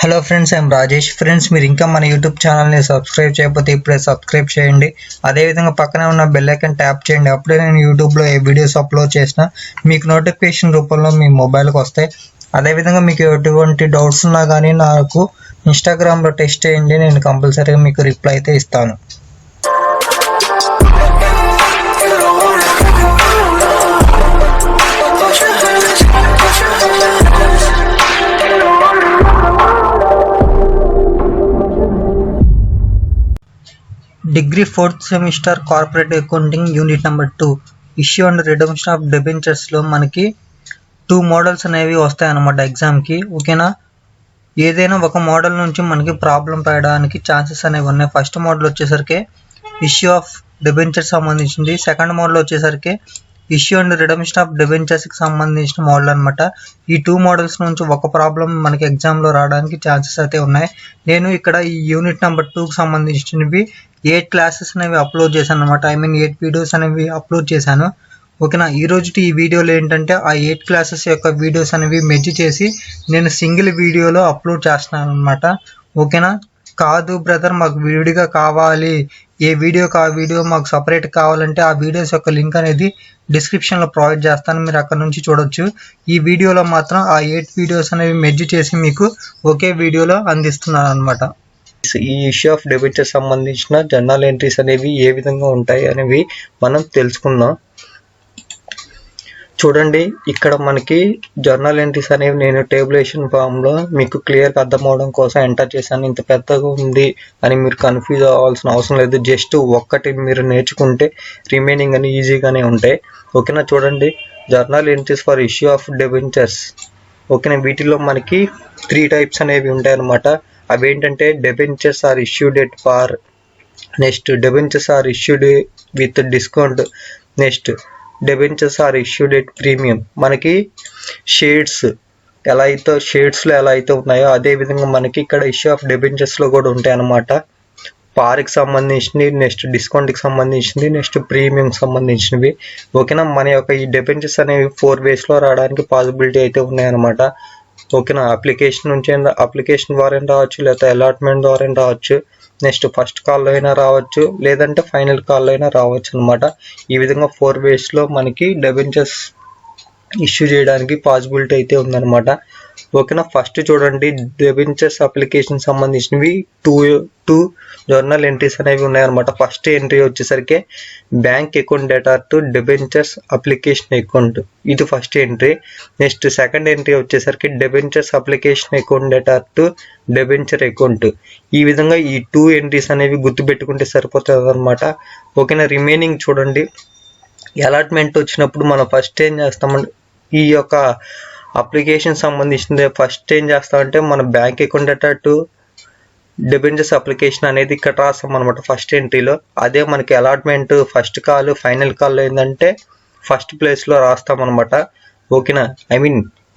Hello friends, I'm Rajesh. Friends, మీరు ఇంకా మన యూట్యూబ్ ఛానల్ని సబ్స్క్రైబ్ చేయకపోతే ఇప్పుడే సబ్స్క్రైబ్ చేయండి. అదేవిధంగా పక్కనే ఉన్న బెల్ ఐకాన్ ట్యాప్ చేయండి. అప్పుడే నేను యూట్యూబ్లో ఏ వీడియోస్ అప్లోడ్ చేసినా మీకు నోటిఫికేషన్ రూపంలో మీ మొబైల్కి వస్తాయి. అదేవిధంగా మీకు ఎటువంటి డౌట్స్ ఉన్నా కానీ నాకు ఇన్స్టాగ్రామ్లో టెక్స్ట్ చేయండి. నేను కంపల్సరీగా మీకు రిప్లై అయితే ఇస్తాను. Degree 4th semester corporate accounting unit number 2 issue and redemption of డెబెంచర్స్లో మనకి 2 మోడల్స్ అనేవి వస్తాయన్నమాట ఎగ్జామ్కి. ఓకేనా, ఏదైనా ఒక మోడల్ నుంచి మనకి ప్రాబ్లం పడడానికి ఛాన్సెస్ అనేవి ఉన్నాయి. ఫస్ట్ మోడల్ వచ్చేసరికి ఇష్యూ ఆఫ్ డెబెంచర్స్ సంబంధించింది. సెకండ్ మోడల్ వచ్చేసరికి ఇష్యూ అండ్ రిడమ్షన్ ఆఫ్ డెబెంచర్స్కి సంబంధించిన మోడల్ అనమాట. ఈ 2 మోడల్స్ నుంచి ఒక ప్రాబ్లం మనకి ఎగ్జామ్లో రావడానికి ఛాన్సెస్ అయితే ఉన్నాయి. నేను ఇక్కడ ఈ యూనిట్ నెంబర్ 2కి సంబంధించినవి 8 క్లాసెస్ అనేవి అప్లోడ్ చేశాను అనమాట. 8 వీడియోస్ అనేవి అప్లోడ్ చేశాను. ఓకేనా, ఈరోజు ఈ వీడియోలో ఏంటంటే ఆ 8 క్లాసెస్ యొక్క వీడియోస్ అనేవి మెర్జ్ చేసి నేను సింగిల్ వీడియోలో అప్లోడ్ చేస్తున్నాను అనమాట. ఓకేనా, కాదు బ్రదర్ మాకు విడిగా కావాలి, ఏ వీడియోకి ఆ వీడియో మాకు సపరేట్ కావాలంటే ఆ వీడియోస్ యొక్క లింక్ అనేది డిస్క్రిప్షన్లో ప్రొవైడ్ చేస్తాను, మీరు అక్కడ నుంచి చూడొచ్చు. ఈ వీడియోలో మాత్రం ఆ 8 వీడియోస్ అనేవి మెర్జ్ చేసి మీకు ఒకే వీడియోలో అందిస్తున్నాను అనమాట. ఈ ఇష్యూ ఆఫ్ డెబెంచర్ సంబంధించిన జర్నల్ ఎంట్రీస్ అనేవి ఏ విధంగా ఉంటాయి అనేవి మనం తెలుసుకుందాం. చూడండి, ఇక్కడ మనకి జర్నల్ ఎంట్రీస్ అనేవి నేను టేబులేషన్ ఫామ్లో మీకు క్లియర్గా అర్థం అవడం కోసం ఎంటర్ చేశాను. ఇంత పెద్దగా ఉంది అని మీరు కన్ఫ్యూజ్ అవ్వాల్సిన అవసరం లేదు. జస్ట్ ఒక్కటి మీరు నేర్చుకుంటే రిమైనింగ్ అని ఈజీగానే ఉంటాయి. ఓకేనా, చూడండి, journal entries for issue of debentures. ఓకేనా, వీటిలో మనకి 3 టైప్స్ అనేవి ఉంటాయి అన్నమాట. అవి ఏంటంటే debentures are issued at par, next debentures are issued with discount, next debentures are issued at premium. మనకి షేడ్స్లో ఎలా అయితే ఉన్నాయో అదే విధంగా మనకి ఇక్కడ ఇష్యూ ఆఫ్ డెబెంచర్స్లో కూడా ఉంటాయి అన్నమాట. పార్కి సంబంధించినవి, నెక్స్ట్ డిస్కౌంట్కి సంబంధించినవి, నెక్స్ట్ ప్రీమియంకి సంబంధించినవి. ఓకేనా, మన యొక్క ఈ డెబెంచర్స్ అనేవి 4 వేస్లో రావడానికి పాసిబిలిటీ అయితే ఉన్నాయన్నమాట. ఓకేనా, అప్లికేషన్ ద్వారా రావచ్చు, లేదా అలాట్మెంట్ ద్వారా రావచ్చు, నెక్స్ట్ ఫస్ట్ కాల్లో అయినా రావచ్చు, లేదంటే ఫైనల్ కాల్లో అయినా రావచ్చు అనమాట. ఈ విధంగా 4 వేస్లో మనకి డెబెంచర్స్ ఇష్యూ చేయడానికి పాసిబిలిటీ అయితే ఉందన్నమాట. ఓకేనా, ఫస్ట్ చూడండి, డెబెంచర్స్ అప్లికేషన్ సంబంధించినవి 2 జర్నల్ ఎంట్రీస్ అనేవి ఉన్నాయన్నమాట. ఫస్ట్ ఎంట్రీ వచ్చేసరికి bank account debtor to debentures application account, ఇది first entry. Next second entry వచ్చేసరికి debentures application account debtor to debenture account. ఈ విధంగా ఈ 2 ఎంట్రీస్ అనేవి గుర్తుపెట్టుకుంటే సరిపోతుంది అనమాట. ఓకేనా, రిమైనింగ్ చూడండి, అలాట్మెంట్ వచ్చినప్పుడు మనం ఫస్ట్ ఏం చేస్తామంటే ఈ యొక్క అప్లికేషన్ సంబంధించింది ఫస్ట్ ఏం చేస్తామంటే మన bank account debtor to debentures application అనేది ఇక్కడ రాస్తాం అనమాట ఫస్ట్ ఎంట్రీలో. అదే మనకి allotment first call final call ఏంటంటే ఫస్ట్ ప్లేస్లో రాస్తాం అనమాట. ఓకేనా,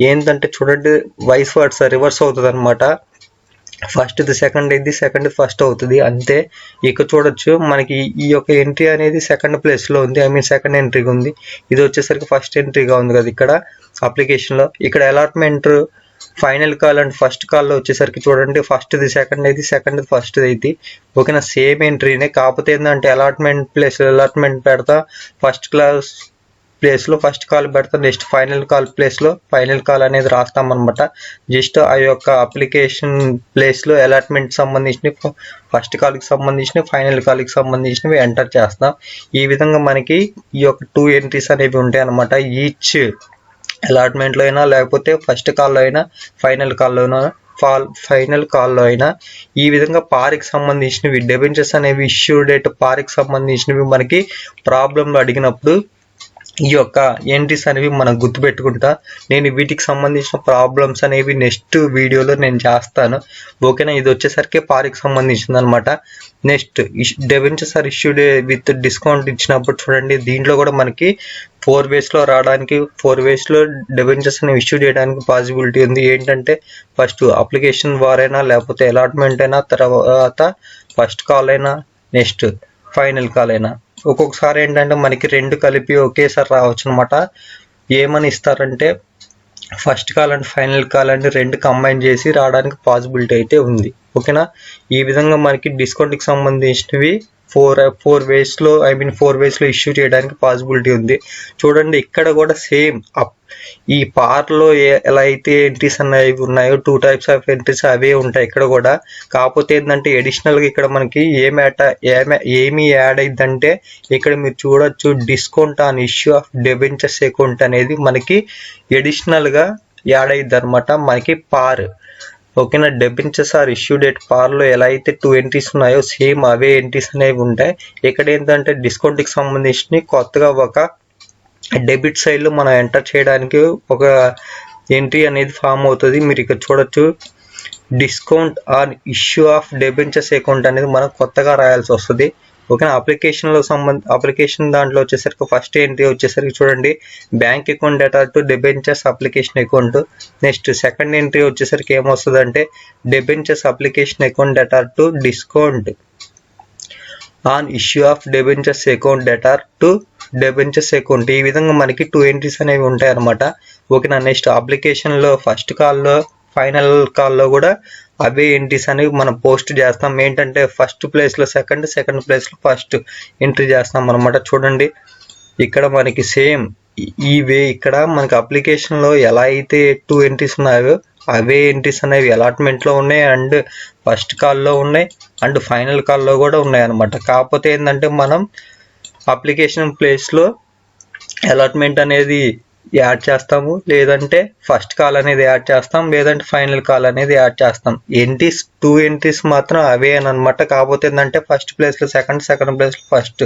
ఏంటంటే చూడండి, వైస్ వర్డ్స్ రివర్స్ అవుతుంది అనమాట. ఫస్ట్ సెకండ్ ఇది, సెకండ్ ఫస్ట్ అవుతుంది, అంతే. ఇక చూడొచ్చు మనకి ఈ యొక్క ఎంట్రీ అనేది సెకండ్ ప్లేస్లో ఉంది, సెకండ్ ఎంట్రీగా ఉంది. ఇది వచ్చేసరికి ఫస్ట్ ఎంట్రీగా ఉంది కదా ఇక్కడ అప్లికేషన్లో. ఇక్కడ allotment final call and first కాల్లో వచ్చేసరికి చూడండి, ఫస్ట్ది సెకండ్ అయితే, సెకండ్ ఫస్ట్ అయితే. ఓకేనా, సేమ్ ఎంట్రీనే, కాకపోతే ఏంటంటే అలాట్మెంట్ పెడతా, ఫస్ట్ క్లాస్ ప్లేస్లో ఫస్ట్ కాల్ పెడతా, నెక్స్ట్ ఫైనల్ కాల్ ప్లేస్లో ఫైనల్ కాల్ అనేది రాస్తామన్నమాట. జస్ట్ ఆ యొక్క అప్లికేషన్ ప్లేస్లో అలాట్మెంట్ సంబంధించినవి, ఫస్ట్ కాల్కి సంబంధించినవి, ఫైనల్ కాల్కి సంబంధించినవి ఎంటర్ చేస్తాం. ఈ విధంగా మనకి ఈ యొక్క 2 ఎంట్రీస్ అనేవి ఉంటాయి అన్నమాట. ఈచ్ అలాట్మెంట్లో అయినా, లేకపోతే ఫస్ట్ కాల్లో అయినా, ఫైనల్ కాల్లో అయినా. ఈ విధంగా పార్కి సంబంధించినవి డెబెంచర్స్ అనేవి ఇష్యూ డేట్ పార్కి సంబంధించినవి మనకి ప్రాబ్లంలో అడిగినప్పుడు ఈ యొక్క ఎంట్రీస్ అనేవి మనం గుర్తుపెట్టుకుంటా. నేను వీటికి సంబంధించిన ప్రాబ్లమ్స్ అనేవి నెక్స్ట్ వీడియోలో నేను చేస్తాను. ఓకేనా, ఇది వచ్చేసరికి పార్కి సంబంధించింది అనమాట. Next debentures are issued with discount ఇచ్చినప్పుడు చూడండి, దీంట్లో కూడా మనకి 4 వేస్లో రావడానికి, 4 వేస్లో డెబెంచర్స్ అనేవి ఇష్యూ చేయడానికి పాసిబిలిటీ ఉంది. ఏంటంటే ఫస్ట్ అప్లికేషన్ వారైనా, లేకపోతే అలాట్మెంట్ అయినా, తర్వాత ఫస్ట్ కాల్ అయినా, నెక్స్ట్ ఫైనల్ కాల్ అయినా. ఒక్కొక్కసారి ఏంటంటే మనకి 2 కలిపి ఒకేసారి రావచ్చు అనమాట. ఏమని ఇస్తారంటే first call and final call and రెండు కంబైన్ చేసి రావడానికి పాసిబిలిటీ అయితే ఉంది. ఓకేనా, ఈ విధంగా మనకి డిస్కౌంట్కి సంబంధించినవి ఫోర్ వేస్లో ఇష్యూ చేయడానికి పాసిబిలిటీ ఉంది. చూడండి ఇక్కడ కూడా సేమ్ ఈ పార్లో ఎలా అయితే ఎంట్రీస్ అనేవి ఉన్నాయో 2 టైప్స్ ఆఫ్ ఎంట్రీస్ అవే ఉంటాయి ఇక్కడ కూడా. కాకపోతే ఏంటంటే అడిషనల్గా ఇక్కడ మనకి ఏమి యాడ్ అయిందంటే ఇక్కడ మీరు చూడొచ్చు, discount on issue of debentures account అనేది మనకి అడిషనల్గా యాడ్ అయ్యిద్ది అనమాట మనకి పార్. ఓకేనా, డెబెంచర్స్ ఆర్ ఇష్యూ డేట్ పార్లో ఎలా అయితే 2 ఎంట్రీస్ ఉన్నాయో సేమ్ అవే ఎంట్రీస్ అనేవి ఉంటాయి. ఇక్కడ ఏంటంటే డిస్కౌంట్కి సంబంధించి కొత్తగా ఒక డెబిట్ సైడ్లో మనం ఎంటర్ చేయడానికి ఒక ఎంట్రీ అనేది ఫామ్ అవుతుంది. మీరు ఇక్కడ చూడొచ్చు, discount on issue of debentures account అనేది మనం కొత్తగా రాయాల్సి వస్తుంది. ఓకేనా, అప్లికేషన్ దాంట్లో వచ్చేసరికి ఫస్ట్ ఎంట్రీ వచ్చేసరికి చూడండి, bank account debtor to debentures application account. Next second entry వచ్చేసరికి ఏమొస్తుంది అంటే debentures application account debtor to discount on issue of debentures account debtor to debentures account. ఈ విధంగా మనకి 2 ఎంట్రీస్ అనేవి ఉంటాయి అనమాట. ఓకేనా, నెక్స్ట్ అప్లికేషన్లో ఫస్ట్ కాల్లో ఫైనల్ కాల్లో కూడా అవే ఎంట్రీస్ అనేవి మనం పోస్ట్ చేస్తాం. ఏంటంటే ఫస్ట్ ప్లేస్లో సెకండ్ ప్లేస్లో ఫస్ట్ ఎంట్రీ చేస్తాం అనమాట. చూడండి ఇక్కడ మనకి సేమ్ ఈ వే ఇక్కడ మనకి అప్లికేషన్లో ఎలా అయితే 2 ఎంట్రీస్ ఉన్నాయో అవే ఎంట్రీస్ అనేవి అలాట్మెంట్లో ఉన్నాయి, అండ్ ఫస్ట్ కాల్లో ఉన్నాయి, అండ్ ఫైనల్ కాల్లో కూడా ఉన్నాయి అనమాట. కాకపోతే ఏంటంటే మనం అప్లికేషన్ ప్లేస్లో అలాట్మెంట్ అనేది యాడ్ చేస్తాము, లేదంటే ఫస్ట్ కాల్ అనేది యాడ్ చేస్తాం, లేదంటే ఫైనల్ కాల్ అనేది యాడ్ చేస్తాం. 2 ఎంట్రీస్ మాత్రం అవే అనమాట. కాకపోతే ఏంటంటే ఫస్ట్ ప్లేస్లో సెకండ్ ప్లేస్లో ఫస్ట్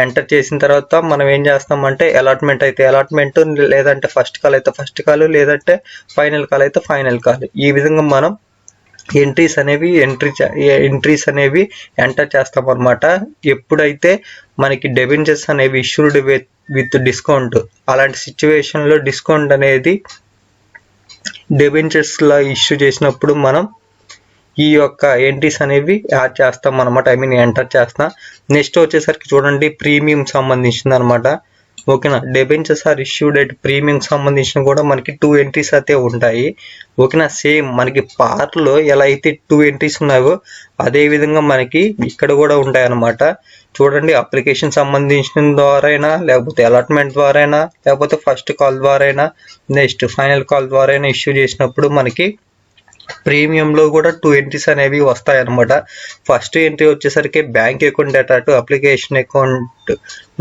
ఎంటర్ చేసిన తర్వాత మనం ఏం చేస్తామంటే అలాట్మెంట్ అయితే అలాట్మెంట్, లేదంటే ఫస్ట్ కాల్ అయితే ఫస్ట్ కాల్, లేదంటే ఫైనల్ కాల్ అయితే ఫైనల్ కాల్. ఈ విధంగా మనం ఎంట్రీస్ అనేవి ఎంటర్ చేస్తాం అనమాట. ఎప్పుడైతే మనకి డెబెంచర్స్ అనేవి ఇష్యూడ్ విత్ డిస్కౌంట్, అలాంటి సిచ్యువేషన్లో డిస్కౌంట్ అనేది డెబెంచర్స్లో ఇష్యూ చేసినప్పుడు మనం ఈ యొక్క ఎంట్రీస్ అనేవి యాడ్ చేస్తాం అనమాట, ఎంటర్ చేస్తాం. నెక్స్ట్ వచ్చేసరికి చూడండి, ప్రీమియం సంబంధించింది అనమాట. ఓకేనా, debentures are issued at premium సంబంధించిన కూడా మనకి 2 ఎంట్రీస్ అయితే ఉంటాయి. ఓకేనా, సేమ్ మనకి పార్ట్లో ఎలా అయితే 2 ఎంట్రీస్ ఉన్నాయో అదే విధంగా మనకి ఇక్కడ కూడా ఉంటాయి అన్నమాట. చూడండి, అప్లికేషన్ సంబంధించిన ద్వారా అయినా, లేకపోతే అలాట్మెంట్ ద్వారా అయినా, లేకపోతే ఫస్ట్ కాల్ ద్వారా అయినా, నెక్స్ట్ ఫైనల్ కాల్ ద్వారా అయినా ఇష్యూ చేసినప్పుడు మనకి ప్రీమియంలో కూడా 2 ఎంట్రీస్ అనేవి వస్తాయి అనమాట. ఫస్ట్ ఎంట్రీ వచ్చేసరికి bank account debtor to application account.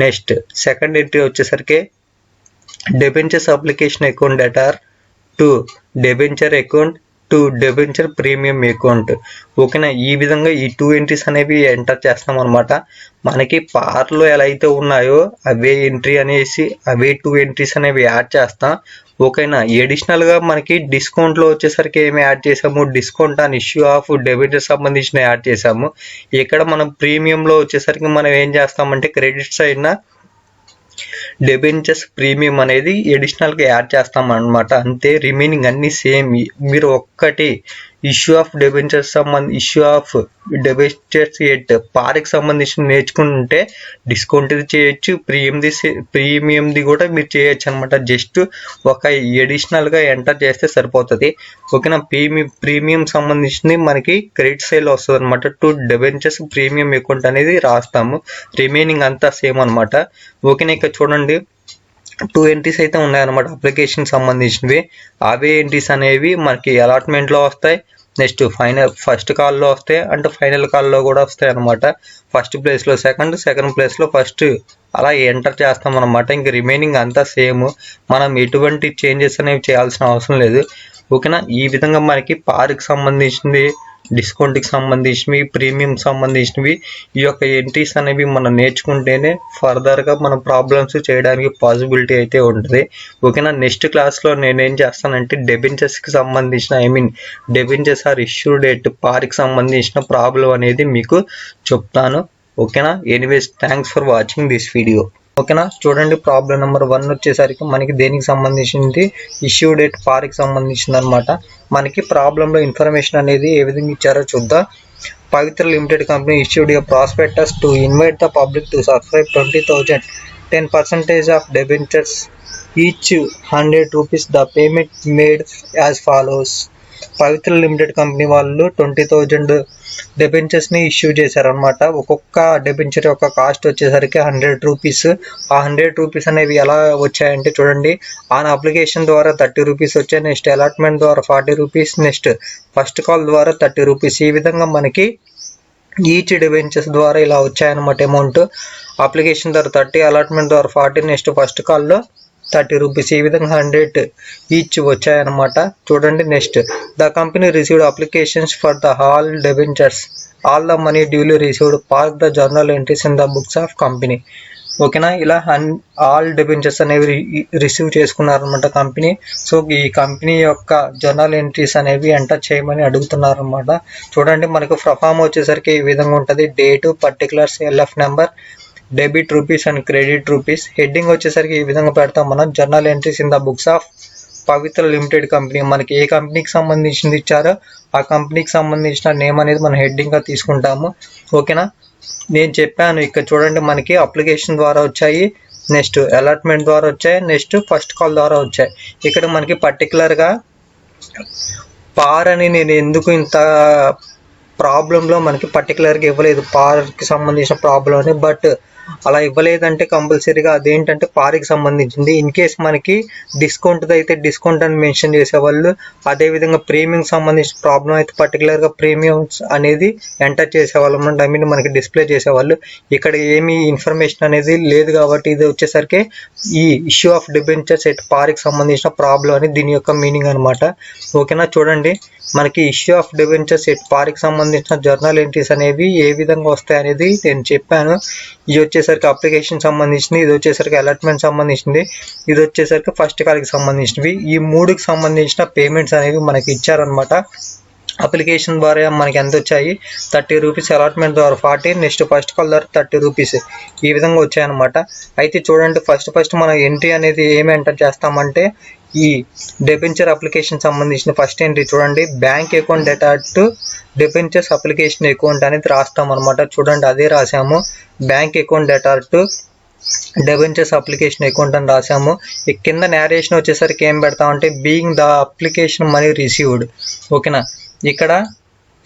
Next second entry వచ్చేసరికి debentures application account debtor to debenture account to debenture premium account. ఓకేనా, ఈ విధంగా ఈ 2 ఎంట్రీస్ అనేవి ఎంటర్ చేస్తాం అనమాట. మనకి పార్లో ఎలా అయితే ఉన్నాయో అవే ఎంట్రీ అనేసి అవే 2 ఎంట్రీస్ అనేవి యాడ్ చేస్తాం. ఓకేనా, అడిషనల్గా మనకి డిస్కౌంట్లో వచ్చేసరికి ఏమి యాడ్ చేసాము, discount on issue of debit సంబంధించిన యాడ్ చేసాము. ఇక్కడ మనం ప్రీమియంలో వచ్చేసరికి మనం ఏం చేస్తామంటే క్రెడిట్ సైడ్న డెబెంచర్స్ ప్రీమియం అనేది అడిషనల్గా యాడ్ చేస్తాం అనమాట. అంతే, రిమైనింగ్ అన్ని సేమ్. మీరు ఒక్కటి ఇష్యూ ఆఫ్ డెబెంచర్స్ ఎట్ పార్కి సంబంధించి నేర్చుకుంటే డిస్కౌంట్ది చేయొచ్చు, ప్రీమియంది కూడా మీరు చేయొచ్చు అనమాట. జస్ట్ ఒక అడిషనల్గా ఎంటర్ చేస్తే సరిపోతుంది. ఓకేనా, ప్రీమియం సంబంధించింది మనకి క్రెడిట్ సైడ్లో వస్తుంది అనమాట. టు డెబెంచర్స్ ప్రీమియం అకౌంట్ అనేది రాస్తాము, రిమైనింగ్ అంతా సేమ్ అనమాట. ఓకేనా, ఇక్కడ చూడండి 2 ఎంట్రీస్ అయితే ఉన్నాయన్నమాట అప్లికేషన్ సంబంధించినవి. అవే ఎంట్రీస్ అనేవి మనకి అలాట్మెంట్లో వస్తాయి, నెక్స్ట్ ఫస్ట్ కాల్లో వస్తాయి, అండ్ ఫైనల్ కాల్లో కూడా వస్తాయి అనమాట. ఫస్ట్ ప్లేస్లో సెకండ్ ప్లేస్లో ఫస్ట్ అలా ఎంటర్ చేస్తాం అనమాట. ఇంక రిమైనింగ్ అంతా సేమ్, మనం ఎటువంటి చేంజెస్ అనేవి చేయాల్సిన అవసరం లేదు. ఓకేనా, ఈ విధంగా మనకి పార్కి సంబంధించింది, డిస్కౌంట్కి సంబంధించినవి, ప్రీమియం సంబంధించినవి ఈ యొక్క ఎంట్రీస్ అనేవి మనం నేర్చుకుంటేనే ఫర్దర్గా మనం ప్రాబ్లమ్స్ చేయడానికి పాసిబిలిటీ అయితే ఉంటుంది. ఓకేనా, నెక్స్ట్ క్లాస్లో నేనేం చేస్తానంటే డెబెంచర్స్కి సంబంధించిన డెబెంచర్స్ ఆర్ ఇష్యూడ్ ఎట్ పార్కి సంబంధించిన ప్రాబ్లం అనేది మీకు చెప్తాను. ఓకేనా, anyways thanks for watching this video. ఓకేనా, చూడండి, ప్రాబ్లం నెంబర్ 1 వచ్చేసరికి మనకి దేనికి సంబంధించింది, ఇష్యూ డేట్ పార్కి సంబంధించింది అనమాట. మనకి ప్రాబ్లంలో ఇన్ఫర్మేషన్ అనేది ఏ విధంగా ఇచ్చారో చూద్దాం. Pavitra limited company issued a prospectus to invite the public to subscribe 20,000 10% of debentures each 100 rupees. The payment made as follows. Pavitra limited company వాళ్ళు 20,000 డెబెంచర్స్ని ఇష్యూ చేశారనమాట. ఒక్కొక్క డెబెంచర్ యొక్క కాస్ట్ వచ్చేసరికి 100 రూపీస్. ఆ 100 రూపీస్ అనేవి ఎలా వచ్చాయంటే చూడండి, ఆన్ అప్లికేషన్ ద్వారా 30 రూపీస్ వచ్చాయి, నెక్స్ట్ అలాట్మెంట్ ద్వారా 40 రూపీస్, నెక్స్ట్ ఫస్ట్ కాల్ ద్వారా 30 రూపీస్. ఈ విధంగా మనకి ఈచ్ డిబెంచర్స్ ద్వారా ఇలా వచ్చాయన్నమాట అమౌంట్. అప్లికేషన్ ద్వారా 30, అలాట్మెంట్ ద్వారా 40, నెక్స్ట్ ఫస్ట్ కాల్లో 30 రూపీస్. ఈ విధంగా 100 ఈచ్ వచ్చాయన్నమాట. చూడండి next, the company received applications for the all debentures, all the money duly received, park the journal entries in the books of company. ఓకేనా, ఇలా ఆల్ డెబెంచర్స్ అనేవి రిసీవ్ చేసుకున్నారనమాట కంపెనీ. సో ఈ company యొక్క journal entries అనేవి enter చేయమని అడుగుతున్నారనమాట. చూడండి మనకు perform వచ్చేసరికి ఈ విధంగా ఉంటుంది. Date, particulars, LF number, debit rupees and credit rupees. Heading వచ్చేసరికి ఈ విధంగా పెడతాం మనం, journal entries in the books of Pavitra limited company. మనకి ఏ కంపెనీకి సంబంధించింది ఇచ్చారో ఆ కంపెనీకి సంబంధించిన నేమ్ అనేది మనం హెడ్డింగ్గా తీసుకుంటాము. ఓకేనా, నేను చెప్పాను ఇక్కడ చూడండి, మనకి అప్లికేషన్ ద్వారా వచ్చాయి, నెక్స్ట్ అలాట్మెంట్ ద్వారా వచ్చాయి, నెక్స్ట్ ఫస్ట్ కాల్ ద్వారా వచ్చాయి. ఇక్కడ మనకి పర్టికులర్గా పార్ అని నేను ఎందుకు ఇంత ప్రాబ్లంలో మనకి పర్టికులర్గా ఇవ్వలేదు, పార్కి సంబంధించిన ప్రాబ్లం అని. బట్ అలా ఇవ్వలేదంటే కంపల్సరీగా అదేంటంటే పార్కి సంబంధించింది. ఇన్ కేస్ మనకి డిస్కౌంట్ అయితే డిస్కౌంట్ అని మెన్షన్ చేసేవాళ్ళు, అదేవిధంగా ప్రీమియంకి సంబంధించిన ప్రాబ్లం అయితే పర్టికులర్గా ప్రీమియమ్స్ అనేది ఎంటర్ చేసేవాళ్ళు, ఐ మీన్ మనకి డిస్ప్లే చేసేవాళ్ళు. ఇక్కడ ఏమీ ఇన్ఫర్మేషన్ అనేది లేదు కాబట్టి ఇది వచ్చేసరికి ఈ ఇష్యూ ఆఫ్ డిబెంచర్స్ ఎట్ పార్కి సంబంధించిన ప్రాబ్లం అని దీని యొక్క మీనింగ్ అనమాట. ఓకేనా, చూడండి మనకి ఇష్యూ ఆఫ్ డిబెంచర్స్ ఎట్ పార్కి సంబంధించిన జర్నల్ ఎంట్రీస్ అనేవి ఏ విధంగా వస్తాయి అనేది నేను చెప్పాను. ఇది వచ్చేసరికి అప్లికేషన్ సంబంధించింది, ఇది వచ్చేసరికి అలాట్మెంట్ సంబంధించింది, ఇది వచ్చేసరికి ఫస్ట్ కాల్కి సంబంధించినవి. ఈ మూడుకి సంబంధించిన పేమెంట్స్ అనేవి మనకి ఇచ్చారనమాట. అప్లికేషన్ ద్వారా మనకి ఎంత వచ్చాయి, 30 రూపీస్, అలాట్మెంట్ ద్వారా 40, నెక్స్ట్ ఫస్ట్ కాల్ ద్వారా 30 రూపీస్. ఈ విధంగా వచ్చాయన్నమాట. అయితే చూడండి ఫస్ట్ మనం ఎంట్రీ అనేది ఏమి ఎంటర్ చేస్తామంటే, ఈ డెబెంచర్ అప్లికేషన్ సంబంధించిన ఫస్ట్ ఎంట్రీ చూడండి, bank account debtor to debentures application account అనేది రాస్తాం అనమాట. చూడండి అదే రాసాము, bank account debtor to debentures application account అని రాసాము. ఈ కింద నేరేషన్ వచ్చేసరికి ఏం పెడతామంటే, being the application money received. ఓకేనా, ఇక్కడ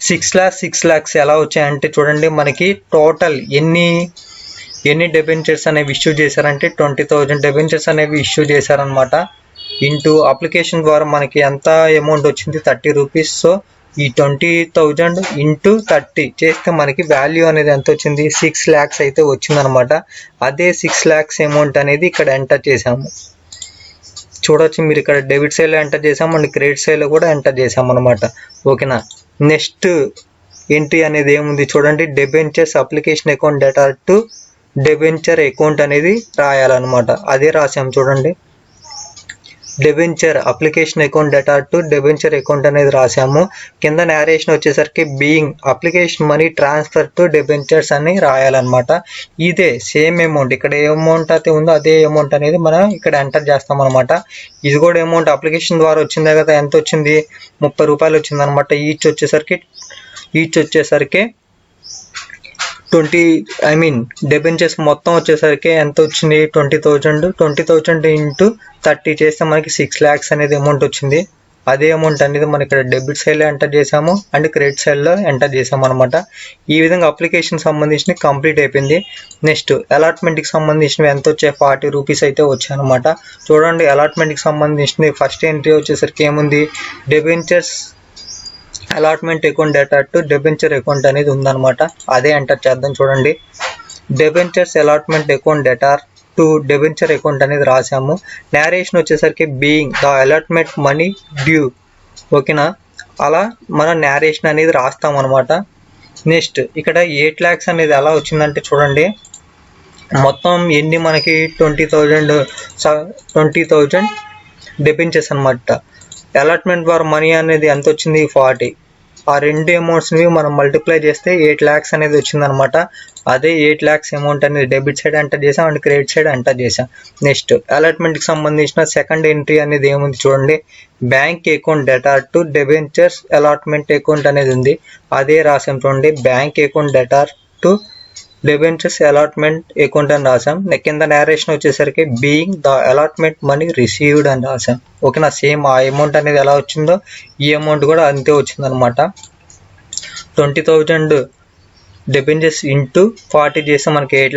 6 lakhs ఎలా వచ్చాయంటే చూడండి, మనకి టోటల్ ఎన్ని డెబెంచర్స్ అనేవి ఇష్యూ చేశారంటే 20,000 డెబెంచర్స్ అనేవి ఇష్యూ చేశారనమాట. ఇంటూ అప్లికేషన్ ద్వారా మనకి ఎంత అమౌంట్ వచ్చింది, 30 రూపీస్. సో ఈ 20,000 ఇంటూ 30 చేస్తే మనకి వాల్యూ అనేది ఎంత వచ్చింది, 6 lakhs అయితే వచ్చిందనమాట. అదే 6 lakhs అమౌంట్ అనేది ఇక్కడ ఎంటర్ చేసాము. చూడొచ్చు మీరు ఇక్కడ డెబిట్ సైడ్లో ఎంటర్ చేసాము అండ్ క్రెడిట్ సైడ్లో కూడా ఎంటర్ చేసాము అనమాట. ఓకేనా, నెక్స్ట్ ఎంట్రీ అనేది ఏముంది చూడండి, debentures application account debtor to debenture account అనేది రాయాలన్నమాట. అదే రాసాము చూడండి, debenture application account debtor to debenture account అనేది రాసాము. కింద నేరేషన్ వచ్చేసరికి being application money transfer to debentures అని రాయాలన్నమాట. ఇదే సేమ్ అమౌంట్, ఇక్కడ ఏ అమౌంట్ అయితే ఉందో అదే అమౌంట్ అనేది మనం ఇక్కడ ఎంటర్ చేస్తాం అనమాట. ఇది కూడా అమౌంట్ అప్లికేషన్ ద్వారా వచ్చిందే కదా, ఎంత వచ్చింది, 30 రూపాయలు వచ్చింది అనమాట. ఈచ్ వచ్చేసరికి 20 డెబెంచర్స్ మొత్తం వచ్చేసరికి ఎంత వచ్చింది, 20,000 ఇంటూ 30 చేస్తే మనకి 6 lakhs అనేది అమౌంట్ వచ్చింది. అదే అమౌంట్ అనేది మనం ఇక్కడ డెబిట్ సైడ్లో ఎంటర్ చేసాము అండ్ క్రెడిట్ సైడ్లో ఎంటర్ చేసాము అనమాట. ఈ విధంగా అప్లికేషన్ సంబంధించిన కంప్లీట్ అయిపోయింది. నెక్స్ట్ అలాట్మెంట్కి సంబంధించినవి ఎంత వచ్చాయి, 40 రూపీస్ అయితే వచ్చాయి అనమాట. చూడండి అలాట్మెంట్కి సంబంధించిన ఫస్ట్ ఎంట్రీ వచ్చేసరికి ఏముంది, debentures allotment account debtor to debenture account అనేది ఉందన్నమాట. అదే ఎంటర్ చేద్దాం. చూడండి debentures allotment account debtor to debenture account అనేది రాసాము. నేరేషన్ వచ్చేసరికి being the allotment money due. ఓకేనా, అలా మనం నేరేషన్ అనేది రాస్తాం అనమాట. నెక్స్ట్ ఇక్కడ 8 lakhs అనేది ఎలా వచ్చిందంటే చూడండి, మొత్తం ఎన్ని మనకి 20,000 డెబెంచర్స్ అనమాట. అలాట్మెంట్ ద్వారా మనీ అనేది ఎంత వచ్చింది, 40. ఆ రెండు అమౌంట్స్ని మనం మల్టిప్లై చేస్తే 8 lakhs అనేది వచ్చిందనమాట. అదే 8 lakhs అమౌంట్ అనేది డెబిట్ సైడ్ ఎంటర్ చేసాం అండ్ క్రెడిట్ సైడ్ ఎంటర్ చేసాం. నెక్స్ట్ అలాట్మెంట్కి సంబంధించిన సెకండ్ ఎంట్రీ అనేది ఏముంది చూడండి, bank account debtor to debentures allotment account అనేది ఉంది. అదే రాసాం చూడండి, bank account debtor to debentures allotment account అని రాసాం. కింద నేరేషన్ వచ్చేసరికి being the allotment money received అని రాసాం. ఓకేనా, సేమ్ ఆ అమౌంట్ అనేది ఎలా వచ్చిందో ఈ అమౌంట్ కూడా అంతే వచ్చిందనమాట. 20,000 డెబెంచర్స్ ఇంటూ 40 చేస్తే మనకి 8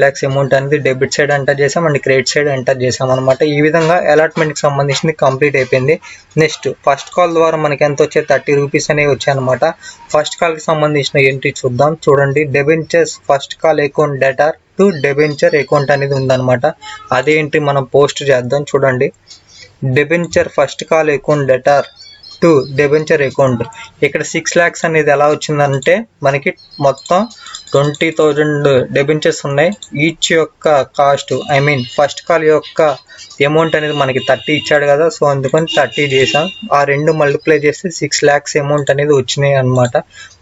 lakhs అమౌంట్ అనేది డెబిట్ సైడ్ ఎంటర్ చేసాం అండ్ క్రెడిట్ సైడ్ ఎంటర్ చేసాం అనమాట. ఈ విధంగా అలాట్మెంట్కి సంబంధించింది కంప్లీట్ అయిపోయింది. నెక్స్ట్ ఫస్ట్ కాల్ ద్వారా మనకి ఎంత వచ్చాయి, 30 రూపీస్ అనేవి వచ్చాయన్నమాట. ఫస్ట్ కాల్కి సంబంధించిన ఎంట్రీ చూద్దాం. చూడండి, debentures first call account debtor to debenture account అనేది ఉందన్నమాట. అదే ఎంట్రీ మనం పోస్ట్ చేద్దాం. చూడండి, debenture first call account debtor to debenture account. ఇక్కడ 6 lakhs అనేది ఎలా వచ్చిందంటే మనకి మొత్తం 20,000 డెబెంచర్స్ ఉన్నాయి. ఈచ్ యొక్క కాస్ట్ ఫస్ట్ కాల్ యొక్క అమౌంట్ అనేది మనకి 30 ఇచ్చాడు కదా, సో అందుకని 30 చేసాం. ఆ రెండు మల్టిప్లై చేస్తే 6 lakhs అమౌంట్ అనేది వచ్చినాయి అనమాట.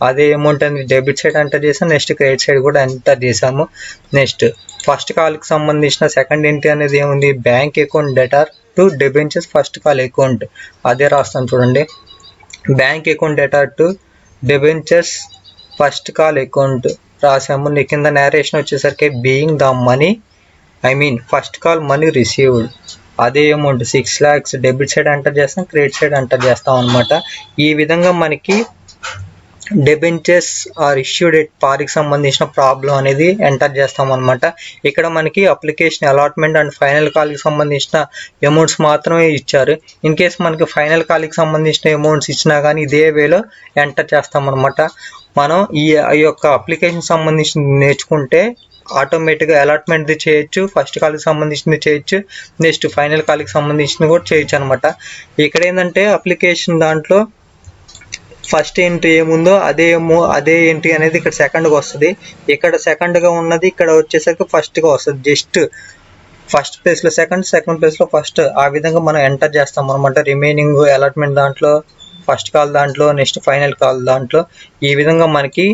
అదే అమౌంట్ అనేది డెబిట్ సైడ్ ఎంటర్ చేసాం, నెక్స్ట్ క్రెడిట్ సైడ్ కూడా ఎంటర్ చేసాము. నెక్స్ట్ ఫస్ట్ కాల్కి సంబంధించిన సెకండ్ ఎంట్రీ అనేది ఏముంది, bank account debtor to debentures first call account. అదే రాస్తాను చూడండి, bank account debtor to debentures first call account రాసాము. కింద నేరేషన్ వచ్చేసరికి being the money first call money received. అదే amount 6 lakhs debit side enter చేస్తాం, క్రెడిట్ సైడ్ ఎంటర్ చేస్తాం అనమాట. ఈ విధంగా మనకి డెబెంచర్స్ ఆర్ ఇష్యూడ్ ఎట్ పార్కి సంబంధించిన ప్రాబ్లం అనేది ఎంటర్ చేస్తాం అనమాట. ఇక్కడ మనకి అప్లికేషన్ అలాట్మెంట్ అండ్ ఫైనల్ కాల్కి సంబంధించిన అమౌంట్స్ మాత్రమే ఇచ్చారు. ఇన్ కేస్ మనకి ఫైనల్ కాల్కి సంబంధించిన అమౌంట్స్ ఇచ్చినా కానీ ఇదే వేలో ఎంటర్ చేస్తాం అనమాట. మనం ఈ యొక్క అప్లికేషన్ సంబంధించి నేర్చుకుంటే ఆటోమేటిక్గా అలాట్మెంట్ది చేయొచ్చు, ఫస్ట్ కాల్కి సంబంధించింది చేయొచ్చు, నెక్స్ట్ ఫైనల్ కాల్కి సంబంధించింది కూడా చేయొచ్చు అనమాట. ఇక్కడ ఏంటంటే అప్లికేషన్ దాంట్లో ఫస్ట్ ఎంట్రీ ఏముందో అదే ఎంట్రీ అనేది ఇక్కడ సెకండ్గా వస్తుంది. ఇక్కడ సెకండ్గా ఉన్నది ఇక్కడ వచ్చేసరికి ఫస్ట్గా వస్తుంది. జస్ట్ ఫస్ట్ ప్లేస్లో సెకండ్ ప్లేస్లో ఫస్ట్, ఆ విధంగా మనం ఎంటర్ చేస్తాం అనమాట. రిమైనింగ్ అలాట్మెంట్ దాంట్లో, ఫస్ట్ కాల్ దాంట్లో, నెక్స్ట్ ఫైనల్ కాల్ దాంట్లో. ఈ విధంగా మనకి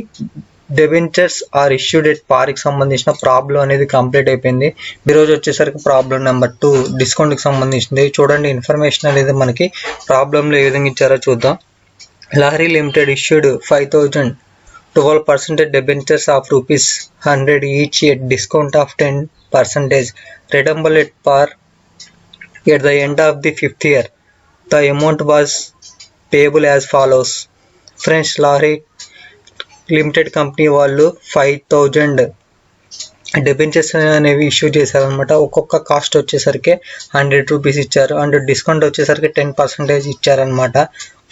డెబెంచర్స్ ఆర్ ఇష్యూడ్ ఎట్ పార్కి సంబంధించిన ప్రాబ్లం అనేది కంప్లీట్ అయిపోయింది. ఈరోజు వచ్చేసరికి ప్రాబ్లం నెంబర్ 2 డిస్కౌంట్కి సంబంధించింది. చూడండి, ఇన్ఫర్మేషన్ అనేది మనకి ప్రాబ్లంలో ఏ విధంగా ఇచ్చారో చూద్దాం. Lahari Limited issued 5,000 12% debentures of ₹100 each at discount of 10%, redeemable at par at the end of the 5th year. The amount was payable as follows. Friends, Lahari Limited company వాళ్ళు 5,000 debentures అనేవి issue చేశారనమాట. ఒక్కొక్క cost వచ్చేసరికి 100 rupees ఇచ్చారు and discount వచ్చేసరికి 10% ఇచ్చారనమాట.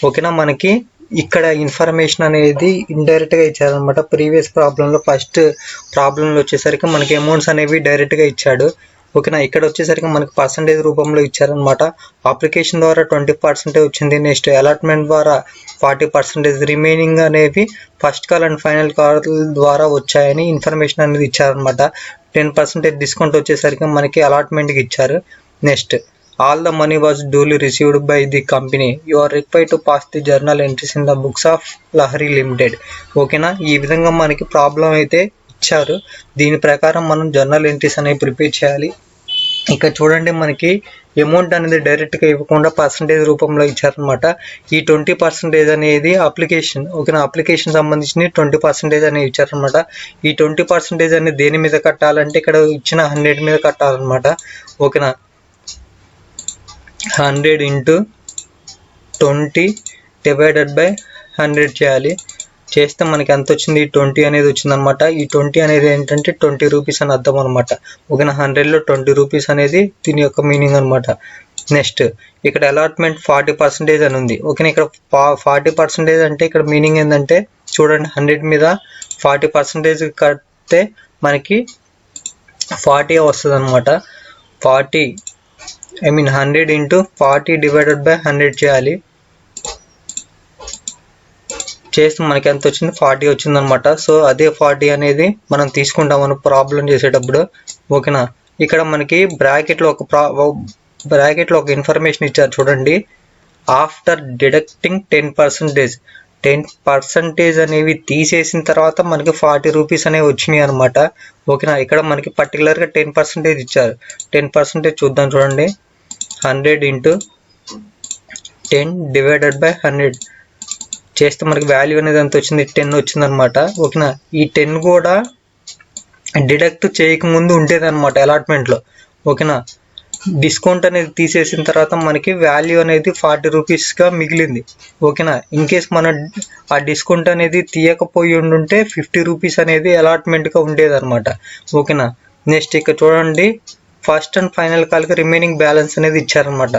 ఓకేనా, మనకి ఇక్కడ ఇన్ఫర్మేషన్ అనేది ఇండైరెక్ట్గా ఇచ్చారనమాట. ప్రీవియస్ ప్రాబ్లంలో ఫస్ట్ ప్రాబ్లంలో వచ్చేసరికి మనకి అమౌంట్స్ అనేవి డైరెక్ట్గా ఇచ్చాడు. ఓకేనా, ఇక్కడ వచ్చేసరికి మనకి పర్సంటేజ్ రూపంలో ఇచ్చారనమాట. అప్లికేషన్ ద్వారా 20% వచ్చింది, నెక్స్ట్ అలాట్మెంట్ ద్వారా 40%, రిమైనింగ్ అనేవి first call and final call ద్వారా వచ్చాయని ఇన్ఫర్మేషన్ అనేది ఇచ్చారనమాట. 10% డిస్కౌంట్ వచ్చేసరికి మనకి అలాట్మెంట్కి ఇచ్చారు. Next all the money was duly received by the company. You are required to pass the journal entries in the books of Lahari Limited. ఓకేనా, ఈ విధంగా మనకి ప్రాబ్లం అయితే ఇచ్చారు. దీని ప్రకారం మనం జర్నల్ ఎంట్రీస్ అనేవి ప్రిపేర్ చేయాలి. ఇక్కడ చూడండి, మనకి అమౌంట్ అనేది డైరెక్ట్గా ఇవ్వకుండా పర్సంటేజ్ రూపంలో ఇచ్చారనమాట. ఈ 20% అనేది అప్లికేషన్, ఓకేనా, అప్లికేషన్ సంబంధించి 20% అనేది ఇచ్చారనమాట. ఈ 20% అనేది దేని మీద కట్టాలంటే ఇక్కడ ఇచ్చిన 100 మీద కట్టాలన్నమాట. ఓకేనా, 100 into 20 divided by 100 చేయాలి. చేస్తే మనకి ఎంత వచ్చింది, 20 అనేది వచ్చిందనమాట. ఈ 20 అనేది ఏంటంటే 20 రూపీస్ అని అర్థం అనమాట. ఓకేనా, 100లో 20 రూపీస్ అనేది దీని యొక్క మీనింగ్ అనమాట. నెక్స్ట్ ఇక్కడ అలాట్మెంట్ 40% అని ఉంది. ఓకేనా, ఇక్కడ 40% అంటే ఇక్కడ మీనింగ్ ఏంటంటే చూడండి, 100 మీద 40% కడితే మనకి 40 వస్తుంది అనమాట. 100 into 40 divided by 100 చేయాలి. చేస్తే మనకి ఎంత వచ్చింది, 40 వచ్చిందనమాట. సో అదే 40 అనేది మనం తీసుకుంటాం మనం ప్రాబ్లం చేసేటప్పుడు. ఓకేనా, ఇక్కడ మనకి బ్రాకెట్లో ఒక ఇన్ఫర్మేషన్ ఇచ్చారు చూడండి. ఆఫ్టర్ డిడక్టింగ్ 10% అనేవి తీసేసిన తర్వాత మనకి 40 రూపీస్ అనేవి వచ్చినాయి అనమాట. ఓకేనా, ఇక్కడ మనకి పర్టికులర్గా 10% ఇచ్చారు. 10% చూద్దాం చూడండి. 100 into 10 divided by 100 చేస్తే మనకి వాల్యూ అనేది ఎంత వచ్చింది, 10 వచ్చింది అనమాట. ఓకేనా, ఈ 10 కూడా డిడక్ట్ చేయకముందు ఉండేది అనమాట అలాట్మెంట్లో. ఓకేనా, డిస్కౌంట్ అనేది తీసేసిన తర్వాత మనకి వాల్యూ అనేది 40 రూపీస్గా మిగిలింది. ఓకేనా, ఇన్ కేస్ మన ఆ డిస్కౌంట్ అనేది తీయకపోయి ఉండుంటే 50 రూపీస్ అనేది అలాట్మెంట్గా ఉండేది అనమాట. ఓకేనా, నెక్స్ట్ ఇక్కడ చూడండి, ఫస్ట్ అండ్ ఫైనల్ కాల్కి రిమైనింగ్ బ్యాలెన్స్ అనేది ఇచ్చారనమాట.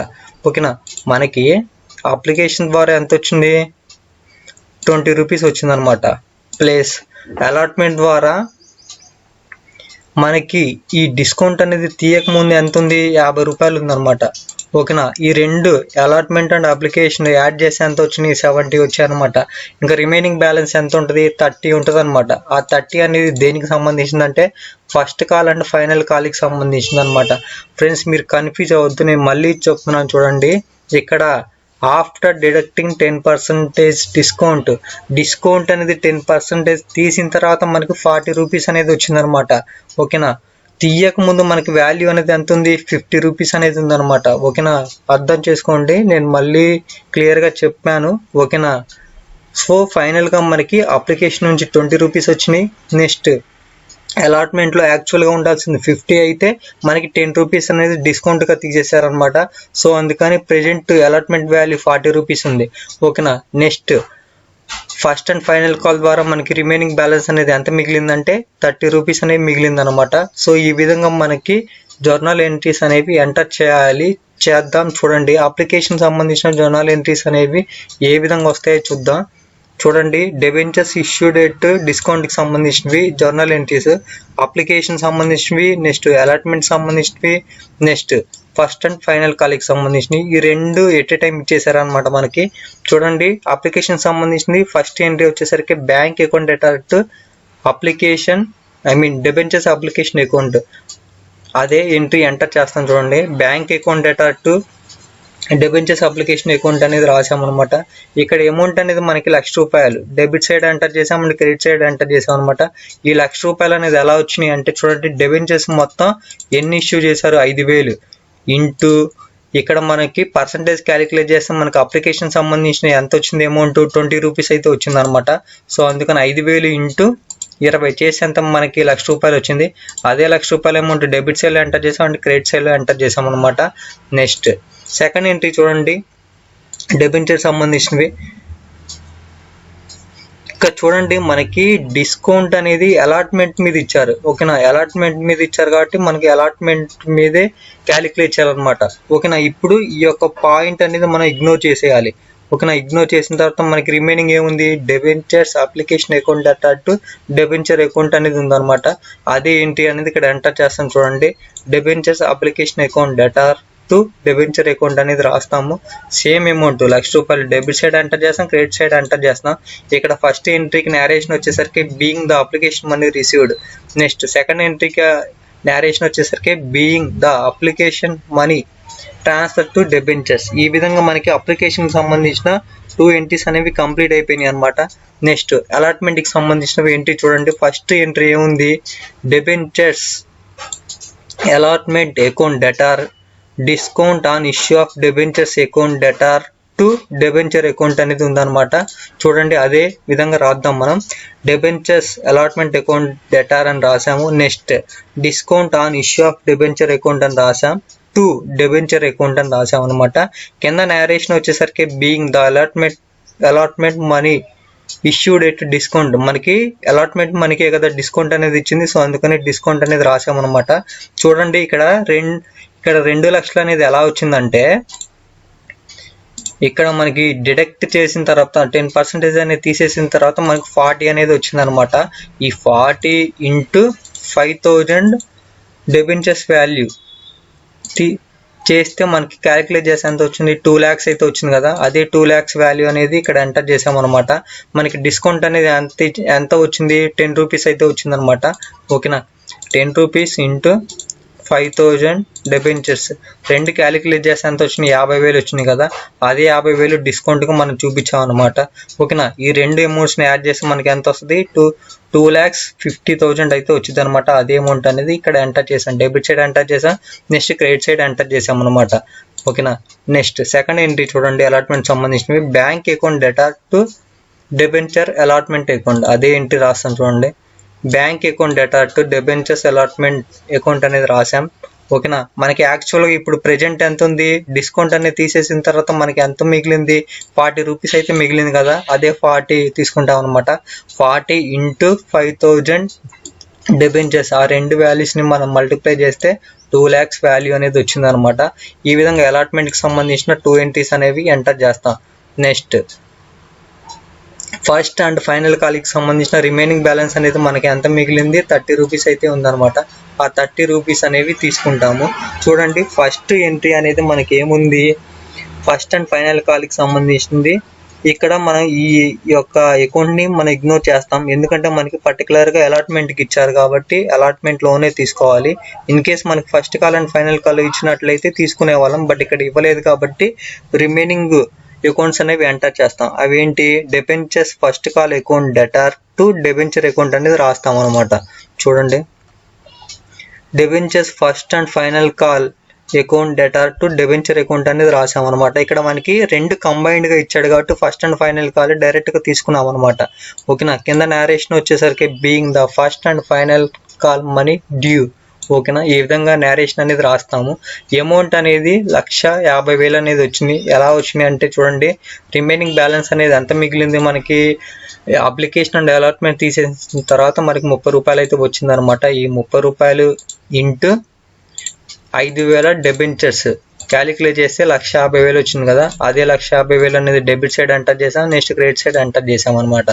ఓకేనా, మనకి అప్లికేషన్ ద్వారా ఎంత వచ్చింది, 20 రూపీస్ వచ్చిందనమాట. ప్లస్ అలాట్మెంట్ ద్వారా మనకి ఈ డిస్కౌంట్ అనేది తీయకముందు ఎంత ఉంది, 50 రూపాయలు ఉందన్నమాట. ఓకేనా, ఈ రెండు అలాట్మెంట్ అండ్ అప్లికేషన్ యాడ్ చేసి ఎంత వచ్చినాయి, 70 వచ్చాయన్నమాట. ఇంకా రిమైనింగ్ బ్యాలెన్స్ ఎంత ఉంటుంది, 30 ఉంటుంది అనమాట. ఆ 30 అనేది దేనికి సంబంధించిందంటే ఫస్ట్ కాల్ అండ్ ఫైనల్ కాల్కి సంబంధించింది అనమాట. ఫ్రెండ్స్, మీరు కన్ఫ్యూజ్ అవ్వద్దు, నేను మళ్ళీ చెప్తున్నాను చూడండి. ఇక్కడ ఆఫ్టర్ డిడక్టింగ్ 10% డిస్కౌంట్ అనేది 10% తీసిన తర్వాత మనకి 40 రూపీస్ అనేది వచ్చిందనమాట. ఓకేనా, తీయక ముందు మనకి వాల్యూ అనేది ఎంత ఉంది, 50 రూపీస్ అనేది ఉందన్నమాట. ఓకేనా, అర్థం చేసుకోండి, నేను మళ్ళీ క్లియర్గా చెప్పాను. ఓకేనా, సో ఫైనల్గా మనకి అప్లికేషన్ నుంచి 20 రూపీస్ వచ్చినాయి. నెక్స్ట్ అలాట్మెంట్లో యాక్చువల్గా ఉండాల్సింది 50 అయితే మనకి 10 రూపీస్ అనేది డిస్కౌంట్గా తీసేశారనమాట. సో అందుకని ప్రెజెంట్ అలాట్మెంట్ వాల్యూ 40 రూపీస్ ఉంది. ఓకేనా, next first and final call ద్వారా మనకి రిమైనింగ్ బ్యాలెన్స్ అనేది ఎంత మిగిలిందంటే 30 రూపీస్ అనేది మిగిలిందనమాట. సో ఈ విధంగా మనకి జర్నల్ ఎంట్రీస్ అనేవి ఎంటర్ చేద్దాం. చూడండి, అప్లికేషన్ సంబంధించిన జర్నల్ ఎంట్రీస్ అనేవి ఏ విధంగా వస్తాయో చూద్దాం. చూడండి, డెబెంచర్స్ ఇష్యూ డేట్ డిస్కౌంట్కి సంబంధించినవి జర్నల్ ఎంట్రీస్, అప్లికేషన్ సంబంధించినవి, నెక్స్ట్ అలాట్మెంట్ సంబంధించినవి, నెక్స్ట్ ఫస్ట్ అండ్ ఫైనల్ కాల్కి సంబంధించినవి. ఈ రెండు ఎట్ ఏ టైం ఇచ్చేసారనమాట మనకి. చూడండి, అప్లికేషన్ సంబంధించినవి ఫస్ట్ ఎంట్రీ వచ్చేసరికి bank account data application debentures application account, అదే ఎంట్రీ ఎంటర్ చేస్తాను. చూడండి, bank account data debentures application account అనేది రాసామన్నమాట. ఇక్కడ అమౌంట్ అనేది మనకి ₹1,00,000 డెబిట్ సైడ్ ఎంటర్ చేసాం అండ్ క్రెడిట్ సైడ్ ఎంటర్ చేసాం అనమాట. ఈ ₹1,00,000 అనేది ఎలా వచ్చినాయి అంటే చూడండి, డెబెంచర్స్ మొత్తం ఎన్ని ఇష్యూ చేశారు, 5,000 ఇంటూ ఇక్కడ మనకి పర్సంటేజ్ క్యాలిక్యులేట్ చేస్తే మనకి అప్లికేషన్ సంబంధించిన ఎంత వచ్చింది అమౌంట్, 20 రూపీస్ అయితే వచ్చిందనమాట. సో అందుకని 5,000 ఇంటూ 20 చేసి ఎంత మనకి ₹1,00,000 వచ్చింది. అదే ₹1,00,000 అమౌంట్ డెబిట్ సైడ్లో ఎంటర్ చేసాం అండ్ క్రెడిట్ సైడ్లో ఎంటర్ చేసాం అనమాట. నెక్స్ట్ సెకండ్ ఎంట్రీ చూడండి, డెబెంచర్ సంబంధించినవి. ఇక్కడ చూడండి, మనకి డిస్కౌంట్ అనేది అలాట్మెంట్ మీద ఇచ్చారు. ఓకేనా, అలాట్మెంట్ మీద ఇచ్చారు కాబట్టి మనకి అలాట్మెంట్ మీదే క్యాలిక్యులేట్ చేయాలన్నమాట. ఓకేనా, ఇప్పుడు ఈ యొక్క పాయింట్ అనేది మనం ఇగ్నోర్ చేసేయాలి. ఓకేనా, ఇగ్నోర్ చేసిన తర్వాత మనకి రిమైనింగ్ ఏముంది, debentures application account debtor to debenture account అనేది ఉందన్నమాట. అదే ఎంట్రీ అనేది ఇక్కడ ఎంటర్ చేస్తాం. చూడండి, debentures application account debtor to debenture account అనేది రాస్తాము. Same amount ₹1,00,000 debit side enter చేస్తాం, క్రెడిట్ సైడ్ ఎంటర్ చేస్తాం. ఇక్కడ ఫస్ట్ ఎంట్రీకి నేరేషన్ వచ్చేసరికి being the application money received. Next second ఎంట్రీకి నేరేషన్ వచ్చేసరికి being the application money transfer to debentures. ఈ విధంగా మనకి అప్లికేషన్కి సంబంధించిన 2 ఎంట్రీస్ అనేవి కంప్లీట్ అయిపోయినాయి అనమాట. నెక్స్ట్ అలాట్మెంట్కి సంబంధించిన ఎంట్రీ చూడండి, ఫస్ట్ ఎంట్రీ ఏముంది, debentures allotment account debtor discount on issue of debentures account debtor to debenture account అనేది ఉందన్నమాట. చూడండి, అదే విధంగా రాద్దాం మనం. డెబెంచర్స్ అలాట్మెంట్ అకౌంట్ డేటార్ అని రాసాము. Next discount on issue of debenture account అని రాసాం, టు డెబెంచర్ అకౌంట్ అని రాసాం అనమాట. కింద నేరేషన్ వచ్చేసరికి being the allotment money issued at discount, మనకి అలాట్మెంట్ మనకే కదా డిస్కౌంట్ అనేది ఇచ్చింది. సో అందుకని డిస్కౌంట్ అనేది రాసామన్నమాట. చూడండి, ఇక్కడ 2 లక్షలు అనేది ఎలా వచ్చిందంటే, ఇక్కడ మనకి డిడక్ట్ చేసిన తర్వాత 10% అనేది తీసేసిన తర్వాత మనకి 40 అనేది వచ్చిందనమాట. ఈ 40 ఇంటూ 5,000 డెబెంచర్స్ వాల్యూ చేస్తే మనకి క్యాలిక్యులేట్ చేస్తే ఎంత వచ్చింది, 2 lakhs అయితే వచ్చింది కదా. అదే 2 lakhs వాల్యూ అనేది ఇక్కడ ఎంటర్ చేసామన్నమాట. మనకి డిస్కౌంట్ అనేది ఎంత వచ్చింది, 10 రూపీస్ అయితే వచ్చిందనమాట. ఓకేనా, 10 రూపీస్ ఇంటూ 5,000 డెబెంచర్స్ రెండు క్యాలిక్యులేట్ చేస్తే ఎంత వచ్చినాయి, 50,000 వచ్చినాయి కదా. అదే 50,000 డిస్కౌంట్గా మనం చూపించాం అనమాట. ఓకేనా, ఈ రెండు అమౌంట్స్ని యాడ్ చేస్తే మనకి ఎంత వస్తుంది, 2,50,000 అయితే వచ్చింది అనమాట. అదే అమౌంట్ అనేది ఇక్కడ ఎంటర్ చేసాం, డెబిట్ సైడ్ ఎంటర్ చేసాం, నెక్స్ట్ క్రెడిట్ సైడ్ ఎంటర్ చేసాం అనమాట. ఓకేనా, నెక్స్ట్ సెకండ్ ఎంట్రీ చూడండి, అలాట్మెంట్ సంబంధించినవి bank account debtor to debenture allotment account, అదే ఎంట్రీ రాస్తాం. చూడండి, bank account debtor to debentures allotment account అనేది రాసాం. ఓకేనా, మనకి యాక్చువల్గా ఇప్పుడు ప్రెజెంట్ ఎంత ఉంది, డిస్కౌంట్ అనేది తీసేసిన తర్వాత మనకి ఎంత మిగిలింది, 40 రూపీస్ అయితే మిగిలింది కదా, అదే 40 తీసుకుంటాం అనమాట. 40 ఇంటూ 5000 డెబెంచర్స్, ఆ రెండు వాల్యూస్ని మనం మల్టిప్లై చేస్తే 2 lakhs వాల్యూ అనేది వచ్చింది అనమాట. ఈ విధంగా అలాట్మెంట్కి సంబంధించిన 2 ఎంట్రీస్ అనేవి ఎంటర్ చేస్తాం. నెక్స్ట్ ఫస్ట్ అండ్ ఫైనల్ కాల్కి సంబంధించిన రిమైనింగ్ బ్యాలెన్స్ అనేది మనకి ఎంత మిగిలింది, 30 రూపీస్ అయితే ఉందన్నమాట. ఆ 30 రూపీస్ అనేవి తీసుకుంటాము. చూడండి, ఫస్ట్ ఎంట్రీ అనేది మనకి ఏముంది, ఫస్ట్ అండ్ ఫైనల్ కాల్కి సంబంధించింది. ఇక్కడ మనం ఈ యొక్క అకౌంట్ని మనం ఇగ్నోర్ చేస్తాం, ఎందుకంటే మనకి పర్టికులర్గా అలాట్మెంట్కి ఇచ్చారు కాబట్టి అలాట్మెంట్లోనే తీసుకోవాలి. ఇన్ కేస్ మనకి first call and final call ఇచ్చినట్లయితే తీసుకునే వాళ్ళం, బట్ ఇక్కడ ఇవ్వలేదు కాబట్టి రిమైనింగ్ అకౌంట్స్ అనేవి ఎంటర్ చేస్తాం. అవి ఏంటి, debentures first call account debtor to debenture account అనేది రాస్తాం అనమాట. చూడండి, debentures first and final call account debtor to debenture account అనేది రాసాం అనమాట. ఇక్కడ మనకి రెండు కంబైన్డ్గా ఇచ్చాడు కాబట్టి ఫస్ట్ అండ్ ఫైనల్ కాల్ డైరెక్ట్గా తీసుకున్నాం అనమాట. ఓకేనా, కింద నేరేషన్ వచ్చేసరికి being the first and final call money due. ఓకేనా, ఈ విధంగా నేరేషన్ అనేది రాస్తాము. అమౌంట్ అనేది 1,50,000 అనేది వచ్చింది. ఎలా వచ్చింది అంటే చూడండి, రిమైనింగ్ బ్యాలెన్స్ అనేది ఎంత మిగిలింది మనకి, అప్లికేషన్ అండ్ అలాట్మెంట్ తీసేసిన తర్వాత మనకి 30 రూపాయలు అయితే వచ్చింది అనమాట. ఈ 30 రూపాయలు ఇంటూ 5,000 డెబెంచర్స్ క్యాలిక్యులేట్ చేస్తే 1,50,000 వచ్చింది కదా, అదే 1,50,000 అనేది డెబిట్ సైడ్ ఎంటర్ చేసాం, నెక్స్ట్ క్రెడిట్ సైడ్ ఎంటర్ చేసాం అనమాట.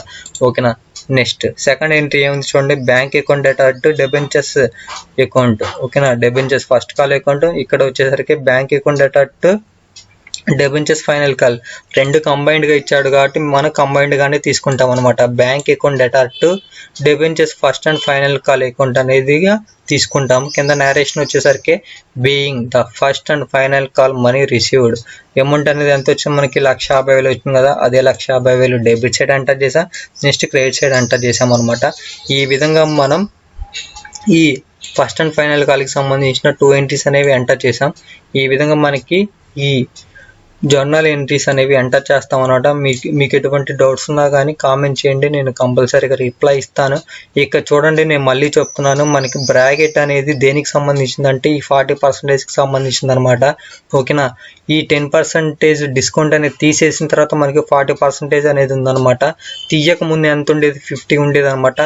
ఓకేనా, నెక్స్ట్ సెకండ్ ఎంట్రీ ఏముంది చూడండి, bank account debtor to debentures account. ఓకేనా, డెబెంచర్స్ ఫస్ట్ కాల్ అకౌంట్, ఇక్కడ వచ్చేసరికి bank account debtor to debentures final call. రెండు కంబైన్డ్గా ఇచ్చాడు కాబట్టి మనం కంబైన్డ్గానే తీసుకుంటాం అనమాట. Bank account debtor to debentures first and final call account అనేదిగా తీసుకుంటాం. కింద నేరేషన్ వచ్చేసరికి being the first and final call money received. Amount అనేది ఎంత వచ్చింది మనకి, 1,50,000 వచ్చింది కదా, అదే 1,50,000 డెబిట్ సైడ్ ఎంటర్ చేసాం, నెక్స్ట్ క్రెడిట్ సైడ్ ఎంటర్ చేసాం అనమాట. ఈ విధంగా మనం ఈ ఫస్ట్ అండ్ ఫైనల్ కాల్కి సంబంధించిన 2 ఎంట్రీస్ అనేవి ఎంటర్ చేసాం. ఈ విధంగా మనకి ఈ జర్నల్ ఎంట్రీస్ అనేవి ఎంటర్ చేస్తాం అనమాట. మీకు ఎటువంటి డౌట్స్ ఉన్నా కానీ కామెంట్ చేయండి, నేను కంపల్సరీగా రిప్లై ఇస్తాను. ఇక చూడండి, నేను మళ్ళీ చెప్తున్నాను, మనకి బ్రాకెట్ అనేది దేనికి సంబంధించిందంటే ఈ 40%కి సంబంధించింది అనమాట. ఓకేనా, ఈ 10% డిస్కౌంట్ అనేది తీసేసిన తర్వాత మనకి 40% అనేది ఉందన్నమాట. తీయక ముందు ఎంత ఉండేది, 50 ఉండేది అనమాట.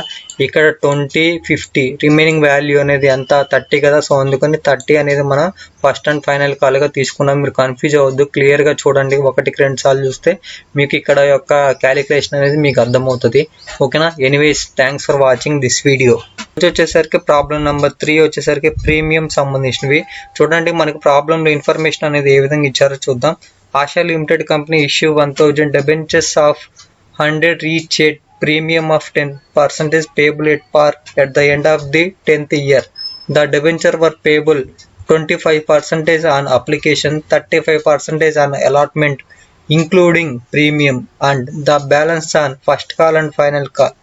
ఇక్కడ 20, 50 రిమైనింగ్ వాల్యూ అనేది ఎంత, 30 కదా, సో అందుకని 30 అనేది మనం ఫస్ట్ అండ్ ఫైనల్ కాల్గా తీసుకున్నాం. మీరు కన్ఫ్యూజ్ అవ్వద్దు, క్లియర్గా చూడండి, 1-2 సార్లు చూస్తే మీకు ఇక్కడ యొక్క క్యాలిక్యులేషన్ అనేది మీకు అర్థమవుతుంది. ఓకేనా, anyways thanks for watching this video. వచ్చేసరికి ప్రాబ్లం నెంబర్ 3 వచ్చేసరికి ప్రీమియం సంబంధించినవి. చూడండి, మనకి ప్రాబ్లంలో ఇన్ఫర్మేషన్ అనేది ఏ విధంగా ఇచ్చారో చూద్దాం. ASHA limited company issue 1000 debentures of 100 each at premium of 10% payable at par at the end of the 10th year. The debenture were payable 25% on application, 35% on allotment including premium, and the balance on first call and final call.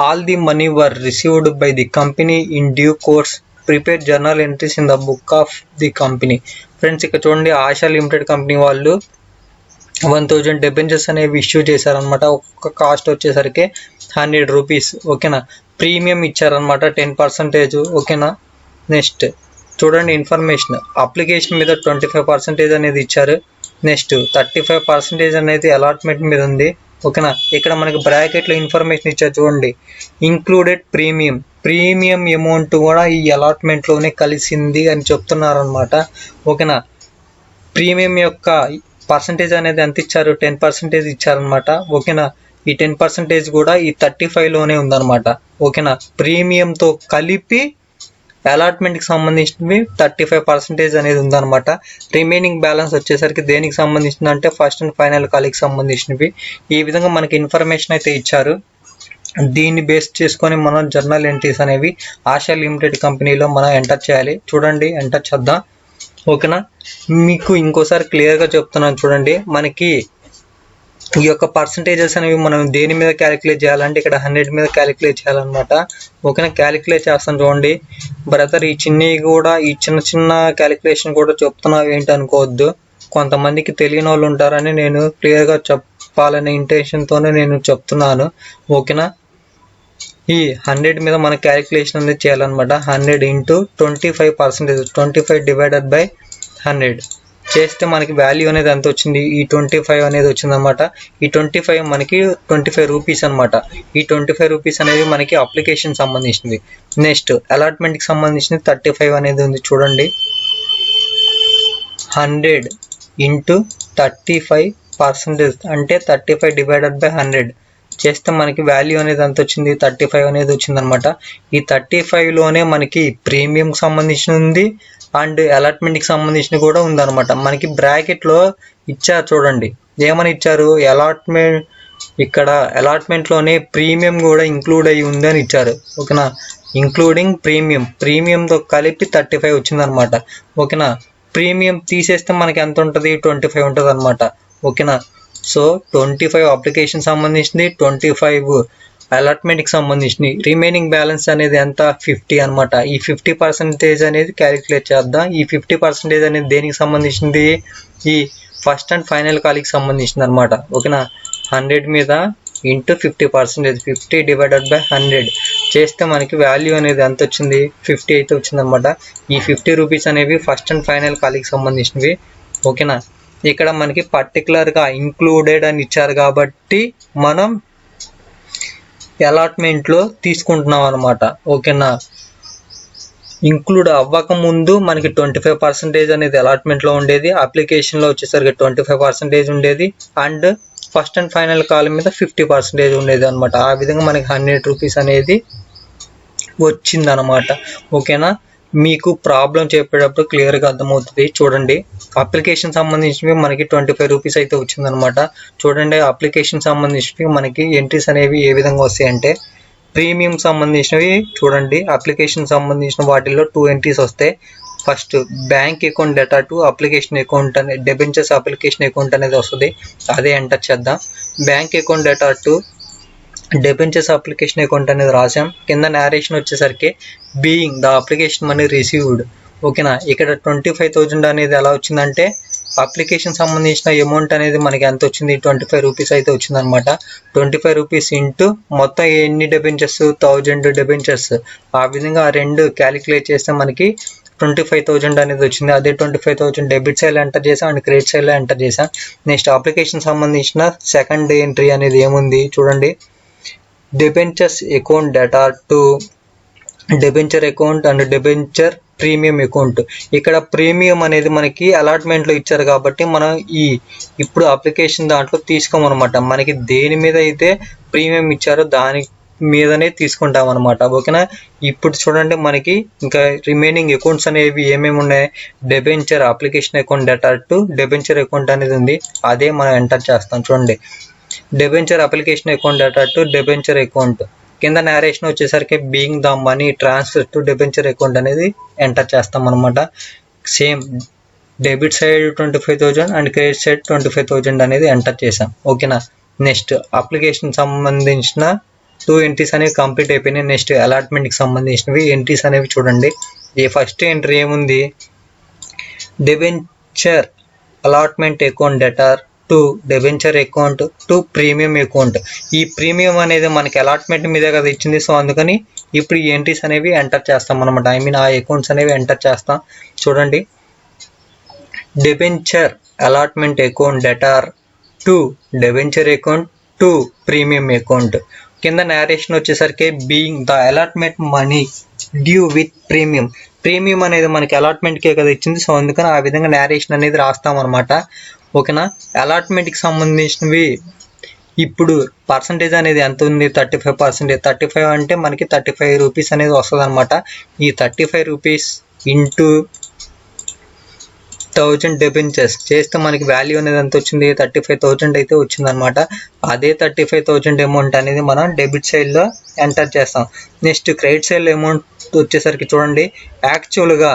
All the money were received by the company in due course. Prepare journal entries in the book of the company. Friends, ఇక్కడ చూడండి, ASHA limited company వాళ్ళు 1000 debentures అనేవి issue చేశారనమాట. ఒక్క cost వచ్చేసరికి 100 rupees. ఓకేనా, premium ఇచ్చారనమాట 10%. ఓకేనా, నెక్స్ట్ చూడండి ఇన్ఫర్మేషన్, అప్లికేషన్ మీద 25% అనేది ఇచ్చారు, నెక్స్ట్ 35% అనేది అలాట్మెంట్ మీద ఉంది. ఓకేనా, ఇక్కడ మనకి బ్రాకెట్లో ఇన్ఫర్మేషన్ ఇచ్చారు చూడండి, ఇంక్లూడెడ్ ప్రీమియం అమౌంట్ కూడా ఈ అలాట్మెంట్లోనే కలిసింది అని చెప్తున్నారనమాట. ఓకేనా, ప్రీమియం యొక్క పర్సంటేజ్ అనేది ఎంత ఇచ్చారు, 10% ఇచ్చారనమాట. ఓకేనా, ఈ 10% కూడా ఈ 35లోనే ఉందన్నమాట. ఓకేనా, ప్రీమియంతో కలిపి అలాట్మెంట్కి సంబంధించినవి 35% అనేది ఉందన్నమాట. రిమైనింగ్ బ్యాలెన్స్ వచ్చేసరికి దేనికి సంబంధించింది అంటే ఫస్ట్ అండ్ ఫైనల్ కాల్కి సంబంధించినవి. ఈ విధంగా మనకి ఇన్ఫర్మేషన్ అయితే ఇచ్చారు. దీన్ని బేస్ చేసుకొని మనం జర్నల్ ఎంట్రీస్ అనేవి ఆశా లిమిటెడ్ కంపెనీలో మనం ఎంటర్ చేయాలి. చూడండి, ఎంటర్ చేద్దాం. ఓకేనా, మీకు ఇంకోసారి క్లియర్గా చెప్తున్నాను చూడండి, మనకి ఈ యొక్క పర్సంటేజెస్ అనేవి మనం దేని మీద క్యాలిక్యులేట్ చేయాలంటే ఇక్కడ 100 మీద క్యాలిక్యులేట్ చేయాలన్నమాట. ఓకేనా, క్యాలిక్యులేట్ చేస్తాను చూడండి. బ్రదర్, ఈ చిన్న చిన్న క్యాలిక్యులేషన్ కూడా చెప్తున్నావు ఏంటి అనుకోవద్దు, కొంతమందికి తెలియని వాళ్ళు ఉంటారని నేను క్లియర్గా చెప్పాలనే ఇంటెన్షన్తోనే నేను చెప్తున్నాను. ఓకేనా, ఈ 100 మీద మన క్యాలిక్యులేషన్ అనేది చేయాలన్నమాట. 100 ఇంటూ 25%, 25 డివైడెడ్ బై 100 చేస్తే మనకి వాల్యూ అనేది ఎంత వచ్చింది, ఈ 25 అనేది వచ్చిందనమాట. ఈ 25 మనకి 25 రూపీస్ అనమాట. ఈ 25 రూపీస్ అనేది మనకి అప్లికేషన్ సంబంధించింది. నెక్స్ట్ అలాట్మెంట్కి సంబంధించింది 35 అనేది ఉంది చూడండి. 100 ఇంటూ 35% అంటే 35 డివైడెడ్ బై 100 చేస్తే మనకి వాల్యూ అనేది ఎంత వచ్చింది, 35 అనేది వచ్చిందనమాట. ఈ 35లోనే మనకి ప్రీమియంకి సంబంధించిన ఉంది అండ్ అలాట్మెంట్కి సంబంధించిన కూడా ఉందన్నమాట. మనకి బ్రాకెట్లో ఇచ్చారు చూడండి, ఏమని ఇచ్చారు, ఇక్కడ అలాట్మెంట్లోనే ప్రీమియం కూడా ఇంక్లూడ్ అయ్యి ఉంది అని ఇచ్చారు. ఓకేనా, ఇంక్లూడింగ్ ప్రీమియంతో కలిపి 35 వచ్చిందనమాట. ఓకేనా, ప్రీమియం తీసేస్తే మనకి ఎంత ఉంటుంది, 25 ఉంటుంది అనమాట. ఓకేనా, సో 25 అప్లికేషన్ సంబంధించింది, 25 అలాట్మెంట్కి సంబంధించింది. రిమైనింగ్ బ్యాలెన్స్ అనేది ఎంత, 50 అనమాట. ఈ 50% అనేది క్యాలిక్యులేట్ చేద్దాం. ఈ 50% అనేది దేనికి సంబంధించింది, ఈ ఫస్ట్ అండ్ ఫైనల్ కాల్కి సంబంధించింది అనమాట. ఓకేనా, 100 మీద ఇంటూ 50%, 50 డివైడెడ్ బై 100 చేస్తే మనకి వాల్యూ అనేది ఎంత వచ్చింది, 50 అయితే వచ్చిందనమాట. ఈ 50 రూపీస్ అనేవి ఫస్ట్ అండ్ ఫైనల్ కాల్కి సంబంధించినవి. ఓకేనా, ఇక్కడ మనకి పర్టికులర్గా ఇంక్లూడెడ్ అని ఇచ్చారు కాబట్టి మనం అలాట్మెంట్లో తీసుకుంటున్నాం అనమాట. ఓకేనా, ఇంక్లూడ్ అవ్వక ముందు మనకి 25% అనేది అలాట్మెంట్లో ఉండేది, అప్లికేషన్లో వచ్చేసరికి 25% ఉండేది and first and final call మీద 50% ఉండేది అనమాట. ఆ విధంగా మనకి 100 రూపీస్ అనేది వచ్చిందనమాట. ఓకేనా, మీకు ప్రాబ్లం చెప్పేటప్పుడు క్లియర్గా అర్థమవుతుంది. చూడండి, అప్లికేషన్ సంబంధించినవి మనకి 25 రూపీస్ అయితే వచ్చిందనమాట. చూడండి, అప్లికేషన్ సంబంధించినవి మనకి ఎంట్రీస్ అనేవి ఏ విధంగా వస్తాయంటే, ప్రీమియం సంబంధించినవి చూడండి, అప్లికేషన్ సంబంధించిన వాటిల్లో 2 ఎంట్రీస్ వస్తాయి. First bank account debtor to application account అనే డెబెంచర్స్ అప్లికేషన్ అకౌంట్ అనేది వస్తుంది, అదే ఎంటర్ చేద్దాం. Bank account debtor to debentures application account అనేది రాసాం. కింద నేరేషన్ వచ్చేసరికి being the application money received. ఓకేనా, ఇక్కడ 25,000 అనేది ఎలా వచ్చిందంటే అప్లికేషన్ సంబంధించిన అమౌంట్ అనేది మనకి ఎంత వచ్చింది, 25 రూపీస్ అయితే వచ్చిందనమాట. 25 రూపీస్ ఇంటూ మొత్తం ఎన్ని డెబెంచర్స్, 1000 డెబెంచర్స్. ఆ విధంగా ఆ రెండు క్యాలిక్యులేట్ చేస్తే మనకి 25,000 అనేది వచ్చింది. అదే 25,000 డెబిట్ సైడ్లో ఎంటర్ చేసాం అండ్ క్రెడిట్ సైడ్లో ఎంటర్ చేసాం. నెక్స్ట్ అప్లికేషన్ సంబంధించిన సెకండ్ ఎంట్రీ అనేది ఏముంది చూడండి, debentures account debtor to debenture account and debenture premium account. ఇక్కడ ప్రీమియం అనేది మనకి అలాట్మెంట్లో ఇచ్చారు కాబట్టి మనం ఇప్పుడు అప్లికేషన్ దాంట్లో తీసుకోమన్నమాట. మనకి దేని మీద అయితే ప్రీమియం ఇచ్చారో దాని మీదనే తీసుకుంటాం అనమాట. ఓకేనా, ఇప్పుడు చూడండి మనకి ఇంకా రిమైనింగ్ అకౌంట్స్ అనేవి ఏమేమి ఉన్నాయి, debenture application account debtor to debenture account అనేది ఉంది, అదే మనం ఎంటర్ చేస్తాం. చూడండి, debenture application account debtor to debenture account. కింద నేరేషన్ వచ్చేసరికి being the money transfer to debenture account అనేది ఎంటర్ చేస్తాం అనమాట. Same debit side 25,000 and credit side 25,000 అనేది ఎంటర్ చేసాం. ఓకేనా, నెక్స్ట్ అప్లికేషన్ సంబంధించిన 2 ఎంట్రీస్ అనేవి కంప్లీట్ అయిపోయినాయి. నెక్స్ట్ అలాట్మెంట్కి సంబంధించినవి ఎంట్రీస్ అనేవి చూడండి. ఈ ఫస్ట్ ఎంట్రీ ఏముంది, debenture allotment account debtor to debenture account to premium account. ఈ ప్రీమియం అనేది మనకి అలాట్మెంట్ మీదే కదా ఇచ్చింది, సో అందుకని ఇప్పుడు ఈ ఎంట్రీస్ అనేవి ఎంటర్ చేస్తాం అనమాట. ఆ అకౌంట్స్ అనేవి ఎంటర్ చేస్తాం. చూడండి, debenture allotment account debtor to debenture account to premium account. కింద నేరేషన్ వచ్చేసరికి being the allotment money due with premium అనేది మనకి అలాట్మెంట్కే కదా ఇచ్చింది, సో అందుకని ఆ విధంగా నేరేషన్ అనేది రాస్తాం అనమాట. ఓకేనా, అలాట్మెంట్కి సంబంధించినవి ఇప్పుడు పర్సంటేజ్ అనేది ఎంత ఉంది, 35%. 35 అంటే మనకి 35 రూపీస్ అనేది వస్తుంది అనమాట. ఈ 35 రూపీస్ ఇంటూ 1000 డెబెంచర్స్ చేస్తే మనకి వాల్యూ అనేది ఎంత వచ్చింది, 35,000 అయితే వచ్చిందనమాట. అదే 35,000 అమౌంట్ అనేది మనం డెబిట్ సైడ్లో ఎంటర్ చేస్తాం. నెక్స్ట్ క్రెడిట్ సైడ్లో అమౌంట్ వచ్చేసరికి చూడండి, యాక్చువల్గా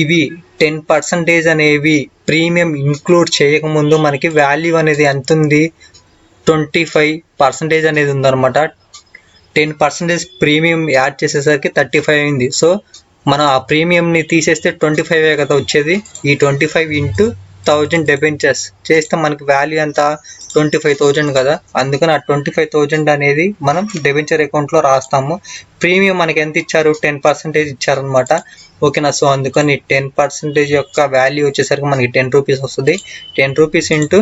ఇవి 10% అనేవి ప్రీమియం ఇంక్లూడ్ చేయకముందు మనకి వాల్యూ అనేది ఎంత ఉంది, 25% అనేది ఉందన్నమాట. 10% ప్రీమియం యాడ్ చేసేసరికి 35 అయింది. సో మనం ఆ ప్రీమియంని తీసేస్తే 25 కదా వచ్చేది. ఈ 25 ఇంటూ 1000 డెబెంచర్స్ చేస్తే మనకి వాల్యూ ఎంత 25,000 కదా, అందుకని ఆ 25,000 అనేది మనం డెబెంచర్ అకౌంట్లో రాస్తాము. ప్రీమియం మనకి ఎంత ఇచ్చారు 10% ఇచ్చారనమాట. ఓకేనా. సో అందుకని 10% యొక్క వాల్యూ వచ్చేసరికి మనకి 10 రూపీస్ వస్తుంది. 10 రూపీస్ ఇంటూ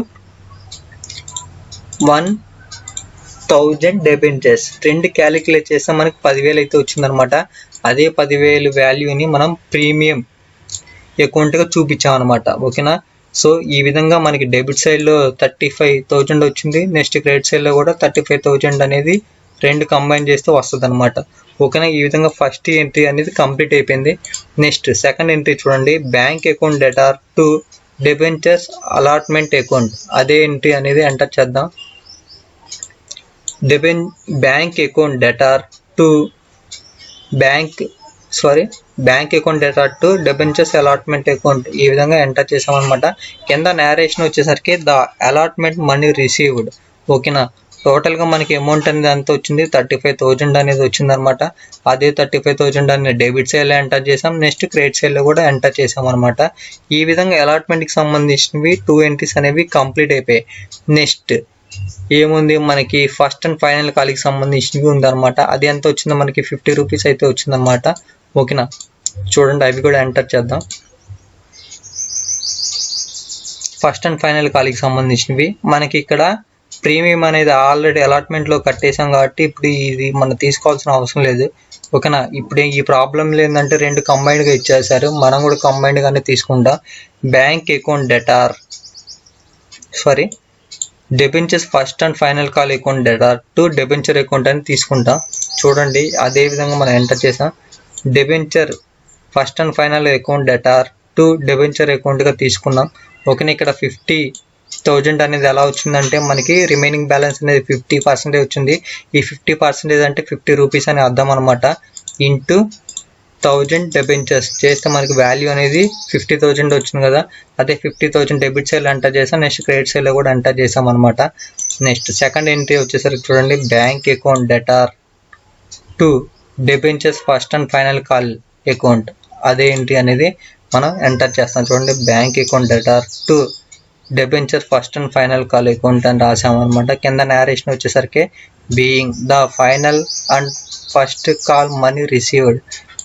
1000 డెబెంచర్స్ రెండు క్యాలిక్యులేట్ చేస్తే మనకి 10,000 అయితే వచ్చిందనమాట. అదే 10,000 వాల్యూని మనం ప్రీమియం అకౌంట్గా చూపించామన్నమాట. ఓకేనా. సో ఈ విధంగా మనకి డెబిట్ సైడ్లో 35,000 వచ్చింది, నెక్స్ట్ క్రెడిట్ సైడ్లో కూడా 35,000 అనేది రెండు కంబైన్ చేస్తే వస్తుంది అనమాట. ఓకేనా. ఈ విధంగా ఫస్ట్ ఎంట్రీ అనేది కంప్లీట్ అయిపోయింది. నెక్స్ట్ సెకండ్ ఎంట్రీ చూడండి, bank account debtor to debentures allotment account. అదే ఎంట్రీ అనేది ఎంటర్ చేద్దాం. Bank account debtor to bank account debtor to debentures allotment account ఈ విధంగా ఎంటర్ చేసామన్నమాట. కింద నేరేషన్ వచ్చేసరికి ద అలాట్మెంట్ మనీ రిసీవ్డ్. ఓకేనా. టోటల్గా మనకి అమౌంట్ అనేది ఎంత వచ్చింది 35,000 అనేది వచ్చిందనమాట. అదే 35,000 అనేది డెబిట్ సైడ్లో ఎంటర్ చేసాం, నెక్స్ట్ క్రెడిట్ సైడ్లో కూడా ఎంటర్ చేసాం అనమాట. ఈ విధంగా అలాట్మెంట్కి సంబంధించినవి 2 ఎంట్రీస్ అనేవి కంప్లీట్ అయిపోయాయి. నెక్స్ట్ ఏముంది మనకి ఫస్ట్ అండ్ ఫైనల్ కాల్కి సంబంధించినవి ఉందన్నమాట. అది ఎంత వచ్చిందో మనకి 50 రూపీస్ అయితే వచ్చిందన్నమాట. ఓకేనా. చూడండి అవి కూడా ఎంటర్ చేద్దాం. ఫస్ట్ అండ్ ఫైనల్ కాల్కి సంబంధించినవి మనకి ఇక్కడ ప్రీమియం అనేది ఆల్రెడీ అలాట్మెంట్లో కట్టేసాం కాబట్టి ఇప్పుడు ఇది మనం తీసుకోవాల్సిన అవసరం లేదు. ఓకేనా. ఇప్పుడు ఈ ప్రాబ్లం ఏంటంటే రెండు కంబైన్డ్గా ఇచ్చేసారు, మనం కూడా కంబైన్డ్గానే తీసుకుంటాం. Bank account debtor debentures first and final call account debtor to debenture account అని తీసుకుంటాం. చూడండి అదే విధంగా మనం ఎంటర్ చేసాం. Debenture first and final account debtor to debenture అకౌంట్గా తీసుకున్నాం. ఓకేనా. ఇక్కడ 50,000 అనేది ఎలా వచ్చిందంటే మనకి రిమైనింగ్ బ్యాలెన్స్ అనేది 50% వచ్చింది. ఈ 50% అంటే 50 రూపీస్ అని అర్థం అనమాట. ఇంటూ 1000 డెబెంచర్స్ చేస్తే మనకి వాల్యూ అనేది 50,000 వచ్చింది కదా. అదే 50,000 డెబిట్ సైడ్ ఎంటర్ చేసాం, నెక్స్ట్ క్రెడిట్ సైడ్లో కూడా ఎంటర్ చేసాం అనమాట. నెక్స్ట్ సెకండ్ ఎంట్రీ వచ్చేసరికి చూడండి, bank account debtor to debentures first and final call account. అదే ఎంట్రీ అనేది మనం ఎంటర్ చేస్తాం. చూడండి bank account debtor to debenture first and final call account అని రాసామన్నమాట. కింద నేరేషన్ వచ్చేసరికి being the final and first call money received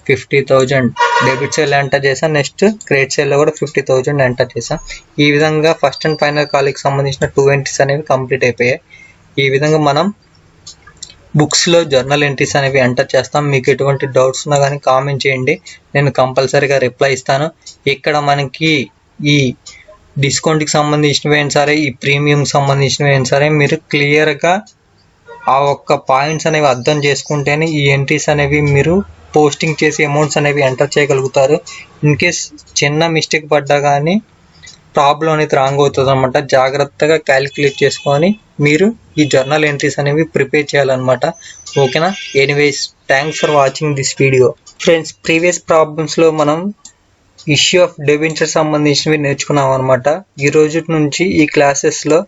50,000 debit సైడ్లో ఎంటర్ చేసాం, నెక్స్ట్ క్రెడిట్ సైడ్లో కూడా 50,000 ఎంటర్ చేసాం. ఈ విధంగా ఫస్ట్ అండ్ ఫైనల్ కాల్కి సంబంధించిన 2 ఎంట్రీస్ అనేవి కంప్లీట్ అయిపోయాయి. ఈ విధంగా మనం బుక్స్లో జర్నల్ ఎంట్రీస్ అనేవి ఎంటర్ చేస్తాం. మీకు ఎటువంటి డౌట్స్ ఉన్నా కానీ కామెంట్ చేయండి, నేను కంపల్సరీగా రిప్లై ఇస్తాను. ఇక్కడ మనకి ఈ డిస్కౌంట్కి సంబంధించినవి అయినా సరే, ఈ ప్రీమియంకి సంబంధించినవి అయినా సరే మీరు క్లియర్గా ఆ ఒక్క పాయింట్స్ అనేవి అర్థం చేసుకుంటేనే ఈ ఎంట్రీస్ అనేవి మీరు పోస్టింగ్ చేసి అమౌంట్స్ అనేవి ఎంటర్ చేయగలుగుతారు. ఇన్ కేస్ చిన్న మిస్టేక్ పడ్డా కానీ ప్రాబ్లం అనేది రాంగ్ అవుతుంది అనమాట. జాగ్రత్తగా క్యాలిక్యులేట్ చేసుకొని మీరు ఈ జర్నల్ ఎంట్రీస్ అనేవి ప్రిపేర్ చేయాలన్నమాట. ఓకేనా. Anyways thanks for watching this video. Friends, previous ప్రాబ్లమ్స్లో మనం ఇష్యూ ఆఫ్ డెబెంచర్ సంబంధించినవి నేర్చుకున్నాం అనమాట. ఈ రోజు నుంచి ఈ క్లాసెస్లో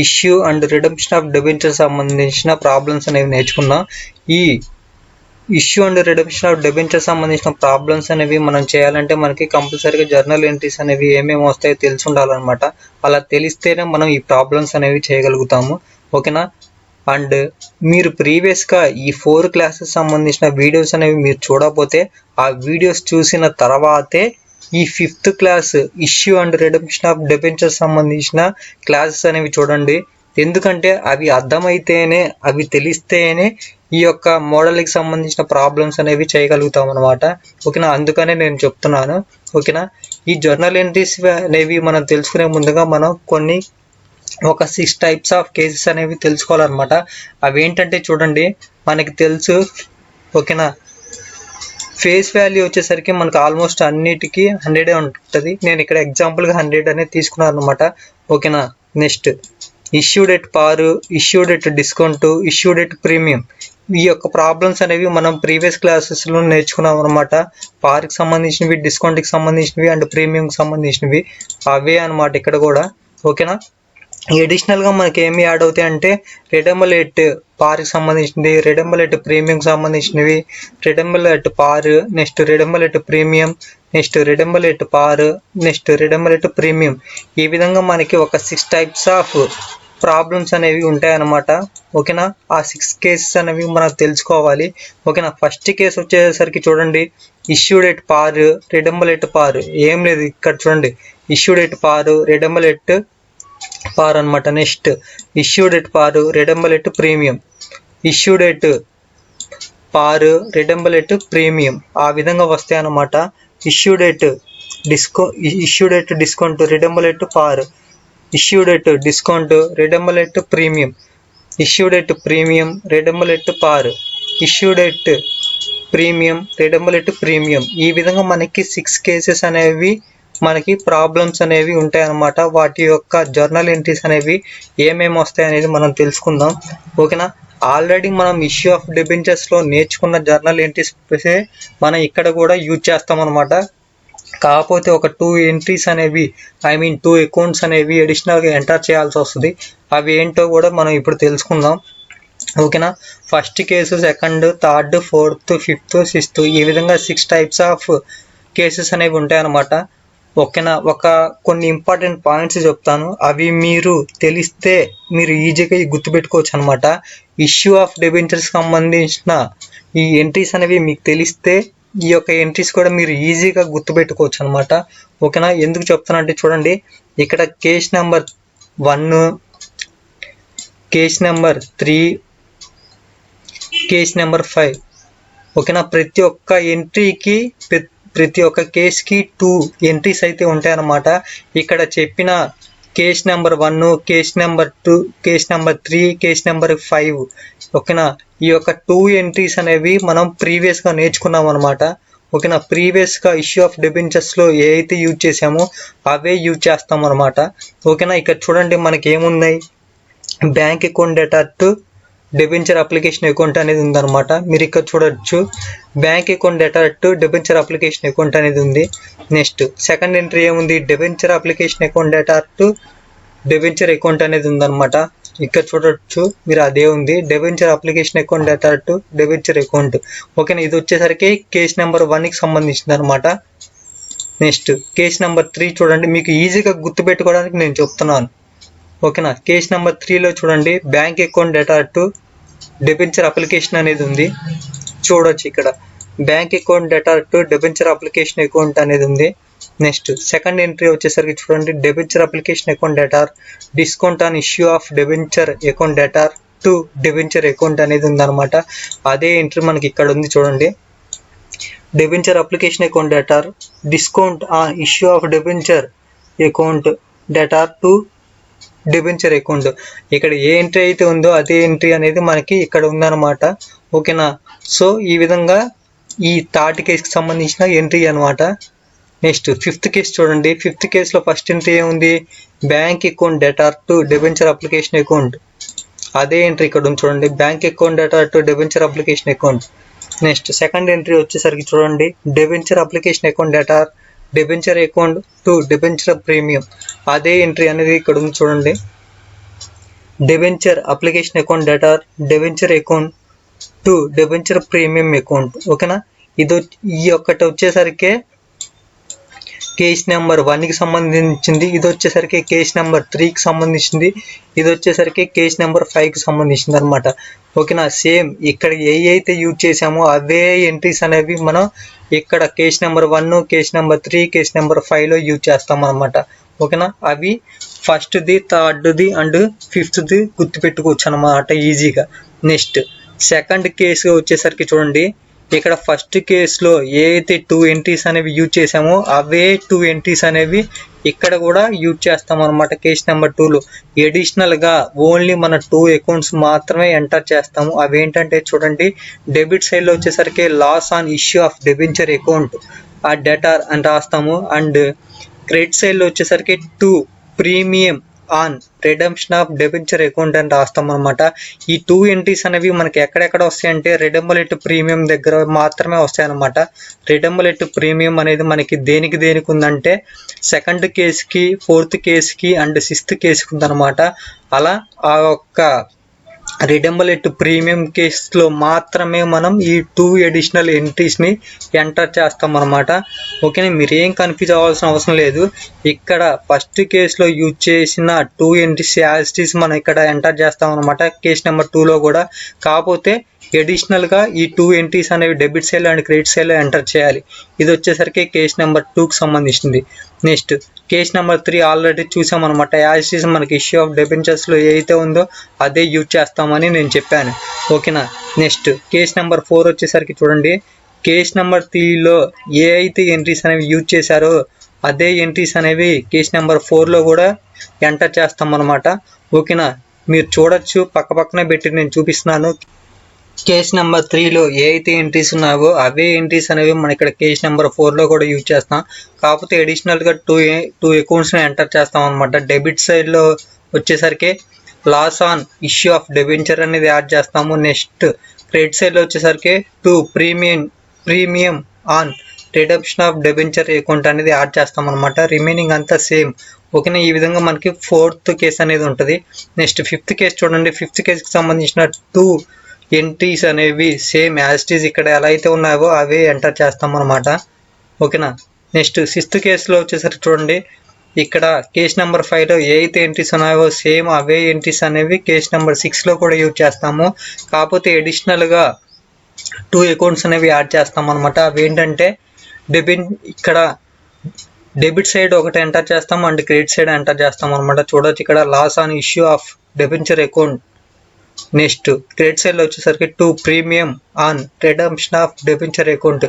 issue and redemption of debenture సంబంధించిన ప్రాబ్లమ్స్ అనేవి నేర్చుకున్నాం. ఈ issue and redemption of debenture సంబంధించిన ప్రాబ్లమ్స్ అనేవి మనం చేయాలంటే మనకి కంపల్సరీగా జర్నల్ ఎంట్రీస్ అనేవి ఏమేమి వస్తాయో తెలిసి ఉండాలన్నమాట. అలా తెలిస్తేనే మనం ఈ ప్రాబ్లమ్స్ అనేవి చేయగలుగుతాము. ఓకేనా. అండ్ మీరు ప్రీవియస్గా ఈ 4 క్లాసెస్ సంబంధించిన వీడియోస్ అనేవి మీరు చూడకపోతే ఆ వీడియోస్ చూసిన తర్వాతే ఈ 5th class issue and redemption of debenture సంబంధించిన క్లాసెస్ అనేవి చూడండి. ఎందుకంటే అవి అర్థమైతేనే, అవి తెలిస్తేనే ఈ యొక్క మోడల్కి సంబంధించిన ప్రాబ్లమ్స్ అనేవి చేయగలుగుతాం అనమాట. ఓకేనా. అందుకనే నేను చెప్తున్నాను. ఓకేనా. ఈ జర్నల్ ఎంట్రీస్ అనేవి మనం తెలుసుకునే ముందుగా మనం ఒక 6 టైప్స్ ఆఫ్ కేసెస్ అనేవి తెలుసుకోవాలన్నమాట. అవి ఏంటంటే చూడండి, మనకి తెలుసు. ఓకేనా. ఫేస్ వాల్యూ వచ్చేసరికి మనకు ఆల్మోస్ట్ అన్నిటికీ 100 ఉంటుంది. నేను ఇక్కడ ఎగ్జాంపుల్గా 100 అనేది తీసుకున్నాను అనమాట. ఓకేనా. Next issued at Paru, issued at discount, issued at premium. ఈ యొక్క ప్రాబ్లమ్స్ అనేవి మనం ప్రీవియస్ క్లాసెస్లో నేర్చుకున్నాం అనమాట. పార్కి సంబంధించినవి, డిస్కౌంట్కి సంబంధించినవి అండ్ ప్రీమియంకి సంబంధించినవి అవే అనమాట ఇక్కడ కూడా. ఓకేనా. అడిషనల్గా మనకి ఏమి యాడ్ అవుతాయి అంటే రెడెంబులేట్ పార్కి సంబంధించింది, రెడెంబులేట్ ప్రీమియంకి సంబంధించినవి, రెడెంబులేట్ పార్, నెక్స్ట్ రెడెంబులేట్ ప్రీమియం, నెక్స్ట్ రెడెంబులేట్ పార్, నెక్స్ట్ రెడెంబులేట్ ప్రీమియం. ఈ విధంగా మనకి ఒక 6 టైప్స్ ఆఫ్ ప్రాబ్లమ్స్ అనేవి ఉంటాయన్నమాట. ఓకేనా, ఆ 6 కేసెస్ అనేవి మనం తెలుసుకోవాలి. ఓకేనా, ఫస్ట్ కేసు వచ్చేసరికి చూడండి, ఇష్యూడ్ ఎట్ పార్, రెడెంబులేట్ పార్. ఏం లేదు ఇక్కడ చూడండి, ఇష్యూడ్ ఎట్ పార్, రెడెంబులేట్ పార్ అనమాట. నెక్స్ట్ ఇష్యూడ్ ఎట్ పార్, రెడెంబులేట్ ప్రీమియం, ఇష్యూడ్ ఎట్ పార్, రెడెంబులేట్ ప్రీమియం, ఆ విధంగా వస్తాయి అన్నమాట. Issued at discount, redeemable at par, issued at discount, redeemable at premium, issued at premium, redeemable at par, issued at premium, redeemable at premium. ఈ విధంగా మనకి 6 కేసెస్ అనేవి మనకి ప్రాబ్లమ్స్ అనేవి ఉంటాయి అన్నమాట. వాటి యొక్క జర్నల్ ఎంట్రీస్ అనేవి ఏమేమి వస్తాయి అనేది మనం తెలుసుకుందాం. ఓకేనా, ఆల్రెడీ మనం ఇష్యూ ఆఫ్ డిబెంచర్స్లో నేర్చుకున్న జర్నల్ ఎంట్రీస్ మనం ఇక్కడ కూడా యూజ్ చేస్తాం అనమాట. కాకపోతే ఒక 2 ఎంట్రీస్ అనేవి, 2 అకౌంట్స్ అనేవి అడిషనల్గా ఎంటర్ చేయాల్సి వస్తుంది. అవి ఏంటో కూడా మనం ఇప్పుడు తెలుసుకుందాం. ఓకేనా, first case, second, third, fourth, fifth, sixth, ఈ విధంగా 6 టైప్స్ ఆఫ్ కేసెస్ అనేవి ఉంటాయన్నమాట. ఓకేనా, కొన్ని ఇంపార్టెంట్ పాయింట్స్ చెప్తాను, అవి మీరు తెలిస్తే మీరు ఈజీగా గుర్తుపెట్టుకోవచ్చు అనమాట. ఇష్యూ ఆఫ్ డిబెంచర్స్ సంబంధించిన ఈ ఎంట్రీస్ అనేవి మీకు తెలిస్తే ఈ యొక్క ఎంట్రీస్ కూడా మీరు ఈజీగా గుర్తుపెట్టుకోవచ్చు అనమాట. ఓకేనా, ఎందుకు చెప్తానంటే చూడండి, ఇక్కడ case number 1, case number 3, case number 5. ఓకేనా, ప్రతి ఒక్క ఎంట్రీకి, ప్రతి ఒక్క కేసుకి 2 ఎంట్రీస్ అయితే ఉంటాయన్నమాట. ఇక్కడ చెప్పిన case number 1, case number 2, case number 3, case number 5. ఓకేనా, ఈ యొక్క 2 ఎంట్రీస్ అనేవి మనం ప్రీవియస్గా నేర్చుకున్నాం అనమాట. ఓకేనా, ప్రీవియస్గా ఇష్యూ ఆఫ్ డిబెంచర్స్లో ఏ అయితే యూజ్ చేసామో అవే యూజ్ చేస్తాం అనమాట. ఓకేనా, ఇక్కడ చూడండి మనకి ఏమున్నాయి, bank account debtor to debenture application account అనేది ఉందన్నమాట. మీరు ఇక్కడ చూడొచ్చు, bank account debtor to debenture application account అనేది ఉంది. నెక్స్ట్ సెకండ్ ఎంట్రీ ఏముంది, debenture application account debtor to debenture account అనేది ఉందన్నమాట. ఇక్కడ చూడొచ్చు మీరు, అదే ఉంది, debenture application account debtor to debenture account. ఓకేనా, ఇది వచ్చేసరికి కేస్ నెంబర్ 1కి సంబంధించింది అనమాట. నెక్స్ట్ కేస్ నెంబర్ 3 చూడండి, మీకు ఈజీగా గుర్తుపెట్టుకోవడానికి నేను చెప్తున్నాను. ఓకేనా, కేస్ నెంబర్ 3లో చూడండి, bank account debtor to debenture application అనేది ఉంది. చూడొచ్చు ఇక్కడ bank account debtor to debenture application account అనేది ఉంది. నెక్స్ట్ సెకండ్ ఎంట్రీ వచ్చేసరికి చూడండి, debenture application account data discount on issue of debenture account debtor to debenture account అనేది ఉందన్నమాట. అదే ఎంట్రీ మనకి ఇక్కడ ఉంది చూడండి, debenture application account data discount on issue of debenture account debtor to debenture account. ఇక్కడ ఏ ఎంట్రీ అయితే ఉందో అదే ఎంట్రీ అనేది మనకి ఇక్కడ ఉందన్నమాట. ఓకేనా, సో ఈ విధంగా ఈ థర్డ్ కేసుకి సంబంధించిన ఎంట్రీ అనమాట. నెక్స్ట్ ఫిఫ్త్ కేసు చూడండి, ఫిఫ్త్ కేసులో ఫస్ట్ ఎంట్రీ ఏముంది, bank account debtor to debenture application account. అదే ఎంట్రీ ఇక్కడ ఉంది చూడండి, bank account debtor to debenture application account. Next second entry వచ్చేసరికి చూడండి, debenture application account data debenture account to debenture premium. అదే ఎంట్రీ అనేది ఇక్కడ ఉంది చూడండి, debenture application account data debenture account to debenture premium account. ఓకేనా, ఈ ఒక్కటి వచ్చేసరికి కేస్ నెంబర్ 1కి సంబంధించింది, ఇది వచ్చేసరికి కేస్ నెంబర్ 3కి సంబంధించింది, ఇది వచ్చేసరికి కేస్ నెంబర్ 5కి సంబంధించింది అనమాట. ఓకేనా, సేమ్ ఇక్కడ ఏ అయితే యూజ్ చేసామో అవే ఎంట్రీస్ అనేవి మనం ఇక్కడ case number 1, case number 3, case number 5లో యూజ్ చేస్తాం అనమాట. ఓకేనా, అవి ఫస్ట్ది, థర్డ్ది అండ్ ఫిఫ్త్ది గుర్తుపెట్టుకోవచ్చు అనమాట ఈజీగా. నెక్స్ట్ సెకండ్ కేసు వచ్చేసరికి చూడండి, ఇక్కడ ఫస్ట్ కేసులో ఏ అయితే 2 ఎంట్రీస్ అనేవి యూజ్ చేసామో అవే 2 ఎంట్రీస్ అనేవి ఇక్కడ కూడా యూజ్ చేస్తాం అనమాట. కేస్ నెంబర్ 2లో అడిషనల్గా ఓన్లీ మన 2 అకౌంట్స్ మాత్రమే ఎంటర్ చేస్తాము. అవి ఏంటంటే చూడండి, డెబిట్ సైడ్లో వచ్చేసరికి loss on issue of debenture account ఆ డేటా అని రాస్తాము, అండ్ క్రెడిట్ సైడ్లో వచ్చేసరికి 2 premium on redemption of debenture account అని రాస్తాం అనమాట. ఈ 2 ఎంట్రీస్ అనేవి మనకి ఎక్కడెక్కడ వస్తాయంటే రిడెంబుల్ ఎట్ ప్రీమియం దగ్గర మాత్రమే వస్తాయి అనమాట. రిడెంబుల్ ఎట్ ప్రీమియం అనేది మనకి దేనికి ఉందంటే సెకండ్ కేసుకి, 4th కేసుకి అండ్ 6th కేసుకి ఉందన్నమాట. అలా ఆ యొక్క రిడెంబుల్ ఎట్ ప్రీమియం కేసులో మాత్రమే మనం ఈ 2 అడిషనల్ ఎంట్రీస్ని ఎంటర్ చేస్తాం అనమాట. ఓకేనా, మీరు ఏం కన్ఫ్యూజ్ అవ్వాల్సిన అవసరం లేదు. ఇక్కడ ఫస్ట్ కేసులో యూజ్ చేసిన 2 ఎంట్రీస్ యాజ్ ఇట్ ఈస్ మనం ఇక్కడ ఎంటర్ చేస్తాం అనమాట కేసు నెంబర్ 2లో కూడా. కాకపోతే అడిషనల్గా ఈ 2 ఎంట్రీస్ అనేవి డెబిట్ సైడ్ అండ్ క్రెడిట్ సైడ్లో ఎంటర్ చేయాలి. ఇది వచ్చేసరికి కేసు నెంబర్ 2కి సంబంధించింది. నెక్స్ట్ కేసు నెంబర్ 3 ఆల్రెడీ చూసామన్నమాట. యాజ్ ఇట్ ఈస్ మనకి ఇష్యూ ఆఫ్ డెబెంచర్స్లో ఏదైతే ఉందో అదే యూజ్ చేస్తామని నేను చెప్పాను. ఓకేనా, నెక్స్ట్ కేసు నెంబర్ 4 వచ్చేసరికి చూడండి. కేసు నెంబర్ 3లో ఏ అయితే ఎంట్రీస్ అనేవి యూజ్ చేశారో అదే ఎంట్రీస్ అనేవి కేసు నెంబర్ 4లో కూడా ఎంటర్ చేస్తాం అనమాట. ఓకేనా, మీరు చూడొచ్చు, పక్కనే పెట్టి నేను చూపిస్తున్నాను. కేసు నెంబర్ 3లో ఏ అయితే ఎంట్రీస్ ఉన్నావో అవే ఎంట్రీస్ అనేవి మనం ఇక్కడ కేసు నెంబర్ 4లో కూడా యూజ్ చేస్తాం. కాకపోతే అడిషనల్గా 2 అకౌంట్స్ని ఎంటర్ చేస్తాం అనమాట. డెబిట్ సైడ్లో వచ్చేసరికి loss on issue of debenture అనేది యాడ్ చేస్తాము. నెక్స్ట్ క్రెడిట్ సైడ్లో వచ్చేసరికి 2 premium on redemption of debenture account అనేది యాడ్ చేస్తాం అనమాట. రిమైనింగ్ అంతా సేమ్. ఓకేనా, ఈ విధంగా మనకి 4th కేసు అనేది ఉంటుంది. నెక్స్ట్ 5th కేసు చూడండి. 5th కేసుకి సంబంధించిన 2 ఎంట్రీస్ అనేవి సేమ్ యాజ్ ఇట్ ఈస్ ఇక్కడ ఎలా అయితే ఉన్నాయో అవే ఎంటర్ చేస్తాం అనమాట. ఓకేనా, నెక్స్ట్ 6th కేసులో వచ్చేసరికి చూడండి. ఇక్కడ కేసు నెంబర్ 5లో ఏ అయితే ఎంట్రీస్ ఉన్నాయో సేమ్ అవే ఎంట్రీస్ అనేవి కేసు నెంబర్ 6లో కూడా యూజ్ చేస్తాము. కాకపోతే అడిషనల్గా 2 అకౌంట్స్ అనేవి యాడ్ చేస్తాం అనమాట. అవి ఏంటంటే ఇక్కడ డెబిట్ సైడ్ ఒకటి ఎంటర్ చేస్తాం అండ్ క్రెడిట్ సైడ్ ఎంటర్ చేస్తాం అనమాట. చూడొచ్చు ఇక్కడ loss on issue of debenture account. Next credit సైడ్లో వచ్చేసరికి 2 premium on redemption of debenture account.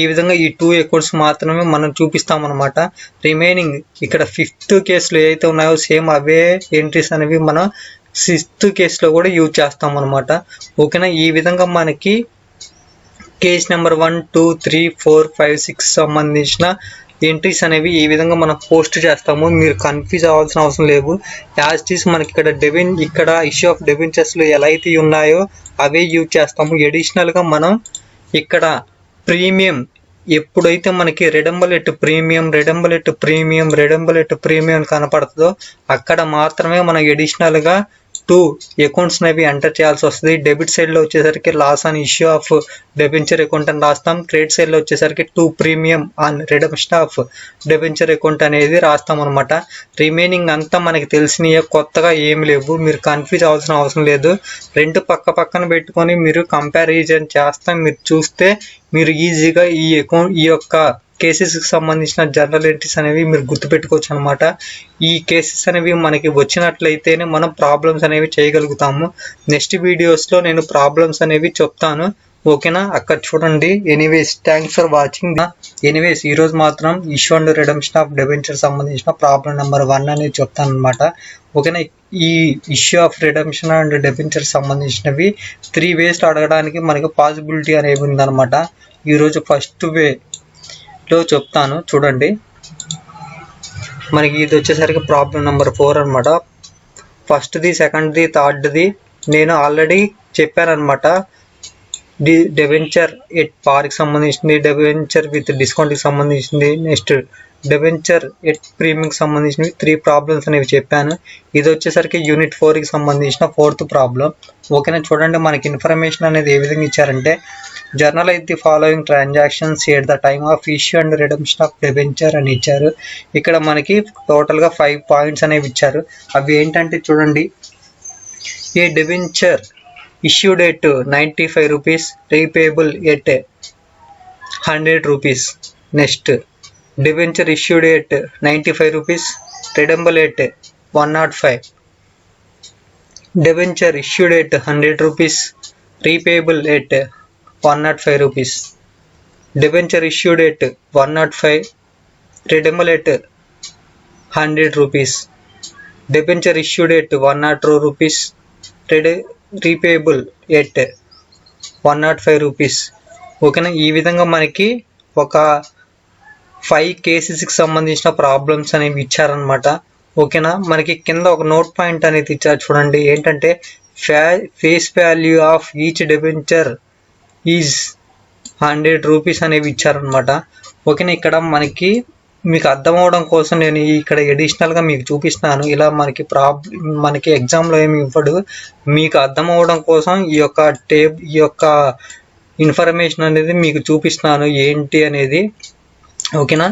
ఈ విధంగా ఈ 2 అకౌంట్స్ మాత్రమే మనం చూపిస్తాం అనమాట. రిమైనింగ్ ఇక్కడ 5th కేసులో ఏవైతే ఉన్నాయో సేమ్ అవే ఎంట్రీస్ అనేవి మనం 6th కేసులో కూడా యూజ్ చేస్తాం అనమాట. ఓకేనా, ఈ విధంగా మనకి కేసు నెంబర్ 1, 2, 3, 4, 5, 6 సంబంధించిన ఎంట్రీస్ అనేవి ఈ విధంగా మనం పోస్ట్ చేస్తాము. మీరు కన్ఫ్యూజ్ అవ్వాల్సిన అవసరం లేదు. యాజ్ ఇట్ ఈస్ మనకి ఇక్కడ ఇష్యూ ఆఫ్ డెబెంచర్స్లో ఎలా అయితే ఉన్నాయో అవే యూజ్ చేస్తాము. అడిషనల్గా మనం ఇక్కడ ప్రీమియం ఎప్పుడైతే మనకి రిడెంబుల్ ఎట్ ప్రీమియం కనపడుతుందో అక్కడ మాత్రమే మనం అడిషనల్గా 2 అకౌంట్స్ అనేవి ఎంటర్ చేయాల్సి వస్తుంది. డెబిట్ సైడ్లో వచ్చేసరికి loss on issue of debenture account అని రాస్తాం. క్రెడిట్ సైడ్లో వచ్చేసరికి 2 premium on redemption of debenture account అనేది రాస్తాం అనమాట. రిమైనింగ్ అంతా మనకి తెలిసినవి, కొత్తగా ఏమి లేవు. మీరు కన్ఫ్యూజ్ అవ్వాల్సిన అవసరం లేదు. 2 పక్కన పెట్టుకొని మీరు కంపారిజన్ చేస్తే మీరు చూస్తే మీరు ఈజీగా ఈ యొక్క కేసెస్కి సంబంధించిన జర్నల్ ఎంట్రీస్ అనేవి మీరు గుర్తుపెట్టుకోవచ్చు అనమాట. ఈ కేసెస్ అనేవి మనకి వచ్చినట్లయితేనే మనం ప్రాబ్లమ్స్ అనేవి చేయగలుగుతాము. నెక్స్ట్ వీడియోస్లో నేను ప్రాబ్లమ్స్ అనేవి చెప్తాను. ఓకేనా, అక్కడ చూడండి. Anyways thanks for watching. Anyways ఈరోజు మాత్రం issue and redemption of debenture సంబంధించిన ప్రాబ్లం నెంబర్ 1 అనేది చెప్తాను అనమాట. ఓకేనా, ఈ ఇష్యూ ఆఫ్ రిడెంప్షన్ అండ్ డెబెంచర్ సంబంధించినవి 3 ways అడగడానికి మనకి పాసిబిలిటీ అనేది ఉందన్నమాట. ఈరోజు ఫస్ట్ వేలో చెప్తాను చూడండి. మనకి ఇది వచ్చేసరికి ప్రాబ్లం నెంబర్ 4 అనమాట. ఫస్ట్ది, సెకండ్ది, థర్డ్ది నేను ఆల్రెడీ చెప్పాను అనమాట. డెబెంచర్ ఎట్ పార్కి సంబంధించింది, డెబెంచర్ విత్ డిస్కౌంట్కి సంబంధించింది, నెక్స్ట్ డెబెంచర్ ఎట్ ప్రీమియంకి సంబంధించినవి 3 ప్రాబ్లమ్స్ అనేవి చెప్పాను. ఇది వచ్చేసరికి యూనిట్ 4కి సంబంధించిన 4th ప్రాబ్లం. ఓకేనా, చూడండి మనకి ఇన్ఫర్మేషన్ అనేది ఏ విధంగా ఇచ్చారంటే journalize the following transactions at the time of issue and redemption of debenture అని ఇచ్చారు. ఇక్కడ మనకి టోటల్గా 5 పాయింట్స్ అనేవి ఇచ్చారు. అవి ఏంటంటే చూడండి. ఏ డెబెంచర్ issued at 95 rupees, repayable at 100 rupees. Next, debenture issued at 95 rupees, redeemable at 105. Debenture issued at 100 rupees, repayable at 105 rupees. Debenture issued at 105, redeemable at 100 rupees. Debenture issued at 102 rupees, repayable at 105 rupees. ఓకేనా, ఈ విధంగా మనకి ఒక 5 కేసెస్కి సంబంధించిన problems అనేవి ఇచ్చారనమాట. ఓకేనా. మనకి కింద ఒక నోట్ పాయింట్ అనేది ఇచ్చారు చూడండి, ఏంటంటే face value of each debenture is 100 rupees అనేవి ఇచ్చారనమాట. ఓకేనా. ఇక్కడ మీకు అర్థం అవడం కోసం నేను ఇక్కడ అడిషనల్గా మీకు చూపిస్తున్నాను. ఇలా మనకి ఎగ్జామ్లో ఏమి ఇవ్వడు, మీకు అర్థం అవడం కోసం ఈ యొక్క ఇన్ఫర్మేషన్ అనేది మీకు చూపిస్తున్నాను ఏంటి అనేది. ఓకేనా.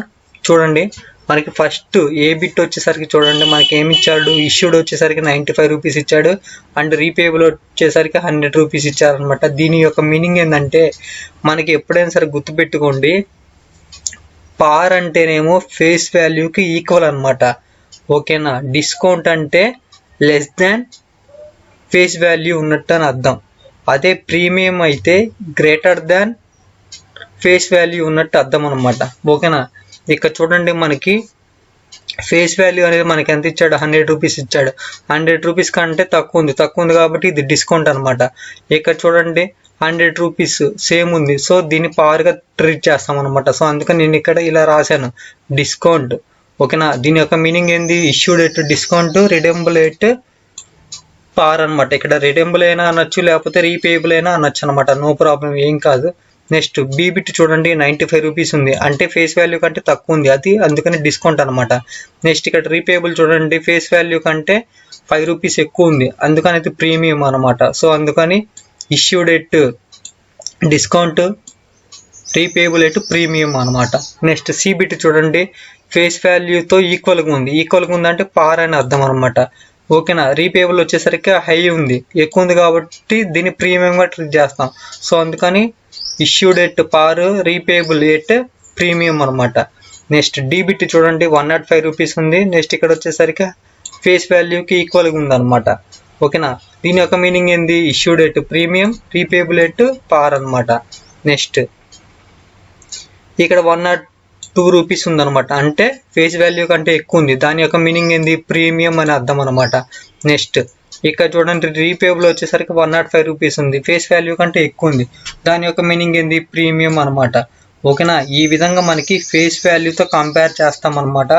చూడండి, మనకి ఫస్ట్ ఏ బిట్ వచ్చేసరికి చూడండి, మనకి ఏమి ఇచ్చాడు, ఇష్యూడ్ వచ్చేసరికి 95 రూపీస్ ఇచ్చాడు, అండ్ రీపేబుల్ వచ్చేసరికి 100 రూపీస్ ఇచ్చారనమాట. దీని యొక్క మీనింగ్ ఏంటంటే, మనకి ఎప్పుడైనా సరే గుర్తుపెట్టుకోండి, పార్ అంటేనేమో ఫేస్ వాల్యూకి ఈక్వల్ అనమాట. ఓకేనా. డిస్కౌంట్ అంటే లెస్ దాన్ ఫేస్ వాల్యూ ఉన్నట్టు అని అర్థం. అదే ప్రీమియం అయితే గ్రేటర్ దాన్ ఫేస్ వాల్యూ ఉన్నట్టు అర్థం అనమాట. ఓకేనా. ఇక్కడ చూడండి, మనకి ఫేస్ వాల్యూ అనేది మనకి ఎంత ఇచ్చాడు, 100 రూపీస్ ఇచ్చాడు. 100 రూపీస్ కంటే తక్కువ ఉంది కాబట్టి ఇది డిస్కౌంట్ అనమాట. ఇక్కడ చూడండి 100 రూపీస్ సేమ్ ఉంది, సో దీన్ని పార్గా ట్రీట్ చేస్తాం అనమాట. సో అందుకని నేను ఇక్కడ ఇలా రాశాను, డిస్కౌంట్. ఓకేనా. దీని యొక్క మీనింగ్ ఏంది, issued at discount, redeemable at par అనమాట. ఇక్కడ రిడెంబుల్ అయినా అనొచ్చు, లేకపోతే రీపేబుల్ అయినా అనొచ్చు అనమాట. నో ప్రాబ్లం, ఏం కాదు. నెక్స్ట్ బీ బిట్ చూడండి, 95 రూపీస్ ఉంది, అంటే ఫేస్ వాల్యూ కంటే తక్కువ ఉంది, అది అందుకని డిస్కౌంట్ అనమాట. నెక్స్ట్ ఇక్కడ రీపేబుల్ చూడండి, ఫేస్ వాల్యూ కంటే 5 రూపీస్ ఎక్కువ ఉంది, అందుకని అయితే ప్రీమియం అనమాట. సో అందుకని issued at discount, repayable at premium అనమాట. నెక్స్ట్ సి బిట్ చూడండి, ఫేస్ వాల్యూతో ఈక్వల్గా ఉంది అంటే పార్ అని అర్థం అనమాట. ఓకేనా. రీపేబుల్ వచ్చేసరికి హై ఉంది, ఎక్కువ ఉంది కాబట్టి దీన్ని ప్రీమియంగా ట్రీట్ చేస్తాం. సో అందుకని issued at par, repayable at premium అనమాట. నెక్స్ట్ డి బిట్ చూడండి, 105 రూపీస్ ఉంది. నెక్స్ట్ ఇక్కడ వచ్చేసరికి ఫేస్ వాల్యూకి ఈక్వల్గా ఉంది అనమాట. ఓకేనా. దీని యొక్క మీనింగ్ ఏంది, issued at premium, repayable at par అనమాట. నెక్స్ట్ ఇక్కడ 102 రూపీస్ ఉందన్నమాట, అంటే ఫేస్ వాల్యూ కంటే ఎక్కువ ఉంది, దాని యొక్క మీనింగ్ ఏంది, ప్రీమియం అని అర్థం అనమాట. నెక్స్ట్ ఇక్కడ చూడండి, రీపేబుల్ వచ్చేసరికి 105 రూపీస్ ఉంది, ఫేస్ వాల్యూ కంటే ఎక్కువ ఉంది, దాని యొక్క మీనింగ్ ఏంది, ప్రీమియం అనమాట. ఓకేనా. ఈ విధంగా మనకి ఫేస్ వాల్యూతో కంపేర్ చేస్తాం అనమాట.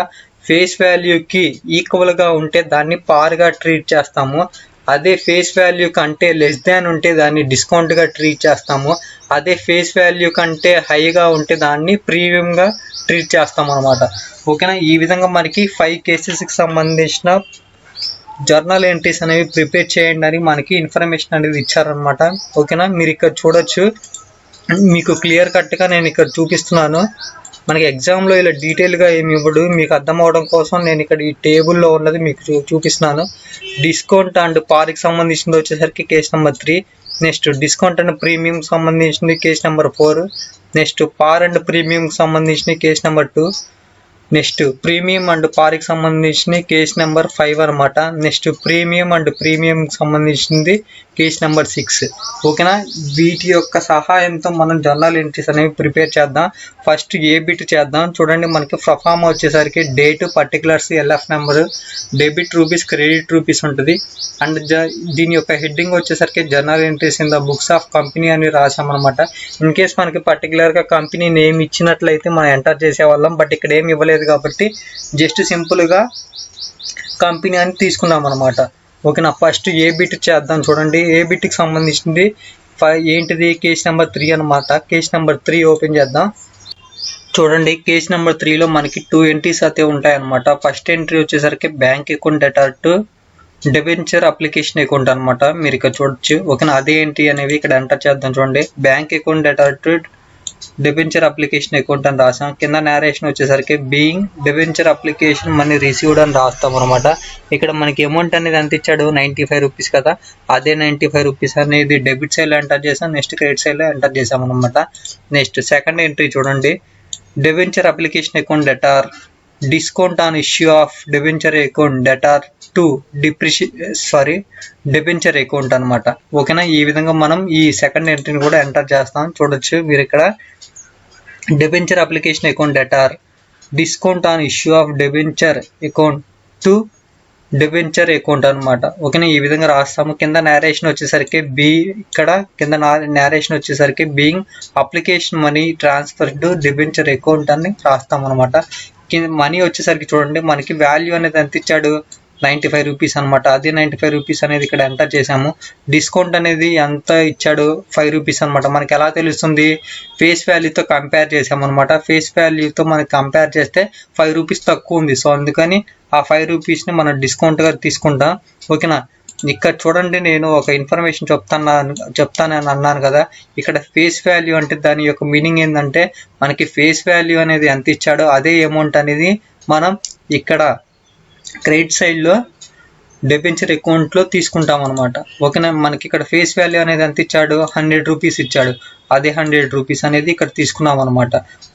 ఫేస్ వాల్యూకి ఈక్వల్గా ఉంటే దాన్ని పార్గా ట్రీట్ చేస్తాము. అదే ఫేస్ వాల్యూ కంటే లెస్ దాన్ ఉంటే దాన్ని డిస్కౌంట్గా ట్రీట్ చేస్తాము. అదే ఫేస్ వాల్యూ కంటే హైగా ఉంటే దాన్ని ప్రీమియంగా ట్రీట్ చేస్తాం అనమాట. ఓకేనా. ఈ విధంగా మనకి 5 కేసెస్కి సంబంధించిన జర్నల్ ఎంట్రీస్ అనేవి ప్రిపేర్ చేయండి అని మనకి ఇన్ఫర్మేషన్ అనేది ఇచ్చారనమాట. ఓకేనా. మీరు ఇక్కడ చూడొచ్చు, మీకు క్లియర్ కట్గా నేను ఇక్కడ చూపిస్తున్నాను. మనకి ఎగ్జామ్లో ఇలా డీటెయిల్గా ఏమి ఇవ్వడు, మీకు అర్థం అవడం కోసం నేను ఇక్కడ ఈ టేబుల్లో ఉన్నది మీకు చూపిస్తున్నాను. డిస్కౌంట్ అండ్ పార్కి సంబంధించింది వచ్చేసరికి case number 3. Next discount and premium సంబంధించింది case number 4. Next par and premium సంబంధించిన case number 2. Next premium and పార్కి సంబంధించిన కేస్ నెంబర్ 5 అనమాట. నెక్స్ట్ ప్రీమియం అండ్ ప్రీమియంకి సంబంధించింది కేస్ నెంబర్ 6. ఓకేనా. వీటి యొక్క సహాయంతో మనం జర్నల్ ఎంట్రీస్ అనేవి ప్రిపేర్ చేద్దాం. ఫస్ట్ ఏ బిట్ చేద్దాం. చూడండి, మనకి ప్రొఫార్మా వచ్చేసరికి date, particulars, LF number, debit rupees, credit rupees ఉంటుంది. అండ్ దీని యొక్క హెడ్డింగ్ వచ్చేసరికి journal entries in the books of company అని రాసామన్నమాట. ఇన్ కేస్ మనకి పర్టికులర్గా కంపెనీ నేమ్ ఇచ్చినట్లయితే మనం ఎంటర్ చేసేవాళ్ళం, బట్ ఇక్కడ ఏమి ఇవ్వలేదు కాబట్టి జస్ట్ సింపుల్గా కంపెనీ అని తీసుకున్నాం అనమాట. ఓకేనా. ఫస్ట్ ఏ బిట్ చేద్దాం. చూడండి, ఏ బిట్కి సంబంధించింది ఏంటిది, కేస్ నెంబర్ 3 అనమాట. కేస్ నెంబర్ 3 ఓపెన్ చేద్దాం. చూడండి, కేస్ నెంబర్ 3లో మనకి 2 ఎంట్రీస్ అయితే ఉంటాయన్నమాట. ఫస్ట్ ఎంట్రీ వచ్చేసరికి bank account debtor to debenture application account అనమాట. మీరు ఇక్కడ చూడొచ్చు. ఓకేనా. అదే ఎంట్రీ అనేవి ఇక్కడ ఎంటర్ చేద్దాం. చూడండి, bank account debtor to debenture application account అని రాసాం. కింద నేరేషన్ వచ్చేసరికి being debenture application money received అని రాస్తాం అనమాట. ఇక్కడ మనకి అమౌంట్ అనేది ఎంత ఇచ్చాడు, 95 రూపీస్ కదా. అదే 95 రూపీస్ అనేది డెబిట్ సైడ్లో ఎంటర్ చేసాం, నెక్స్ట్ క్రెడిట్ సైడ్లో ఎంటర్ చేసాం అనమాట. నెక్స్ట్ సెకండ్ ఎంట్రీ చూడండి, debenture application account debtor discount on issue of debenture account debtor to debenture account అనమాట. ఓకేనా. ఈ విధంగా మనం ఈ సెకండ్ ఎంట్రీని కూడా ఎంటర్ చేస్తాం. చూడొచ్చు మీరు ఇక్కడ, debenture application account debtor discount on issue of debenture account to debenture account అనమాట. ఓకేనా. ఈ విధంగా రాస్తాము. కింద నేరేషన్ వచ్చేసరికి నేరేషన్ వచ్చేసరికి being application money transfer to debenture account అని రాస్తాం అనమాట. మనీ వచ్చేసరికి చూడండి మనకి వాల్యూ అనేది ఎంత ఇచ్చాడు, 95 రూపీస్ అనమాట. అదే 95 రూపీస్ అనేది ఇక్కడ ఎంటర్ చేసాము. డిస్కౌంట్ అనేది ఎంత ఇచ్చాడు, 5 రూపీస్ అనమాట. మనకి ఎలా తెలుస్తుంది, ఫేస్ వాల్యూతో కంపేర్ చేసామన్నమాట. ఫేస్ వాల్యూతో మనకి కంపేర్ చేస్తే 5 రూపీస్ తక్కువ ఉంది. సో అందుకని ఆ 5 రూపీస్ని మనం డిస్కౌంట్గా తీసుకుంటాం. ఓకేనా. ఇక్కడ చూడండి, నేను ఒక ఇన్ఫర్మేషన్ చెప్తానని అన్నాను కదా. ఇక్కడ ఫేస్ వాల్యూ అంటే దాని యొక్క మీనింగ్ ఏంటంటే మనకి ఫేస్ వాల్యూ అనేది ఎంత ఇచ్చాడో అదే అమౌంట్ అనేది మనం ఇక్కడ క్రెడిట్ సైడ్లో డెబెంచర్ అకౌంట్లో తీసుకుంటాం అనమాట. ఓకేనా. మనకి ఇక్కడ ఫేస్ వాల్యూ అనేది ఎంత ఇచ్చాడు, 100 రూపీస్ ఇచ్చాడు. అదే 100 రూపీస్ అనేది ఇక్కడ తీసుకున్నాం అనమాట.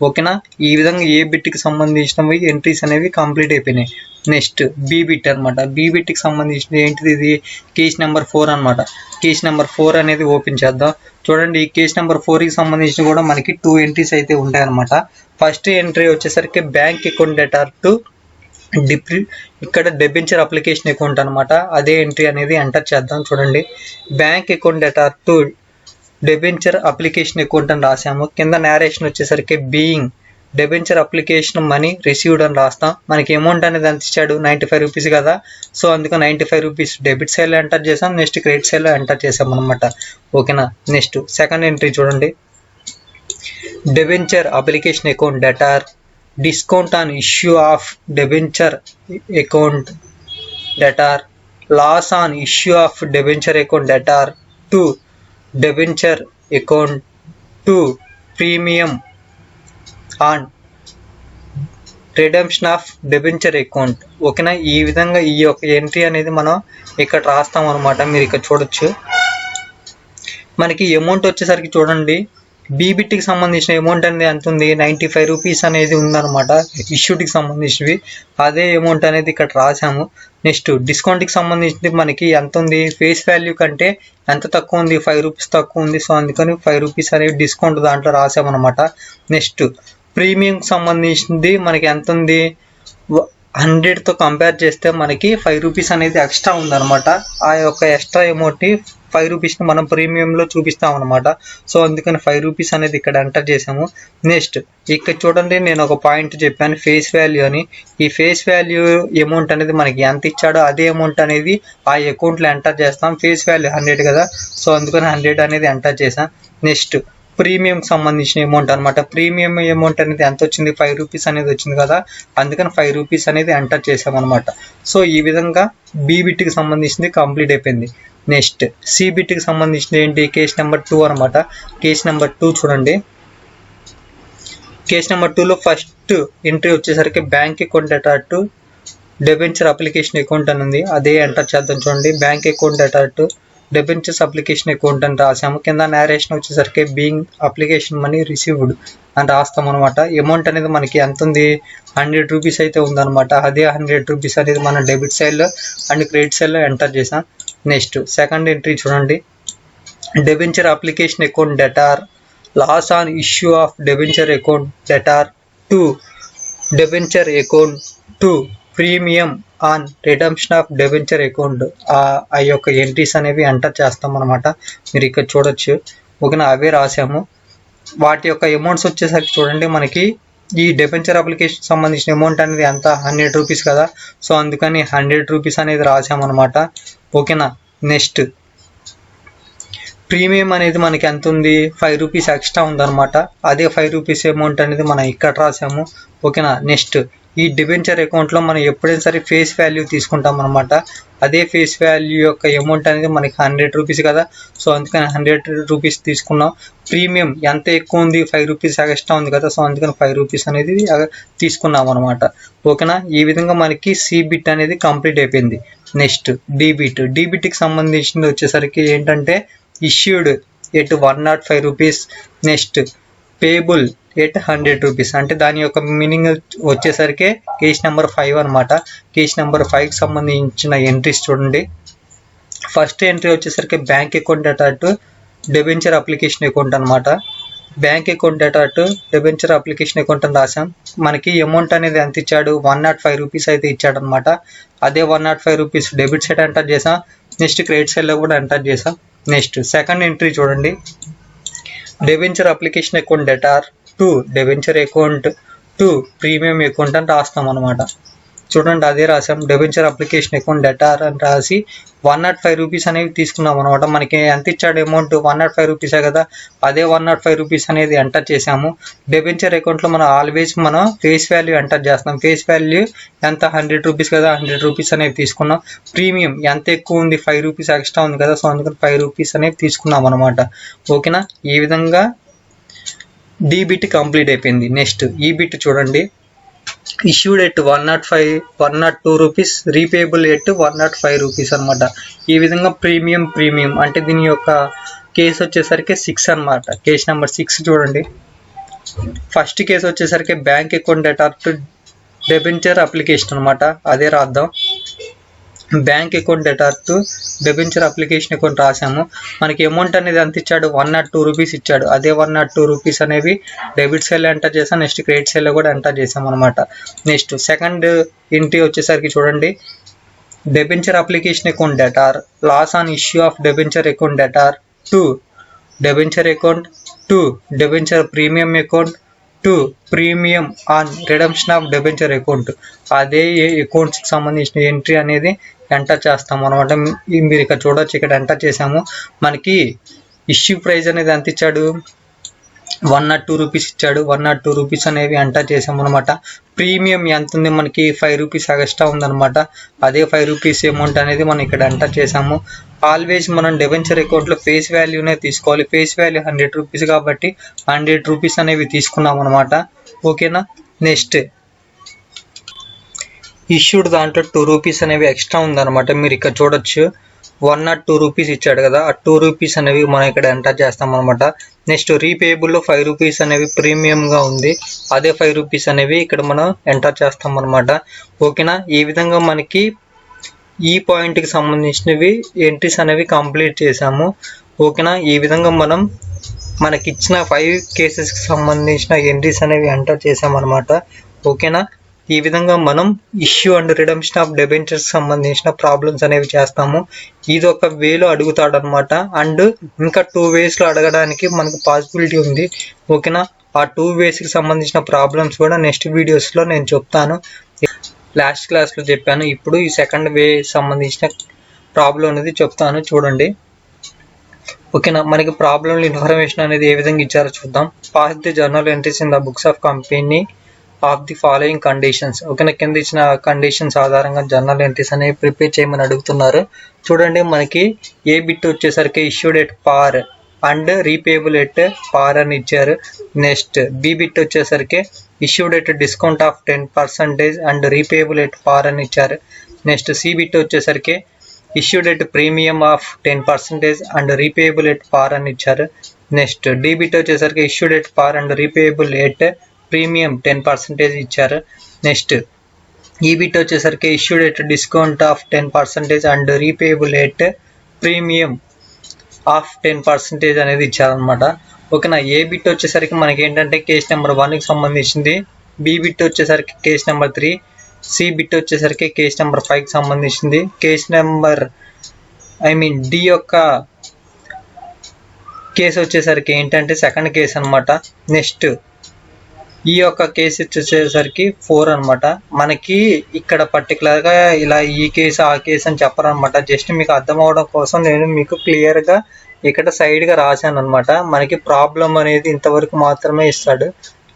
ఓకేనా. ఈ విధంగా ఏ బిట్కి సంబంధించినవి ఎంట్రీస్ అనేవి కంప్లీట్ అయిపోయినాయి. నెక్స్ట్ బి బిట్ అనమాట. బి బిట్కి సంబంధించిన ఏంటిది, ఇది కేస్ నెంబర్ 4 అనమాట. కేస్ నెంబర్ 4 అనేది ఓపెన్ చేద్దాం. చూడండి, ఈ కేస్ నెంబర్ 4కి సంబంధించిన కూడా మనకి 2 ఎంట్రీస్ అయితే ఉంటాయి అనమాట. ఫస్ట్ ఎంట్రీ వచ్చేసరికి బ్యాంక్ అకౌంట్ డేటా టు ఇక్కడ డెబెంచర్ అప్లికేషన్ అకౌంట్ అనమాట. అదే ఎంట్రీ అనేది ఎంటర్ చేద్దాం. చూడండి, bank account debtor to debenture application account అని రాసాము. కింద నేరేషన్ వచ్చేసరికి being debenture application money received అని రాస్తాం. మనకి అమౌంట్ అనేది ఎంత ఇచ్చాడు, 95 రూపీస్ కదా. సో అందుకు 95 రూపీస్ డెబిట్ సైడ్లో ఎంటర్ చేసాం. నెక్స్ట్ క్రెడిట్ సైడ్లో ఎంటర్ చేసాం అనమాట. ఓకేనా. నెక్స్ట్ సెకండ్ ఎంట్రీ చూడండి, debenture application account debtor discount on issue of debenture account debtor, loss on issue of debenture account debtor to debenture account to premium on redemption of debenture account. ఓకేనా. ఈ విధంగా ఈ యొక్క entry అనేది మనం ఇక్కడ రాస్తాం అనమాట. మీరు ఇక్కడ చూడొచ్చు. మనకి అమౌంట్ వచ్చేసరికి చూడండి, బీబిట్కి సంబంధించిన అమౌంట్ అనేది ఎంత ఉంది, 95 రూపీస్ అనేది ఉందన్నమాట. ఇష్యూకి సంబంధించినవి అదే అమౌంట్ అనేది ఇక్కడ రాసాము. నెక్స్ట్ డిస్కౌంట్కి సంబంధించింది మనకి ఎంత ఉంది, ఫేస్ వాల్యూ కంటే ఎంత తక్కువ ఉంది, 5 రూపీస్ తక్కువ ఉంది. సో అందుకని 5 రూపీస్ అనేది డిస్కౌంట్ దాంట్లో రాసామన్నమాట. నెక్స్ట్ ప్రీమియంకి సంబంధించింది మనకి ఎంత ఉంది, 100తో కంపేర్ చేస్తే మనకి 5 రూపీస్ అనేది ఎక్స్ట్రా ఉందన్నమాట. ఆ యొక్క ఎక్స్ట్రా అమౌంట్ 5 రూపీస్ని మనం ప్రీమియంలో చూపిస్తాం అనమాట. సో అందుకని 5 రూపీస్ అనేది ఇక్కడ ఎంటర్ చేసాము. నెక్స్ట్ ఇక్కడ చూడండి, నేను ఒక పాయింట్ చెప్పాను ఫేస్ వాల్యూ అని. ఈ ఫేస్ వాల్యూ అమౌంట్ అనేది మనకి ఎంత ఇచ్చాడో అదే అమౌంట్ అనేది ఆ అకౌంట్లో ఎంటర్ చేస్తాం. ఫేస్ వాల్యూ 100 కదా. సో అందుకని 100 అనేది ఎంటర్ చేసాం. నెక్స్ట్ ప్రీమియం సంబంధించిన అమౌంట్ అనమాట. ప్రీమియం అమౌంట్ అనేది ఎంత వచ్చింది, 5 రూపీస్ అనేది వచ్చింది కదా. అందుకని 5 రూపీస్ అనేది ఎంటర్ చేసామన్నమాట. సో ఈ విధంగా బి బిట్కి సంబంధించింది కంప్లీట్ అయిపోయింది. నెక్స్ట్ సి బిట్కి సంబంధించింది ఏంటి, కేస్ నెంబర్ 2 అనమాట. కేస్ నెంబర్ 2 చూడండి. కేస్ నెంబర్ 2లో ఫస్ట్ ఎంట్రీ వచ్చేసరికి bank account debtor to debenture application account అని ఉంది. అదే ఎంటర్ చేద్దాం. చూడండి, bank account debtor to debentures application account అని రాసాము. కింద నేరేషన్ వచ్చేసరికి బీయింగ్ అప్లికేషన్ మనీ రిసీవ్డ్ అని రాస్తాం అనమాట. అమౌంట్ అనేది మనకి ఎంత ఉంది, 100 రూపీస్ అయితే ఉందన్నమాట. అదే 100 రూపీస్ అనేది మనం డెబిట్ సైడ్లో అండ్ క్రెడిట్ సైడ్లో ఎంటర్ చేసాం. నెక్స్ట్ సెకండ్ ఎంట్రీ చూడండి, debenture application account debtor loss on issue of debenture account debtor to debenture account to premium on redemption of debenture account. ఆ యొక్క ఎంట్రీస్ అనేవి ఎంటర్ చేస్తాం అనమాట. మీరు ఇక్కడ చూడొచ్చు. ఓకేనా, అవే రాసాము. వాటి యొక్క అమౌంట్స్ వచ్చేసరికి చూడండి, మనకి ఈ డెబెంచర్ అప్లికేషన్ సంబంధించిన అమౌంట్ అనేది ఎంత, 100 రూపీస్ కదా. సో అందుకని 100 రూపీస్ అనేది రాసామన్నమాట. ఓకేనా. నెక్స్ట్ ప్రీమియం అనేది మనకి ఎంత ఉంది, 5 రూపీస్ ఎక్స్ట్రా ఉందన్నమాట. అదే 5 రూపీస్ అమౌంట్ అనేది మనం ఇక్కడ రాసాము. ఓకేనా. నెక్స్ట్ ఈ డిబెంచర్ అకౌంట్లో మనం ఎప్పుడైనా సరే ఫేస్ వాల్యూ తీసుకుంటాం అనమాట. అదే ఫేస్ వాల్యూ యొక్క అమౌంట్ అనేది మనకి 100 రూపీస్ కదా. సో అందుకని 100 రూపీస్ తీసుకున్నాం. ప్రీమియం ఎంత ఎక్కువ ఉంది, 5 రూపీస్ ఎక్స్ట్రా ఉంది కదా. సో అందుకని 5 రూపీస్ అనేది తీసుకున్నాం అనమాట. ఓకేనా. ఈ విధంగా మనకి సి బిట్ అనేది కంప్లీట్ అయిపోయింది. Next D bit. డి బిట్కి సంబంధించింది వచ్చేసరికి ఏంటంటే issued at 105 rupees. Next payable at 100 rupees. అంటే దాని యొక్క మీనింగ్ వచ్చేసరికి కేస్ నెంబర్ 5 అనమాట. కేస్ నెంబర్ 5కి సంబంధించిన ఎంట్రీస్ చూడండి. ఫస్ట్ ఎంట్రీ వచ్చేసరికి bank account debtor to debenture application account అనమాట. Bank account debtor to debenture application account అని రాసాం. మనకి అమౌంట్ అనేది ఎంత ఇచ్చాడు, 105 రూపీస్ అయితే ఇచ్చాడు అనమాట. అదే 105 రూపీస్ డెబిట్ సైడ్ ఎంటర్ చేసాం. నెక్స్ట్ క్రెడిట్ సైడ్లో కూడా ఎంటర్ చేసాం. నెక్స్ట్ సెకండ్ ఎంట్రీ చూడండి, debenture application account debtor to debenture account to premium account అని రాస్తాం అనమాట. చూడండి అదే రాసాం. డెబెంచర్ అప్లికేషన్ అకౌంట్ డెటార్ అని రాసి 105 రూపీస్ అనేవి తీసుకున్నాం అనమాట. మనకి ఎంత ఇచ్చాడు అమౌంట్? 105 రూపీసే కదా. అదే 105 రూపీస్ అనేది ఎంటర్ చేసాము. డెబెంచర్ అకౌంట్లో మనం ఆల్వేస్ మనం ఫేస్ వాల్యూ ఎంటర్ చేస్తాం. ఫేస్ వాల్యూ ఎంత? 100 రూపీస్ కదా. 100 రూపీస్ అనేవి తీసుకున్నాం. ప్రీమియం ఎంత ఎక్కువ ఉంది? 5 రూపీస్ ఎక్స్ట్రా ఉంది కదా. సో అందుకని 5 రూపీస్ అనేవి తీసుకున్నాం అనమాట. ఓకేనా? ఈ విధంగా డీబిట్ కంప్లీట్ అయిపోయింది. నెక్స్ట్ ఈబిట్ చూడండి. Issued at 102 rupees, repayable at 105 rupees అనమాట. ఈ విధంగా ప్రీమియం అంటే దీని యొక్క కేసు వచ్చేసరికి 6 అనమాట. కేసు నెంబర్ 6 చూడండి. ఫస్ట్ కేసు వచ్చేసరికి bank account debtor to debenture application అనమాట. అదే రాద్దాం. Bank account debtor to debenture application account రాసాము. మనకి అమౌంట్ అనేది ఎంత ఇచ్చాడు? 102 రూపీస్ ఇచ్చాడు. అదే 102 రూపీస్ అనేవి డెబిట్ సైడ్లో ఎంటర్ చేసాం. నెక్స్ట్ క్రెడిట్ సైడ్లో కూడా ఎంటర్ చేసాం అనమాట. నెక్స్ట్ సెకండ్ ఎంట్రీ వచ్చేసరికి చూడండి. Debenture application account debtor, loss on issue of debenture account debtor to debenture account to debenture premium account to premium on redemption of debenture account. అదే అకౌంట్స్కి సంబంధించిన entry అనేది ఎంటర్ చేస్తాం అనమాట. మీరు ఇక్కడ చూడొచ్చు, ఇక్కడ ఎంటర్ చేసాము. మనకి ఇష్యూ ప్రైస్ అనేది ఎంత ఇచ్చాడు? 102 రూపీస్ ఇచ్చాడు. 102 రూపీస్ అనేవి ఎంటర్ చేసాము అనమాట. ప్రీమియం ఎంత ఉంది? మనకి 5 రూపీస్ ఎక్స్ట్రా ఉందన్నమాట. అదే 5 రూపీస్ అమౌంట్ అనేది మనం ఇక్కడ ఎంటర్ చేసాము. ఆల్వేస్ మనం డెబెంచర్ అకౌంట్లో ఫేస్ వాల్యూనే తీసుకోవాలి. ఫేస్ వాల్యూ 100 రూపీస్ కాబట్టి 100 రూపీస్ అనేవి తీసుకున్నాం అనమాట. ఓకేనా? నెక్స్ట్ ఇష్యూడ్ దాంట్లో 2 రూపీస్ అనేవి ఎక్స్ట్రా ఉందన్నమాట. మీరు ఇక్కడ చూడొచ్చు. 102 రూపీస్ ఇచ్చాడు కదా. ఆ 2 రూపీస్ అనేవి మనం ఇక్కడ ఎంటర్ చేస్తాం అనమాట. నెక్స్ట్ రీపేబుల్లో 5 రూపీస్ అనేవి ప్రీమియంగా ఉంది. అదే 5 రూపీస్ అనేవి ఇక్కడ మనం ఎంటర్ చేస్తాం అనమాట. ఓకేనా? ఈ విధంగా మనకి ఈ పాయింట్కి సంబంధించినవి ఎంట్రీస్ అనేవి కంప్లీట్ చేసాము. ఓకేనా? ఈ విధంగా మనకిచ్చిన 5 కేసెస్కి సంబంధించిన ఎంట్రీస్ అనేవి ఎంటర్ చేసామన్నమాట. ఓకేనా? ఈ విధంగా మనం issue and redemption of debentures సంబంధించిన ప్రాబ్లమ్స్ అనేవి చేస్తాము. ఇది ఒక వేలో అడుగుతాడు అనమాట. అండ్ ఇంకా 2 వేస్లో అడగడానికి మనకు పాసిబిలిటీ ఉంది. ఓకేనా? ఆ 2 వేస్కి సంబంధించిన ప్రాబ్లమ్స్ కూడా నెక్స్ట్ వీడియోస్లో నేను చెప్తాను. లాస్ట్ క్లాస్లో చెప్పాను. ఇప్పుడు ఈ సెకండ్ వే సంబంధించిన ప్రాబ్లం అనేది చెప్తాను. చూడండి. ఓకేనా? మనకి ప్రాబ్లంలో ఇన్ఫర్మేషన్ అనేది ఏ విధంగా ఇచ్చారో చూద్దాం. Pass the journal entries in the books of company of the following conditions. ఓకేనా? కింద ఇచ్చిన కండిషన్స్ ఆధారంగా జర్నల్ ఎంట్రీస్ అనేవి ప్రిపేర్ చేయమని అడుగుతున్నారు. చూడండి. మనకి ఏ బిట్ వచ్చేసరికి issued at par and repayable at par అని ఇచ్చారు. నెక్స్ట్ బి బిట్ వచ్చేసరికి issued at discount of 10% and repayable at par అని ఇచ్చారు. నెక్స్ట్ సి బిట్ వచ్చేసరికి issued at premium of 10% and repayable at par అని ఇచ్చారు. Next D bit వచ్చేసరికి issued at par and repayable at premium 10% ఇచ్చారు. Next E bit వచ్చేసరికి issued at discount of 10% and repayable at premium of 10% అనేది ఇచ్చారనమాట. ఓకేనా? ఏ bit వచ్చేసరికి మనకి ఏంటంటే కేస్ నెంబర్ 1కి సంబంధించింది. బి బిట్ వచ్చేసరికి కేస్ నెంబర్ 3. సి బిట్ వచ్చేసరికి కేస్ నెంబర్ 5కి సంబంధించింది. కేస్ నెంబర్ డి యొక్క కేసు వచ్చేసరికి ఏంటంటే సెకండ్ కేసు అనమాట. నెక్స్ట్ ఈ యొక్క కేసు వచ్చేసరికి 4 అనమాట. మనకి ఇక్కడ పర్టికులర్గా ఇలా ఈ కేసు ఆ కేసు అని చెప్పరనమాట. జస్ట్ మీకు అర్థం అవడం కోసం నేను మీకు క్లియర్గా ఇక్కడ సైడ్గా రాశాను అనమాట. మనకి ప్రాబ్లం అనేది ఇంతవరకు మాత్రమే ఇస్తాడు.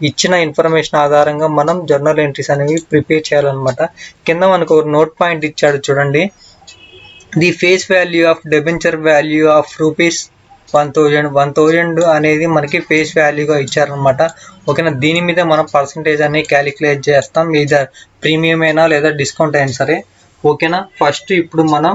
ఇచ్చిన ఇన్ఫర్మేషన్ ఆధారంగా మనం జర్నల్ ఎంట్రీస్ అనేవి ప్రిపేర్ చేయాలన్నమాట. కింద మనకు ఒక నోట్ పాయింట్ ఇచ్చాడు చూడండి. The face value of debenture value of rupees 1000 అనేది మనకి ఫేస్ వాల్యూగా ఇచ్చారనమాట. ఓకేనా? దీని మీద మనం పర్సంటేజ్ అనేది క్యాలిక్యులేట్ చేస్తాం. మీద ప్రీమియం అయినా లేదా డిస్కౌంట్ అయినా సరే. ఓకేనా? ఫస్ట్ ఇప్పుడు మనం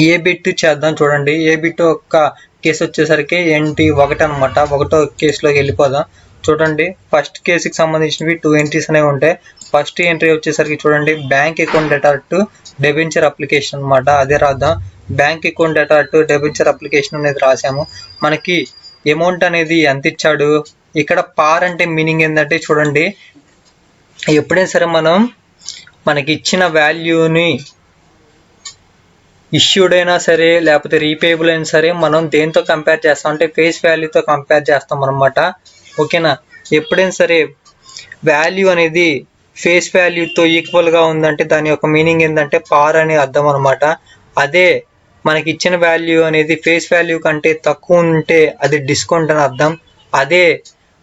ఏ బిట్ చేద్దాం. చూడండి. ఏ బిట్ యొక్క కేసు వచ్చేసరికి ఎంట్రీ 1 అనమాట. 1వ కేసులోకి వెళ్ళిపోదాం. చూడండి. ఫస్ట్ కేసుకి సంబంధించినవి 2 ఎంట్రీస్ అనేవి ఉంటాయి. ఫస్ట్ ఎంట్రీ వచ్చేసరికి చూడండి. Bank account debtor to debenture application అనమాట. అదే రాద్దాం. Bank account debtor to debenture application అనేది రాసాము. మనకి అమౌంట్ అనేది ఎంత ఇచ్చాడు? ఇక్కడ పార్ అంటే మీనింగ్ ఏంటంటే చూడండి. ఎప్పుడైనా సరే మనకి ఇచ్చిన వాల్యూని ఇష్యూడ్ అయినా సరే లేకపోతే రీపేబుల్ అయినా సరే మనం దేంతో కంపేర్ చేస్తాం అంటే ఫేస్ వాల్యూతో కంపేర్ చేస్తాం అనమాట. ఓకేనా? ఎప్పుడైనా సరే వాల్యూ అనేది ఫేస్ వాల్యూతో ఈక్వల్గా ఉందంటే దాని యొక్క మీనింగ్ ఏంటంటే పార్ అని అర్థం అనమాట. అదే మనకి ఇచ్చిన వాల్యూ అనేది ఫేస్ వాల్యూ కంటే తక్కువ ఉంటే అది డిస్కౌంట్ అని అర్థం. అదే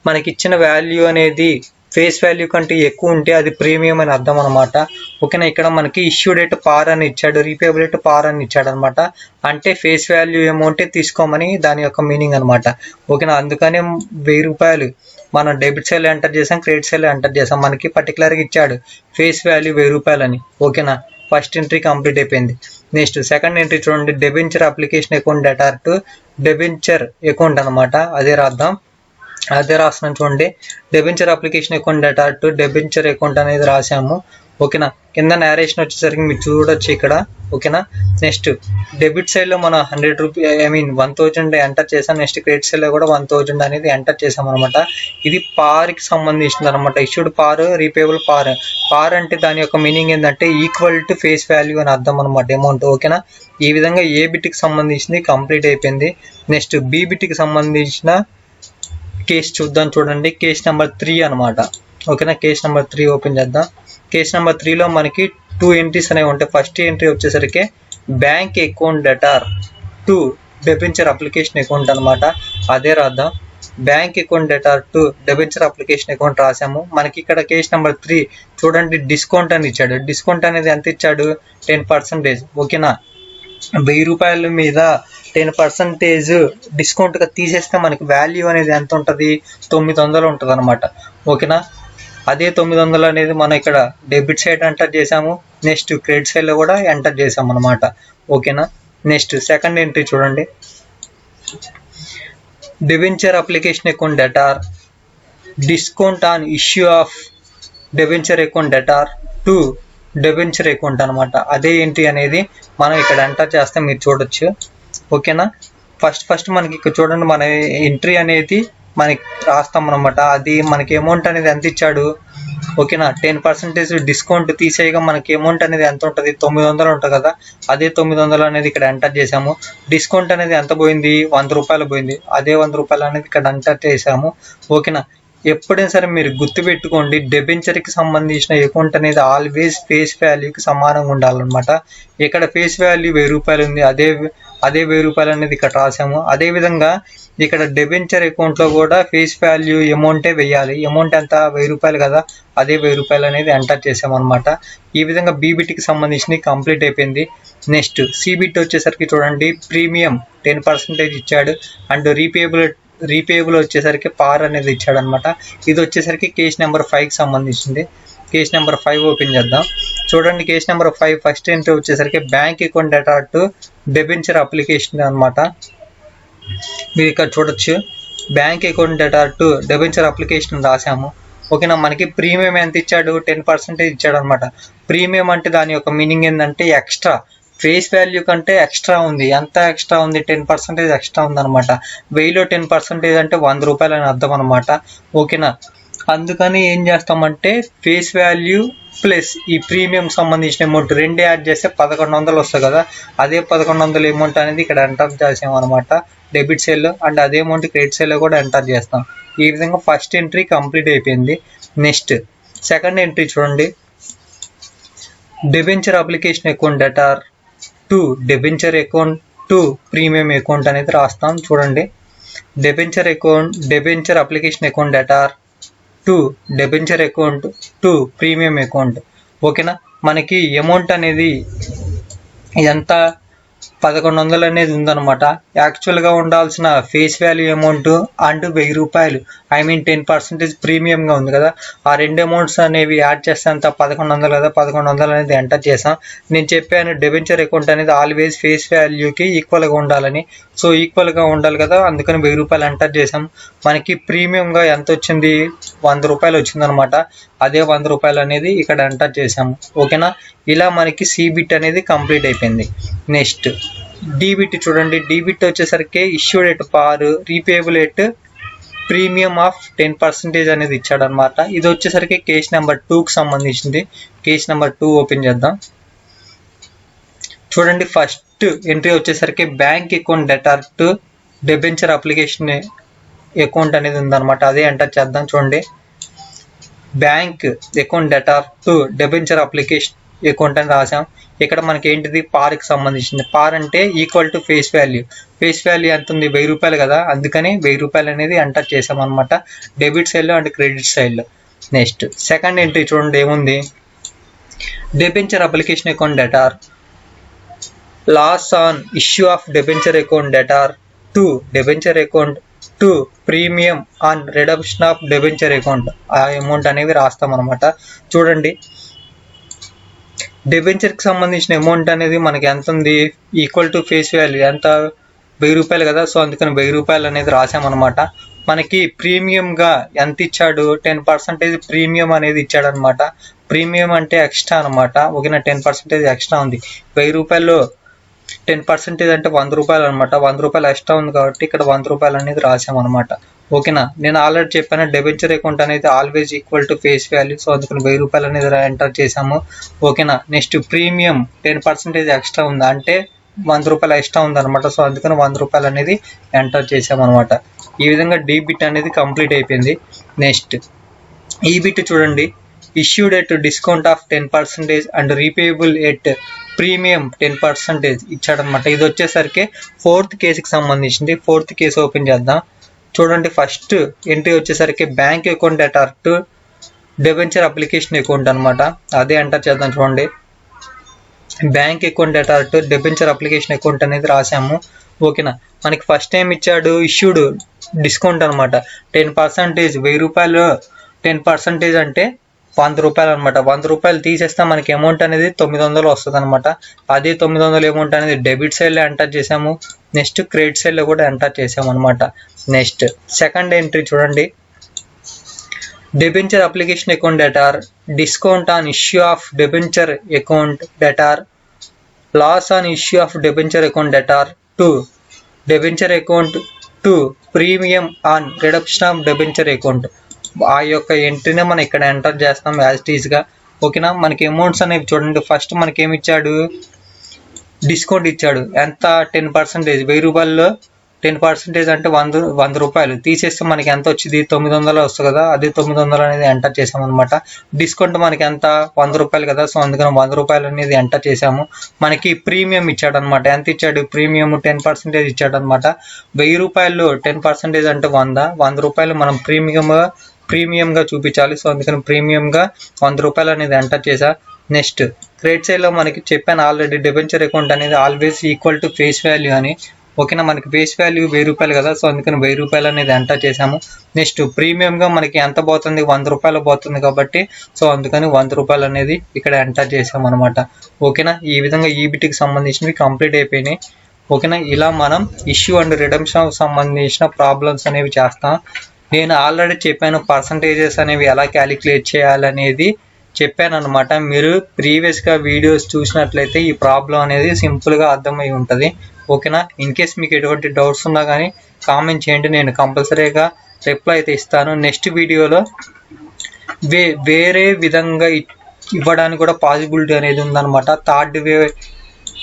మనకి ఇచ్చిన వాల్యూ అనేది ఫేస్ వాల్యూ కంటే ఎక్కువ ఉంటే అది ప్రీమియం అని అర్థం అనమాట. ఓకేనా, ఇక్కడ మనకి ఇష్యూ డేట్ పార్ అని ఇచ్చాడు, రీపేబుల్ డేట్ పార్ అని ఇచ్చాడు అనమాట. అంటే ఫేస్ వాల్యూ అమౌంటే తీసుకోమని దాని యొక్క మీనింగ్ అనమాట. ఓకేనా, అందుకనే 1000 రూపాయలు మనం డెబిట్ సైడ్ ఎంటర్ చేసాం, క్రెడిట్ సైడ్ ఎంటర్ చేసాం. మనకి పర్టికులర్గా ఇచ్చాడు ఫేస్ వాల్యూ 1000 రూపాయలు అని. ఓకేనా, ఫస్ట్ ఎంట్రీ కంప్లీట్ అయిపోయింది. నెక్స్ట్ సెకండ్ ఎంట్రీ చూడండి, debenture application account debtor to debenture account అనమాట. అదే రాస్తున్నాను చూడండి. Debenture application account debtor to debenture account అనేది రాసాము. ఓకేనా, కింద నేరేషన్ వచ్చేసరికి మీరు చూడొచ్చు ఇక్కడ. ఓకేనా, నెక్స్ట్ డెబిట్ సైడ్లో మనం 100 రూపీ 1000 ఎంటర్ చేసాం. నెక్స్ట్ క్రెడిట్ సైడ్లో కూడా 1000 అనేది ఎంటర్ చేసాం అనమాట. ఇది పార్కి సంబంధించింది అనమాట. ఇష్యూడ్ పార్, రీపేబుల్ పార్. పార్ అంటే దాని యొక్క మీనింగ్ ఏంటంటే ఈక్వల్ టు ఫేస్ వాల్యూ అని అర్థం అనమాట, అమౌంట్. ఓకేనా, ఈ విధంగా ఏ బిట్కి సంబంధించింది కంప్లీట్ అయిపోయింది. నెక్స్ట్ బి బిట్కి సంబంధించిన కేసు చూద్దాం చూడండి. కేసు నెంబర్ 3 అనమాట. ఓకేనా, కేసు నెంబర్ 3 ఓపెన్ చేద్దాం. కేసు నెంబర్ 3లో మనకి 2 ఎంట్రీస్ అనేవి ఉంటాయి. ఫస్ట్ ఎంట్రీ వచ్చేసరికి bank account debtor to debenture application account అనమాట. అదే రాద్దాం. Bank account debtor to debenture application account రాసాము. మనకి ఇక్కడ కేసు నెంబర్ 3 చూడండి, డిస్కౌంట్ అని ఇచ్చాడు. డిస్కౌంట్ అనేది ఎంత ఇచ్చాడు? 10%. ఓకేనా, 1000 రూపాయల మీద 10% డిస్కౌంట్గా తీసేస్తే మనకి వాల్యూ అనేది ఎంత ఉంటుంది? 900 ఉంటుంది అనమాట. ఓకేనా, అదే 900 అనేది మనం ఇక్కడ డెబిట్ సైడ్ ఎంటర్ చేసాము. నెక్స్ట్ క్రెడిట్ సైడ్లో కూడా ఎంటర్ చేసాము అనమాట. ఓకేనా, నెక్స్ట్ సెకండ్ ఎంట్రీ చూడండి, debenture application account debtor discount on issue of debenture account debtor to debenture account అనమాట. అదే ఏంటి అనేది మనం ఇక్కడ ఎంటర్ చేస్తే మీరు చూడొచ్చు. ఓకేనా, ఫస్ట్ మనకి ఇక్కడ చూడండి, మన ఎంట్రీ అనేది మనకి రాస్తాం అనమాట. అది మనకి అమౌంట్ అనేది ఎంత ఇచ్చాడు? ఓకేనా, 10% డిస్కౌంట్ తీసేయగా మనకి అమౌంట్ అనేది ఎంత ఉంటుంది? 900 ఉంటుంది కదా. అదే 900 అనేది ఇక్కడ ఎంటర్ చేసాము. డిస్కౌంట్ అనేది ఎంత పోయింది? 100 రూపాయలు పోయింది. అదే 100 రూపాయలు అనేది ఇక్కడ ఎంటర్ చేసాము. ఓకేనా, ఎప్పుడైనా సరే మీరు గుర్తుపెట్టుకోండి, డెబెంచర్కి సంబంధించిన అకౌంట్ అనేది ఆల్వేస్ ఫేస్ వాల్యూకి సమానంగా ఉండాలన్నమాట. ఇక్కడ ఫేస్ వాల్యూ 1000 రూపాయలు ఉంది, అదే 1000 రూపాయలు అనేది ఇక్కడ రాసాము. అదేవిధంగా ఇక్కడ డెబెంచర్ అకౌంట్లో కూడా ఫేస్ వాల్యూ అమౌంటే వేయాలి. అమౌంట్ ఎంత? 1000 రూపాయలు కదా. అదే 1000 రూపాయలు అనేది ఎంటర్ చేసామన్నమాట. ఈ విధంగా బీబిట్కి సంబంధించి కంప్లీట్ అయిపోయింది. నెక్స్ట్ సిబిట్ వచ్చేసరికి చూడండి, ప్రీమియం 10% ఇచ్చాడు. అండ్ రీపేబుల్ వచ్చేసరికి పార్ అనేది ఇచ్చాడు అనమాట. ఇది వచ్చేసరికి కేస్ నెంబర్ 5కి సంబంధించింది. కేస్ నెంబర్ 5 ఓపెన్ చేద్దాం చూడండి. కేస్ నెంబర్ 5 ఫస్ట్ ఎంట్రీ వచ్చేసరికి bank account debtor to debenture application అనమాట. మీరు ఇక్కడ చూడొచ్చు, bank account debtor to debenture application రాసాము. ఓకేనా, మనకి ప్రీమియం ఎంత ఇచ్చాడు? 10% ఇచ్చాడు అనమాట. ప్రీమియం అంటే దాని యొక్క మీనింగ్ ఏంటంటే ఎక్స్ట్రా, ఫేస్ వాల్యూ కంటే ఎక్స్ట్రా ఉంది. ఎంత ఎక్స్ట్రా ఉంది? 10% ఎక్స్ట్రా ఉందన్నమాట. 1000లో 10% అంటే 100 రూపాయలు అని అర్థం అనమాట. ఓకేనా, అందుకని ఏం చేస్తామంటే ఫేస్ వాల్యూ ప్లస్ ఈ ప్రీమియం సంబంధించిన అమౌంట్ రెండు యాడ్ చేస్తే 1100 వస్తుంది కదా. అదే 1100 అమౌంట్ అనేది ఇక్కడ ఎంటర్ చేసాం అనమాట డెబిట్ సైడ్లో. అండ్ అదే అమౌంట్ క్రెడిట్ సైడ్లో కూడా ఎంటర్ చేస్తాం. ఈ విధంగా ఫస్ట్ ఎంట్రీ కంప్లీట్ అయిపోయింది. నెక్స్ట్ సెకండ్ ఎంట్రీ చూడండి, debenture application account debtor to debenture account to premium account అనేది రాస్తాం చూడండి. Debenture application account debtor to debenture account to premium account. ఓకేనా, మనకి అమౌంట్ అనేది ఎంత? 1100 అనేది ఉందన్నమాట. యాక్చువల్గా ఉండాల్సిన ఫేస్ వాల్యూ అమౌంట్ అండ్ 1000 రూపాయలు 10% ప్రీమియంగా ఉంది కదా. ఆ రెండు అమౌంట్స్ అనేవి యాడ్ చేస్తే అంత 1100 కదా. 1100 అనేది ఎంటర్ చేసాం. నేను చెప్పాను డెబెంచర్ అకౌంట్ అనేది ఆల్వేస్ ఫేస్ వాల్యూకి ఈక్వల్గా ఉండాలని. సో ఈక్వల్గా ఉండాలి కదా, అందుకని 1000 రూపాయలు ఎంటర్ చేసాం. మనకి ప్రీమియంగా ఎంత వచ్చింది? 100 రూపాయలు వచ్చిందనమాట. అదే 100 రూపాయలు అనేది ఇక్కడ ఎంటర్ చేసాము. ఓకేనా, ఇలా మనకి సిబిట్ అనేది కంప్లీట్ అయిపోయింది. నెక్స్ట్ డీబిట్ చూడండి. డీబిట్ వచ్చేసరికి ఇష్యూ డేట్ పార్, రీపేబుల్ డేట్ ప్రీమియం ఆఫ్ 10% అనేది ఇచ్చాడనమాట. ఇది వచ్చేసరికి కేస్ నెంబర్ 2కి సంబంధించింది. కేస్ నెంబర్ 2 ఓపెన్ చేద్దాం చూడండి. ఫస్ట్ ఎంట్రీ వచ్చేసరికి bank account debtor to debenture application account అనేది ఉందన్నమాట. అదే ఎంటర్ చేద్దాం చూడండి. Bank account debtor to debenture application account అని రాసాం. ఇక్కడ మనకి ఏంటిది పార్కి సంబంధించింది. పార్ అంటే equal to face value. Face value ఎంత ఉంది? 1000 రూపాయలు కదా, అందుకని 1000 రూపాయలు అనేది ఎంటర్ చేసాం అనమాట డెబిట్ సైడ్లో అండ్ క్రెడిట్ సైడ్లో. నెక్స్ట్ సెకండ్ ఎంట్రీ చూడండి ఏముంది, debenture application account debtor loss on issue of debenture account debtor to debenture account to premium on redemption of debenture account. ఆ అమౌంట్ అనేవి రాస్తాం అనమాట. చూడండి డెబెంచర్కి సంబంధించిన అమౌంట్ అనేది మనకి ఎంత ఉంది? ఈక్వల్ టు ఫేస్ వాల్యూ ఎంత? 1000 రూపాయలు కదా, సో అందుకని 1000 రూపాయలు అనేది రాసామన్నమాట. మనకి ప్రీమియంగా ఎంత ఇచ్చాడు? 10% ప్రీమియం అనేది ఇచ్చాడు అనమాట. ప్రీమియం అంటే ఎక్స్ట్రా అనమాట. ఓకేనా, 10% ఎక్స్ట్రా ఉంది. 1000 రూపాయలు 10% అంటే 100 రూపాయలు అనమాట. 100 రూపాయలు ఎక్స్ట్రా ఉంది కాబట్టి ఇక్కడ 100 రూపాయలు అనేది రాసామన్నమాట. ఓకేనా, నేను ఆల్రెడీ చెప్పాను డెబెంచర్ అకౌంట్ అనేది always equal to face value, so అందుకని 1000 రూపాయలు అనేది ఎంటర్ చేసాము. ఓకేనా, నెక్స్ట్ ప్రీమియం 10% ఎక్స్ట్రా ఉంది అంటే 100 రూపాయలు ఎక్స్ట్రా ఉంది అనమాట, సో అందుకని 100 రూపాయలు అనేది ఎంటర్ చేసామన్నమాట. ఈ విధంగా డీబిట్ అనేది కంప్లీట్ అయిపోయింది. నెక్స్ట్ ఈబిట్ చూడండి, issued at discount of 10% and repayable at premium 10% ఇచ్చాడనమాట. ఇది వచ్చేసరికి 4th కేసుకి సంబంధించింది. 4th కేసు ఓపెన్ చేద్దాం. చూడండి ఫస్ట్ ఎంట్రీ వచ్చేసరికి bank account debtor to debenture application account అనమాట. అదే ఎంటర్ చేద్దాం. చూడండి bank account debtor to debenture application account అనేది రాసాము. ఓకేనా, మనకి ఫస్ట్ టైం ఇచ్చాడు ఇష్యూడ్ డిస్కౌంట్ అనమాట 10%. 1000 రూపాయలు 10% అంటే 100 రూపాయలు అనమాట. 100 రూపాయలు తీసేస్తే మనకి అమౌంట్ అనేది 900 వస్తుంది అనమాట. అదే 900 అమౌంట్ అనేది డెబిట్ సైడ్లో ఎంటర్ చేసాము. నెక్స్ట్ క్రెడిట్ సైడ్లో కూడా ఎంటర్ చేసాము అనమాట. నెక్స్ట్ సెకండ్ ఎంట్రీ చూడండి, debenture application account debtor discount on issue of debenture account debtor loss on issue of debenture account debtor to debenture account to premium on reduction of debenture account. ఆ యొక్క ఎంట్రీనే మనం ఇక్కడ enter చేస్తాం as it ఈస్గా. ఓకేనా, మనకి amounts అనేవి చూడండి. ఫస్ట్ మనకి ఏమి ఇచ్చాడు? డిస్కౌంట్ ఇచ్చాడు. ఎంత? 10%. 1000 రూపాయల్లో 10% అంటే 100 రూపాయలు తీసేస్తే మనకి ఎంత వచ్చింది? 900 వస్తుంది కదా, అదే 900 అనేది ఎంటర్ చేసామన్నమాట. డిస్కౌంట్ మనకి ఎంత? 100 రూపాయలు కదా, సో అందుకని 100 రూపాయలు అనేది ఎంటర్ చేసాము. మనకి ప్రీమియం ఇచ్చాడు అనమాట. ఎంత ఇచ్చాడు? ప్రీమియం 10% ఇచ్చాడు అనమాట. 1000 రూపాయలు 10% అంటే 100 రూపాయలు మనం ప్రీమియంగా చూపించాలి, సో అందుకని ప్రీమియంగా 100 రూపాయలు అనేది ఎంటర్ చేసా. నెక్స్ట్ క్రెడిట్ సైడ్లో మనకి చెప్పాను ఆల్రెడీ డెబెంచర్ అకౌంట్ అనేది always equal to face value అని. ఓకేనా, మనకి ఫేస్ వాల్యూ 1000 రూపాయలు కదా, సో అందుకని 1000 రూపాయలు అనేది ఎంటర్ చేసాము. నెక్స్ట్ ప్రీమియంగా మనకి ఎంత పోతుంది? 100 రూపాయలు పోతుంది కాబట్టి, సో అందుకని 100 రూపాయలు అనేది ఇక్కడ ఎంటర్ చేసాము అనమాట. ఓకేనా, ఈ విధంగా ఈబిట్కి సంబంధించినవి కంప్లీట్ అయిపోయినాయి. ఓకేనా, ఇలా మనం ఇష్యూ అండ్ రిడమ్షన్ సంబంధించిన ప్రాబ్లమ్స్ అనేవి చేస్తాం. నేను ఆల్రెడీ చెప్పాను పర్సంటేజెస్ అనేవి ఎలా క్యాలిక్యులేట్ చేయాలనేది చెప్పాను అనమాట. మీరు ప్రీవియస్గా వీడియోస్ చూసినట్లయితే ఈ ప్రాబ్లం అనేది సింపుల్గా అర్థమై ఉంటుంది. ఓకేనా, ఇన్ కేస్ మీకు ఎటువంటి డౌట్స్ ఉన్నా కానీ కామెంట్ చేయండి, నేను కంపల్సరీగా రిప్లై అయితే ఇస్తాను. నెక్స్ట్ వీడియోలో వేరే విధంగా ఇవ్వడానికి కూడా పాసిబిలిటీ అనేది ఉందన్నమాట. థర్డ్ వే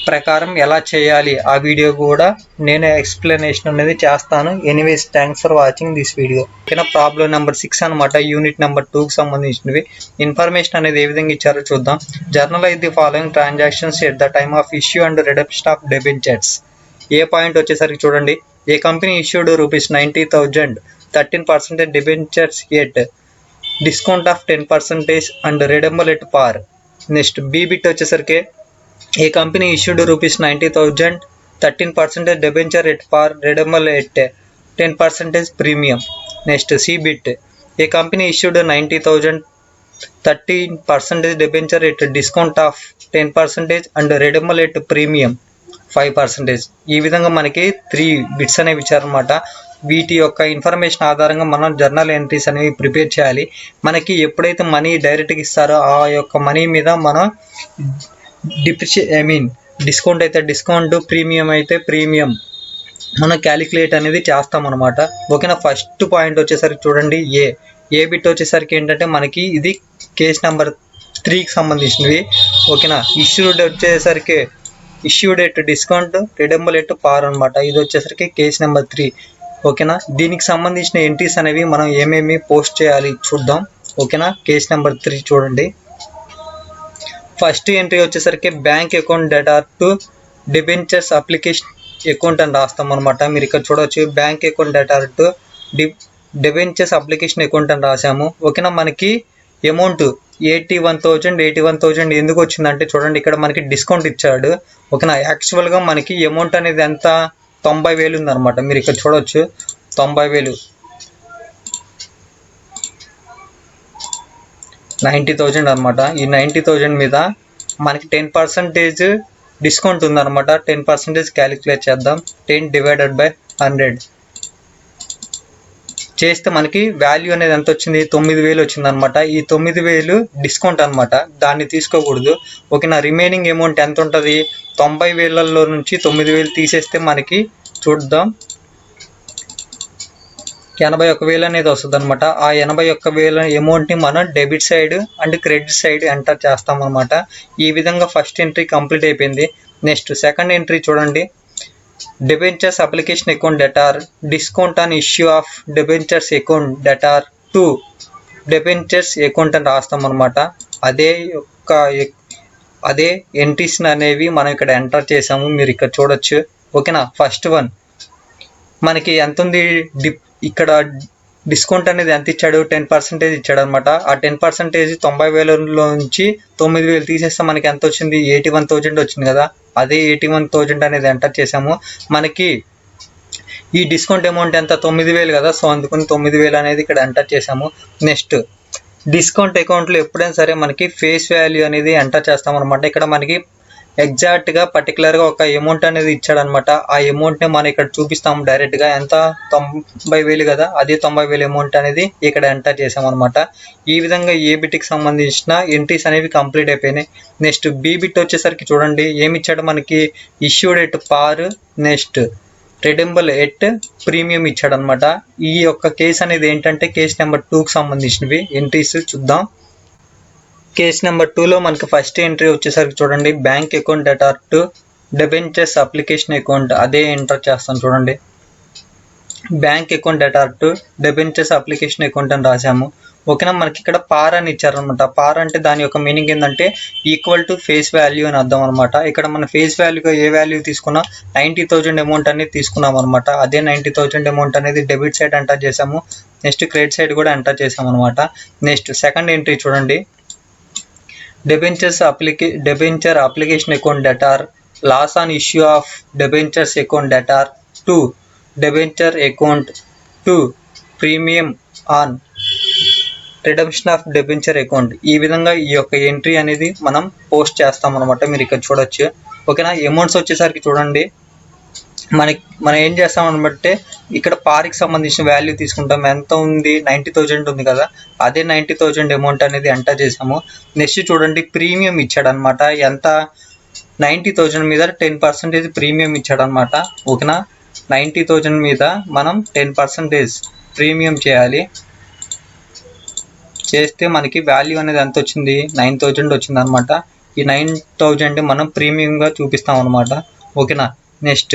ప్రకారం ఎలా చేయాలి ఆ వీడియో కూడా నేను ఎక్స్ప్లెనేషన్ అనేది చేస్తాను. Anyways thanks for watching this video. ఓకేనా, ప్రాబ్లం నెంబర్ 6 అనమాట, యూనిట్ నెంబర్ 2కి సంబంధించినవి. ఇన్ఫర్మేషన్ అనేది ఏ విధంగా ఇచ్చారో చూద్దాం. Journalize the following transactions at the time of issue and redemption of debentures. A point వచ్చేసరికి చూడండి, a company issued ₹90,000 13% debentures at discount of 10% and redeemable at par. Next B bit వచ్చేసరికి a company issued ₹90,000 13% debenture at par redeemable at 10% premium. Next C bit a company issued 90,000 13% debenture at discount of 10% and redeemable at premium 5%. ఈ విధంగా మనకి 3 bits అనేవి ఇచ్చారనమాట. వీటి యొక్క information ఆధారంగా మనం జర్నల్ ఎంట్రీస్ అనేవి ప్రిపేర్ చేయాలి. మనకి ఎప్పుడైతే మనీ డైరెక్ట్గా ఇస్తారో ఆ యొక్క మనీ మీద మనం డిస్కౌంట్ అయితే డిస్కౌంట్, ప్రీమియం అయితే ప్రీమియం మనం క్యాలిక్యులేట్ అనేది చేస్తామన్నమాట. ఓకేనా, ఫస్ట్ పాయింట్ వచ్చేసరికి చూడండి, ఏ బిట్ వచ్చేసరికి ఏంటంటే మనకి ఇది కేస్ నెంబర్ 3కి సంబంధించినవి. ఓకేనా, ఇష్యూడ్ వచ్చేసరికి issued at discount, redeemable at par అనమాట. ఇది వచ్చేసరికి కేస్ నెంబర్ 3. ఓకేనా, దీనికి సంబంధించిన ఎంట్రీస్ అనేవి మనం ఏమేమి పోస్ట్ చేయాలి చూద్దాం. ఓకేనా. కేస్ నెంబర్ 3 చూడండి. ఫస్ట్ ఎంట్రీ వచ్చేసరికి bank account debtor to debentures application account అని రాస్తాం అనమాట. మీరు ఇక్కడ చూడవచ్చు bank account debtor to debentures application account అని రాసాము. ఓకేనా. మనకి అమౌంట్ 81,000 ఎందుకు వచ్చిందంటే చూడండి, ఇక్కడ మనకి డిస్కౌంట్ ఇచ్చాడు. ఓకేనా. యాక్చువల్గా మనకి అమౌంట్ అనేది ఎంత 90,000 ఉందన్నమాట. మీరు ఇక్కడ చూడవచ్చు 90,000, 90,000 అనమాట. ఈ 90,000 మీద మనకి 10% డిస్కౌంట్ ఉందన్నమాట. 10% క్యాలిక్యులేట్ చేద్దాం. 10 డివైడెడ్ బై 100 చేస్తే మనకి వాల్యూ అనేది ఎంత వచ్చింది, 9,000 వచ్చింది అనమాట. ఈ 9,000 డిస్కౌంట్ అనమాట, దాన్ని తీసుకోకూడదు. ఓకేనా. రిమైనింగ్ అమౌంట్ ఎంత ఉంటుంది, 90,000లో నుంచి 9,000 తీసేస్తే మనకి చూద్దాం 81,000 అనేది వస్తుంది అనమాట. ఆ 81,000 అమౌంట్ని మనం debit side and credit side enter చేస్తాం అనమాట. ఈ విధంగా ఫస్ట్ ఎంట్రీ కంప్లీట్ అయిపోయింది. నెక్స్ట్ సెకండ్ ఎంట్రీ చూడండి. Debentures application account debtor discount on issue of debentures account debtor to debentures account అని రాస్తాం అనమాట. అదే ఎంట్రీస్ అనేవి మనం ఇక్కడ ఎంటర్ చేసాము. మీరు ఇక్కడ చూడొచ్చు. ఓకేనా. ఫస్ట్ వన్ మనకి ఎంత ఉంది, ఇక్కడ డిస్కౌంట్ అనేది ఎంత ఇచ్చాడు, 10% ఇచ్చాడు అనమాట. ఆ 10% 90,000లో నుంచి 9,000 తీసేస్తే మనకి ఎంత వచ్చింది, 81,000 వచ్చింది కదా. అదే 81,000 అనేది ఎంటర్ చేసాము. మనకి ఈ డిస్కౌంట్ అమౌంట్ ఎంత, 9,000 కదా. సో అందుకని 9,000 అనేది ఇక్కడ ఎంటర్ చేసాము. నెక్స్ట్ డిస్కౌంట్ అకౌంట్లో ఎప్పుడైనా సరే మనకి ఫేస్ వాల్యూ అనేది ఎంటర్ చేస్తాం అనమాట. ఇక్కడ మనకి ఎగ్జాక్ట్గా పర్టికులర్గా ఒక అమౌంట్ అనేది ఇచ్చాడనమాట. ఆ అమౌంట్ని మనం ఇక్కడ చూపిస్తాము డైరెక్ట్గా. ఎంత, 90,000 కదా. అదే 90,000 అమౌంట్ అనేది ఇక్కడ ఎంటర్ చేసామన్నమాట. ఈ విధంగా ఏ బిట్కి సంబంధించిన ఎంట్రీస్ అనేవి కంప్లీట్ అయిపోయినాయి. నెక్స్ట్ బి బిట్ వచ్చేసరికి చూడండి, ఏమి ఇచ్చాడు మనకి, issued at par, next redeemable at premium ఇచ్చాడనమాట. ఈ యొక్క కేసు అనేది ఏంటంటే కేస్ నెంబర్ 2కి సంబంధించినవి ఎంట్రీస్ చూద్దాం. కేస్ నెంబర్ 2లో మనకి ఫస్ట్ ఎంట్రీ వచ్చేసరికి చూడండి, bank account debtor to debentures application account. అదే ఎంటర్ చేస్తాను చూడండి. Bank account debtor to debentures application account అని రాసాము. ఓకేనా. మనకి ఇక్కడ పార్ అని ఇచ్చారనమాట. పార్ అంటే దాని యొక్క మీనింగ్ ఏంటంటే ఈక్వల్ టు ఫేస్ వాల్యూ అని అర్థం అనమాట. ఇక్కడ మన ఫేస్ వాల్యూగా ఏ వాల్యూ తీసుకున్నా 90,000 అమౌంట్ అనేది తీసుకున్నాం అనమాట. అదే 90,000 అమౌంట్ అనేది డెబిట్ సైడ్ ఎంటర్ చేసాము. నెక్స్ట్ క్రెడిట్ సైడ్ కూడా ఎంటర్ చేసాము అనమాట. నెక్స్ట్ సెకండ్ ఎంట్రీ చూడండి. Debenture application account debtor loss on issue of debentures account debtor to debenture account to premium on redemption of debenture account. ఈ విధంగా ఈ యొక్క entry అనేది మనం పోస్ట్ చేస్తాం అనమాట. మీరు ఇక్కడ చూడొచ్చు. ఓకేనా. అమౌంట్స్ వచ్చేసరికి చూడండి, మనం ఏం చేస్తాం అనబట్టే ఇక్కడ పార్కి సంబంధించిన వాల్యూ తీసుకుంటాం. ఎంత ఉంది, 90,000 ఉంది కదా. అదే 90,000 అమౌంట్ అనేది ఎంటర్ చేసాము. నెక్స్ట్ చూడండి, ప్రీమియం ఇచ్చాడు అనమాట. ఎంత, 90,000 మీద 10% ప్రీమియం ఇచ్చాడు అనమాట. ఓకేనా. 90,000 మీద మనం 10% ప్రీమియం చేయాలి. చేస్తే మనకి వాల్యూ అనేది ఎంత వచ్చింది, 9,000 వచ్చింది అనమాట. ఈ 9,000 మనం ప్రీమియంగా చూపిస్తాం అనమాట. ఓకేనా. నెక్స్ట్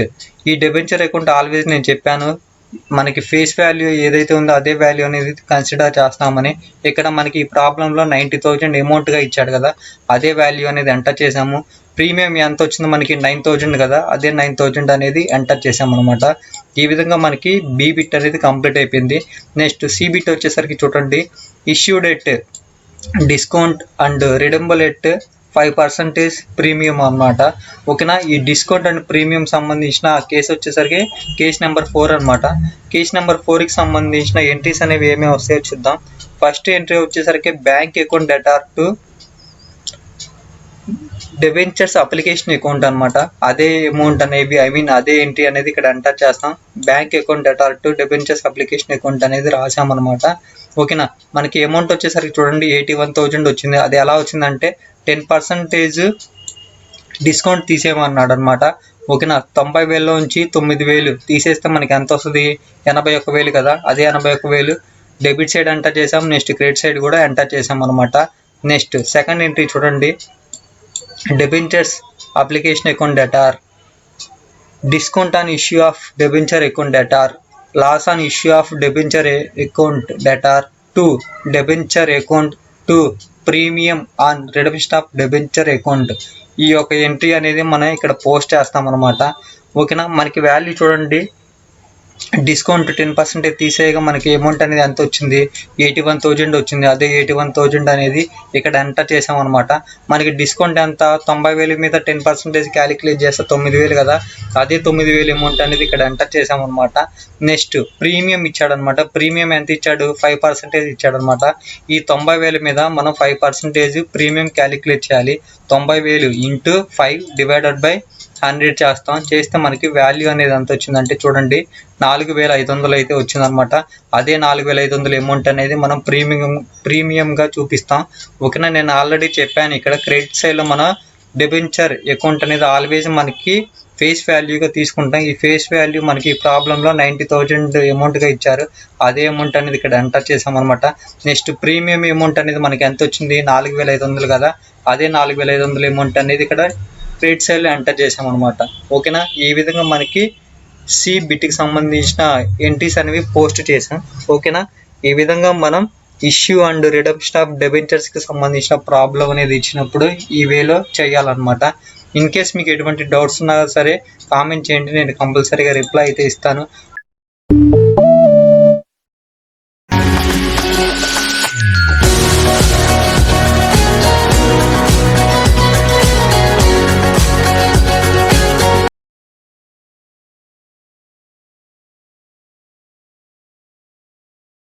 ఈ డిబెంచర్ అకౌంట్ ఆల్వేస్ నేను చెప్పాను మనకి ఫేస్ వాల్యూ ఏదైతే ఉందో అదే వాల్యూ అనేది కన్సిడర్ చేస్తామని. ఇక్కడ మనకి ఈ ప్రాబ్లంలో 90,000 అమౌంట్గా ఇచ్చాడు కదా, అదే వాల్యూ అనేది ఎంటర్ చేసాము. ప్రీమియం ఎంత వచ్చిందో మనకి 9,000 కదా, అదే 9,000 అనేది ఎంటర్ చేసాము అనమాట. ఈ విధంగా మనకి బి బిట్ అనేది కంప్లీట్ అయిపోయింది. నెక్స్ట్ సి బిట్ వచ్చేసరికి చూడండి, issued at discount and redeemable at 5% premium అన్నమాట. ఓకేనా. ఈ డిస్కౌంట్ అండ్ ప్రీమియం సంబంధించిన కేసు వచ్చేసరికి కేసు నెంబర్ 4 అనమాట. కేసు నెంబర్ 4కి సంబంధించిన ఎంట్రీస్ అనేవి ఏమేమి వస్తాయో చూద్దాం. ఫస్ట్ ఎంట్రీ వచ్చేసరికి bank account debtor to debentures application account అనమాట. అదే అమౌంట్ అనేవి అదే ఎంట్రీ అనేది ఇక్కడ ఎంటర్ చేస్తాం. Bank account debtor to debentures application account అనేది రాసామన్నమాట. ఓకేనా. మనకి అమౌంట్ వచ్చేసరికి చూడండి 81,000 వచ్చింది. అది ఎలా వచ్చిందంటే 10% డిస్కౌంట్ తీసేయమన్నాడు అనమాట. ఓకేనా. 90,000లో నుంచి 9,000 తీసేస్తే మనకి ఎంత వస్తుంది, 81,000 కదా. అదే 81,000 డెబిట్ సైడ్ ఎంటర్ చేసాం. నెక్స్ట్ క్రెడిట్ సైడ్ కూడా ఎంటర్ చేసాం అనమాట. నెక్స్ట్ సెకండ్ ఎంట్రీ చూడండి, debentures application account debtor discount on issue of debenture account debtor loss on issue of debenture account debtor to debenture account to premium on redemption of debenture account. ఈ యొక్క entry అనేది మనం ఇక్కడ post చేస్తాం అనమాట. ఓకేనా, మనకి వాల్యూ చూడండి, డిస్కౌంట్ 10% తీసేయగా మనకి అమౌంట్ అనేది ఎంత వచ్చింది, 81,000 వచ్చింది. అదే 81,000 అనేది ఇక్కడ ఎంటర్ చేసాం అనమాట. మనకి డిస్కౌంట్ ఎంత, 90,000 మీద 10% క్యాలిక్యులేట్ చేస్తే 9,000 కదా, అదే 9,000 అమౌంట్ అనేది ఇక్కడ ఎంటర్ చేసాం అనమాట. నెక్స్ట్ ప్రీమియం ఇచ్చాడు అనమాట. ప్రీమియం ఎంత ఇచ్చాడు, 5% ఇచ్చాడు అనమాట. ఈ 90,000 మీద మనం 5% ప్రీమియం క్యాలిక్యులేట్ చేయాలి. 90,000 ఇంటూ 5 డివైడెడ్ బై 100 చేస్తాం. చేస్తే మనకి వాల్యూ అనేది ఎంత వచ్చిందంటే చూడండి, 4,500 అయితే వచ్చిందనమాట. అదే 4,500 అమౌంట్ అనేది మనం ప్రీమియంగా చూపిస్తాం. ఓకేనా, నేను ఆల్రెడీ చెప్పాను ఇక్కడ క్రెడిట్ సైడ్లో మన డెబెంచర్ అకౌంట్ అనేది ఆల్వేస్ మనకి ఫేస్ వాల్యూగా తీసుకుంటాం. ఈ ఫేస్ వాల్యూ మనకి ఈ ప్రాబ్లంలో 90,000 అమౌంట్గా ఇచ్చారు. అదే అమౌంట్ అనేది ఇక్కడ ఎంటర్ చేసాం అనమాట. నెక్స్ట్ ప్రీమియం అమౌంట్ అనేది మనకి ఎంత వచ్చింది, 4,500 కదా, అదే 4,500 అమౌంట్ అనేది ఇక్కడ క్రెడిట్ సైడ్లో ఎంటర్ చేసాం అనమాట. ఓకేనా, ఈ విధంగా మనకి సి బిట్కి సంబంధించిన ఎంట్రీస్ అనేవి పోస్ట్ చేసాం. ఓకేనా, ఈ విధంగా మనం ఇష్యూ అండ్ రిడమ్షన్ ఆఫ్ డెబెంచర్స్కి సంబంధించిన ప్రాబ్లం అనేది ఇచ్చినప్పుడు ఈ వేలో చేయాలన్నమాట. ఇన్ కేస్ మీకు ఎటువంటి డౌట్స్ ఉన్నా సరే కామెంట్ చేయండి, నేను కంపల్సరీగా రిప్లై అయితే ఇస్తాను.